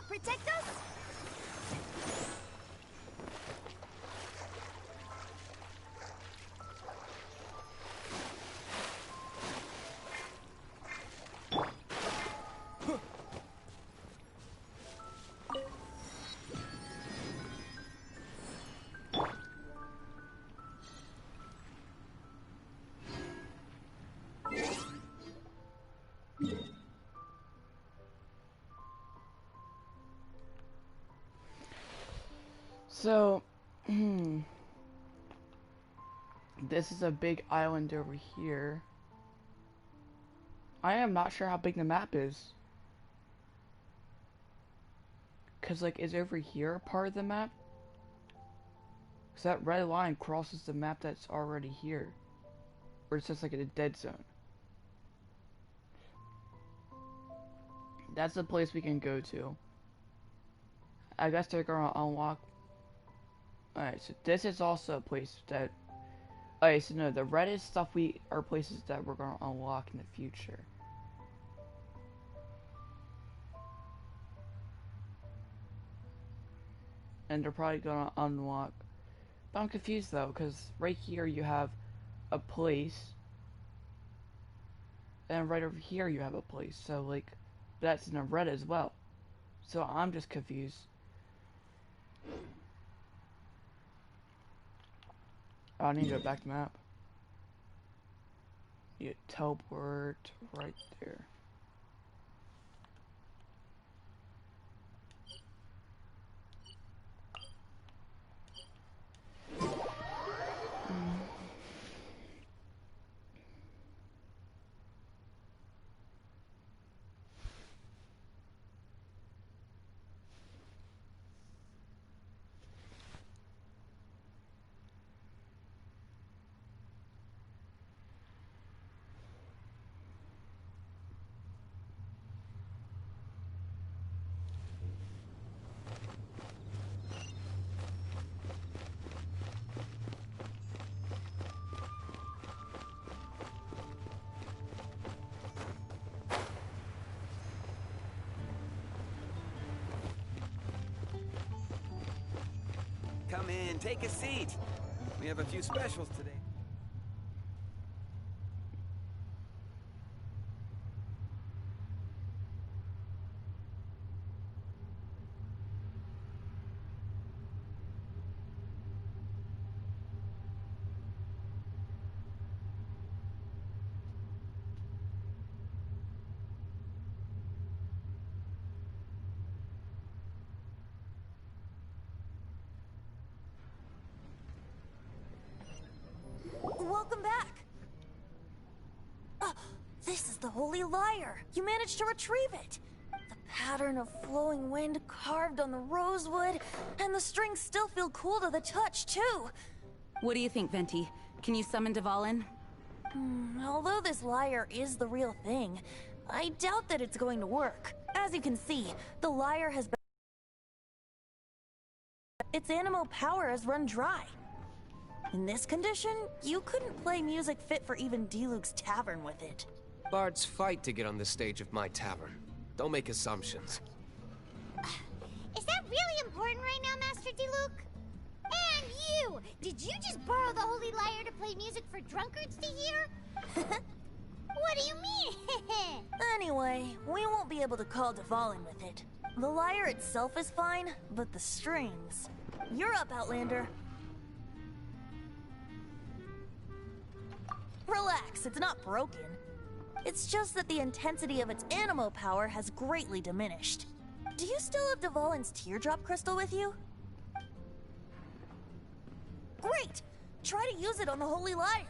Protect us? So, this is a big island over here. I am not sure how big the map is. Cause like, is over here part of the map? Cause that red line crosses the map that's already here. Or it's just like in a dead zone. That's the place we can go to. I guess they're gonna unlock. Alright, so this is also a place that... Alright, so no, the reddish stuff are places that we're gonna unlock in the future. And they're probably gonna unlock... But I'm confused though, because right here you have a place. And right over here you have a place, so like, that's in the red as well. So I'm just confused. I need to go back to map. You teleport right there. Come in, take a seat. We have a few specials today. Welcome back. This is the Holy Lyre. You managed to retrieve it. The pattern of flowing wind carved on the rosewood, and the strings still feel cool to the touch, too. What do you think, Venti? Can you summon Dvalin? Although this lyre is the real thing, I doubt that it's going to work. As you can see, the lyre has been... its animo power has run dry. In this condition, you couldn't play music fit for even Diluc's tavern with it. Bards fight to get on the stage of my tavern. Don't make assumptions. Is that really important right now, Master Diluc? And you! Did you just borrow the Holy Lyre to play music for drunkards to hear? What do you mean? Anyway, we won't be able to call Dvalin with it. The lyre itself is fine, but the strings... You're up, Outlander. Relax, it's not broken. It's just that the intensity of its animo power has greatly diminished. Do you still have Dvalin's teardrop crystal with you? Great! Try to use it on the Holy Lyre.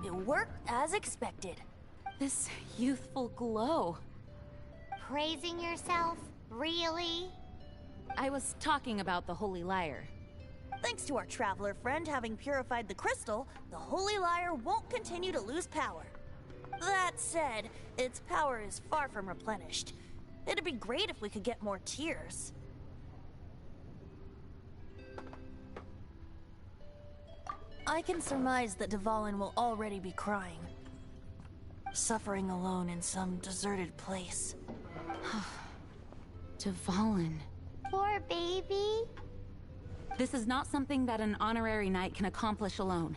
It worked as expected. This youthful glow. Praising yourself? Really? I was talking about the Holy Lyre. Thanks to our traveler friend having purified the crystal, the Holy Lyre won't continue to lose power. That said, its power is far from replenished. It'd be great if we could get more tears. I can surmise that Dvalin will already be crying. Suffering alone in some deserted place. Dvalin. Poor baby. This is not something that an honorary knight can accomplish alone.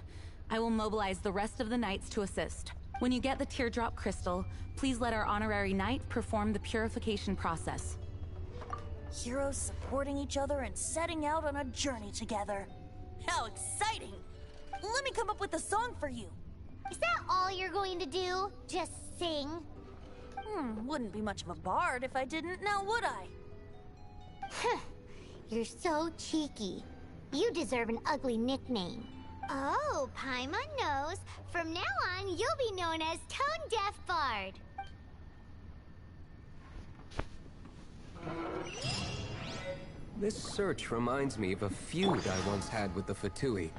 I will mobilize the rest of the knights to assist. When you get the teardrop crystal, please let our honorary knight perform the purification process. Heroes supporting each other and setting out on a journey together. How exciting! Let me come up with a song for you. Is that all you're going to do? Just sing? Wouldn't be much of a bard if I didn't, now would I? You're so cheeky. You deserve an ugly nickname. Oh, Paimon knows. From now on, you'll be known as Tone Deaf Bard. This search reminds me of a feud I once had with the Fatui.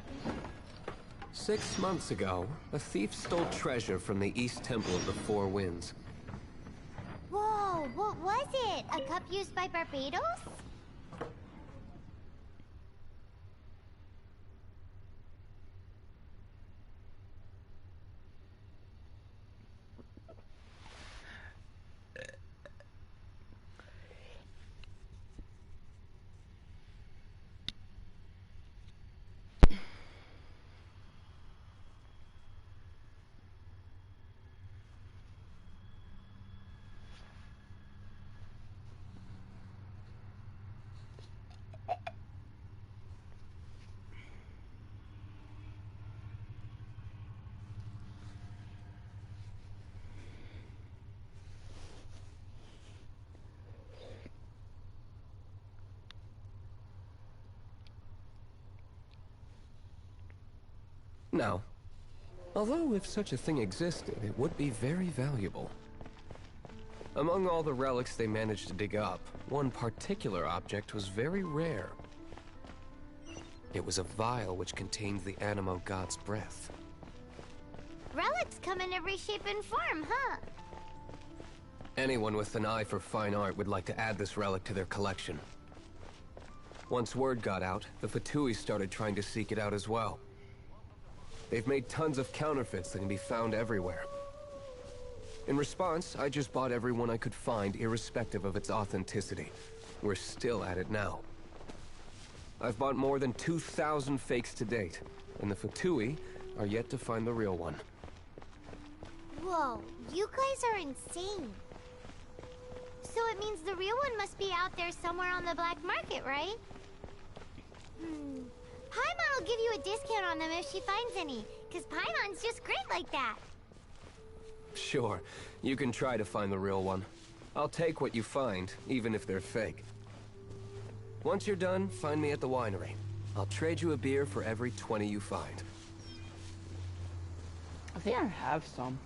6 months ago, a thief stole treasure from the East Temple of the Four Winds. Whoa, what was it? A cup used by Barbados? Now, although if such a thing existed, it would be very valuable. Among all the relics they managed to dig up, one particular object was very rare. It was a vial which contained the Animo God's breath. Relics come in every shape and form, huh? Anyone with an eye for fine art would like to add this relic to their collection. Once word got out, the Fatui started trying to seek it out as well. They've made tons of counterfeits that can be found everywhere. In response, I just bought every one I could find, irrespective of its authenticity. We're still at it now. I've bought more than 2,000 fakes to date, and the Fatui are yet to find the real one. Whoa, you guys are insane. So it means the real one must be out there somewhere on the black market, right? Paimon will give you a discount on them if she finds any, because Paimon's just great like that. Sure, you can try to find the real one. I'll take what you find, even if they're fake. Once you're done, find me at the winery. I'll trade you a beer for every 20 you find. I think I have some.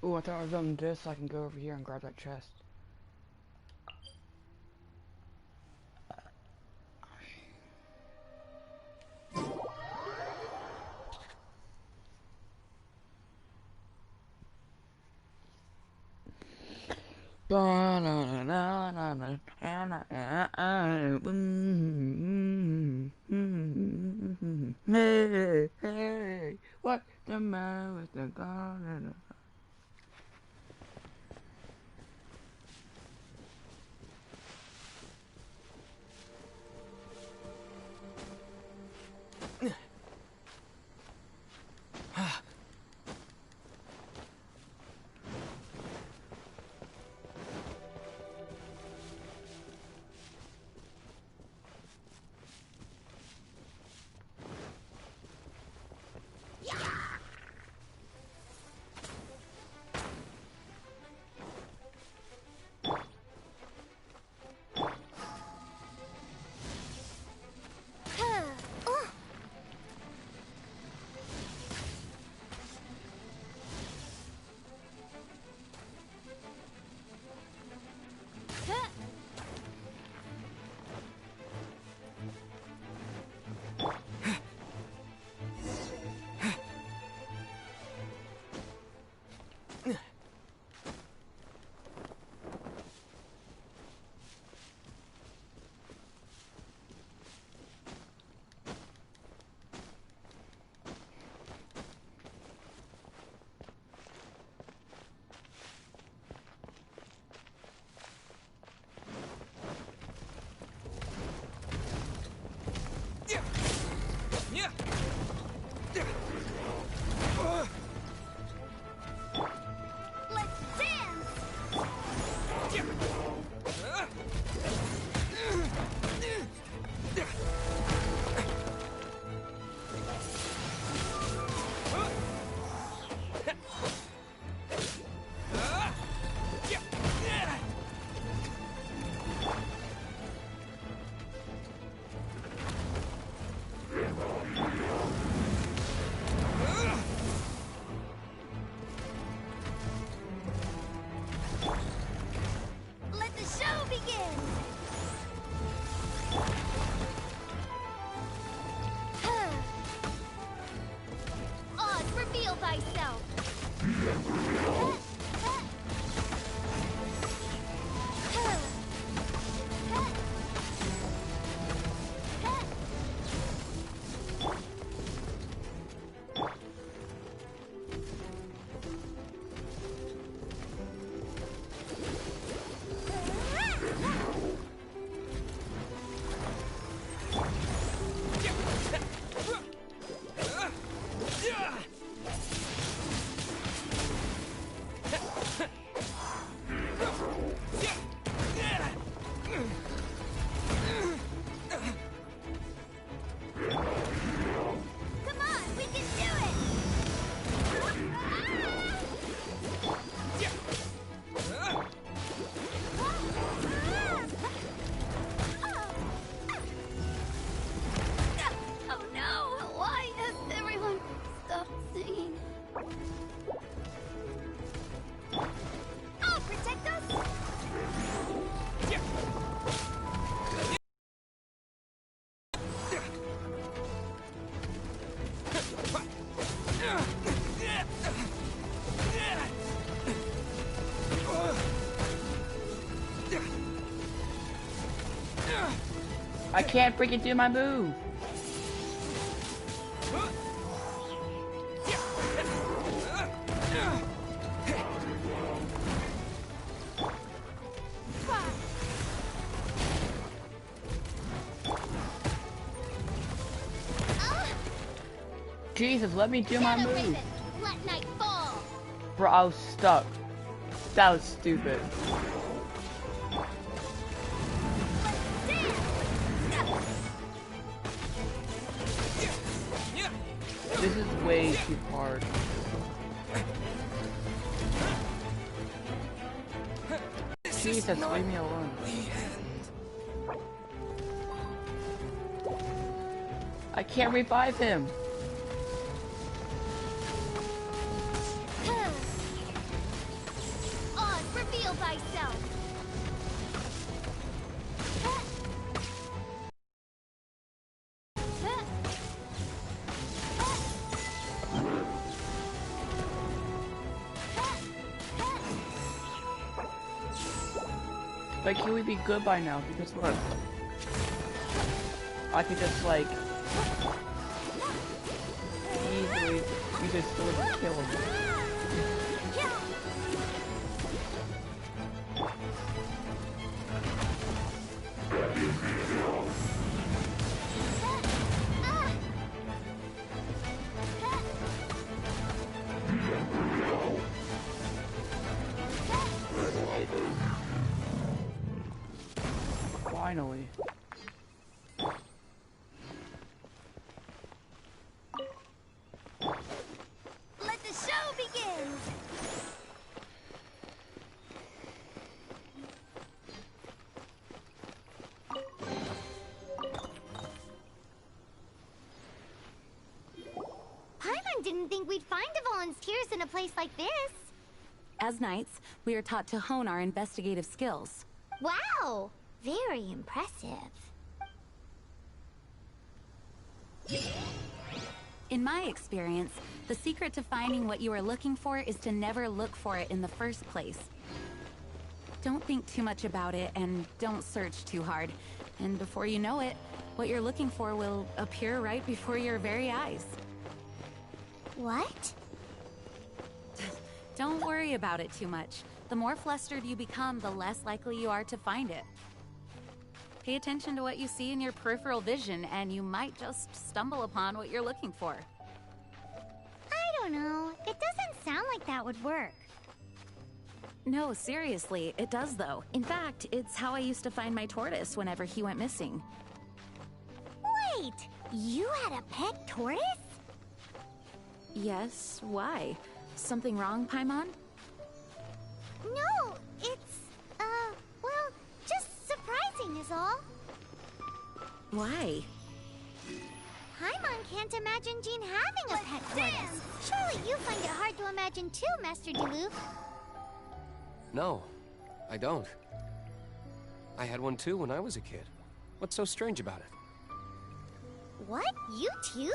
Ooh, I thought I was on this so I can go over here and grab that chest. Hey, hey, what? the man with the gun and the... I can't freaking do my move. Jesus, let me do my move. Let night fall. Bro, I was stuck. That was stupid. This is way too hard. Jesus, leave me alone. I can't revive him. On, reveal thyself. Like, can we be good by now? Because look, I could just like easily Use his sword to kill him. Finally. Let the show begin! Paimon didn't think we'd find the volunteers in a place like this. As knights, we are taught to hone our investigative skills. Wow! Very impressive. In my experience, the secret to finding what you are looking for is to never look for it in the first place. Don't think too much about it and don't search too hard. And before you know it, what you're looking for will appear right before your very eyes. What? Don't worry about it too much. The more flustered you become, the less likely you are to find it. Pay attention to what you see in your peripheral vision, and you might just stumble upon what you're looking for. I don't know. It doesn't sound like that would work. No, seriously, it does though. In fact, it's how I used to find my tortoise whenever he went missing. Wait! You had a pet tortoise? Yes, why? Something wrong, Paimon? No, it's, well, just surprising is all. Why? Paimon can't imagine Jean having a pet tortoise. Surely you find it hard to imagine too, Master Diluc. No, I don't. I had one too when I was a kid. What's so strange about it? What? You too?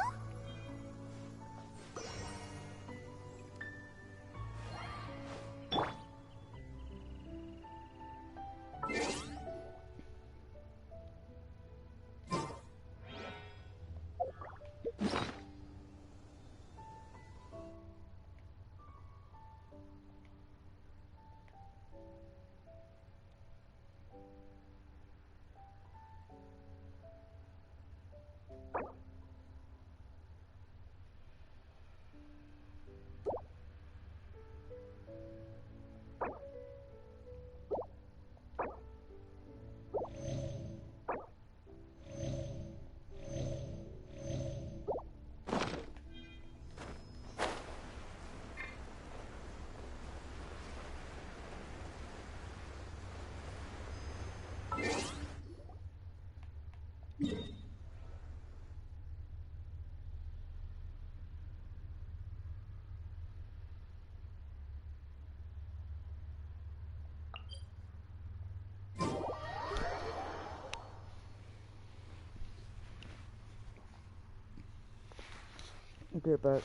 Get back.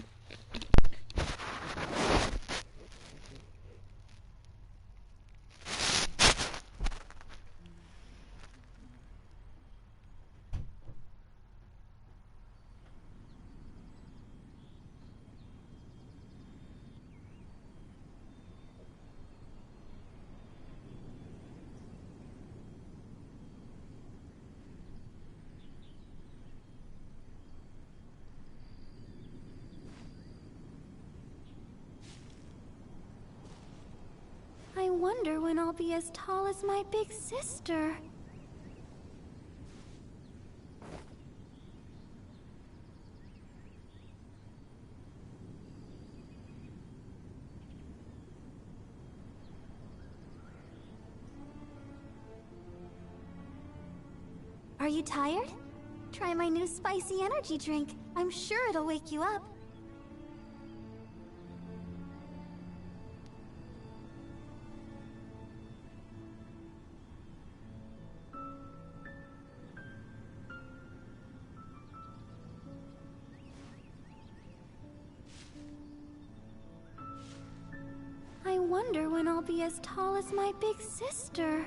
I wonder when I'll be as tall as my big sister. Are you tired? Try my new spicy energy drink. I'm sure it'll wake you up. I wonder when I'll be as tall as my big sister.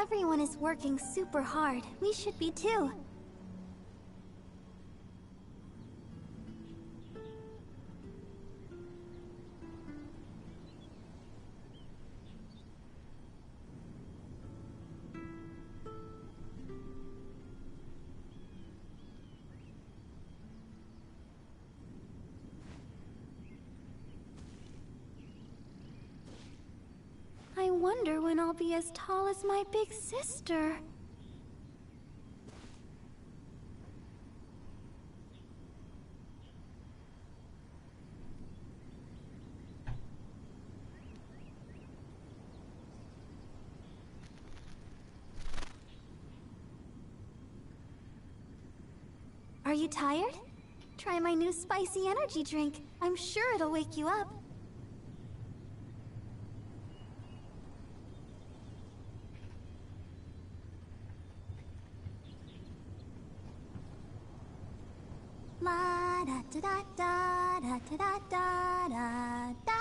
Everyone is working super hard. We should be too. I wonder when I'll be as tall as my big sister. Are you tired? Try my new spicy energy drink. I'm sure it'll wake you up. La da da da da da da da da da.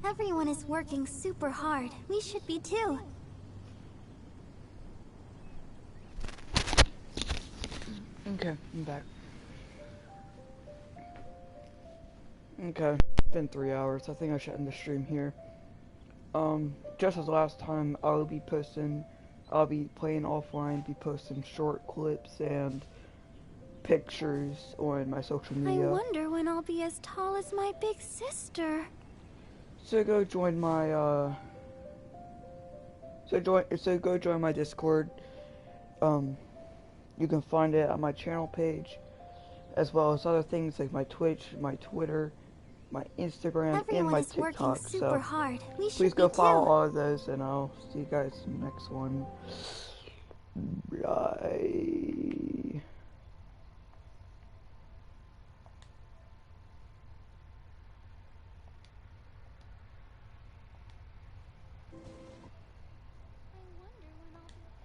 Everyone is working super hard. We should be too. Okay, I'm back. Okay, it's been 3 hours. I think I should end the stream here. Just as last time, I'll be playing offline, be posting short clips and pictures on my social media. I wonder when I'll be as tall as my big sister. So go join my go join my Discord. You can find it on my channel page, as well as other things like my Twitch, my Twitter, my Instagram, and my TikTok. So hard. Please go follow all of those, and I'll see you guys in the next one. Bye.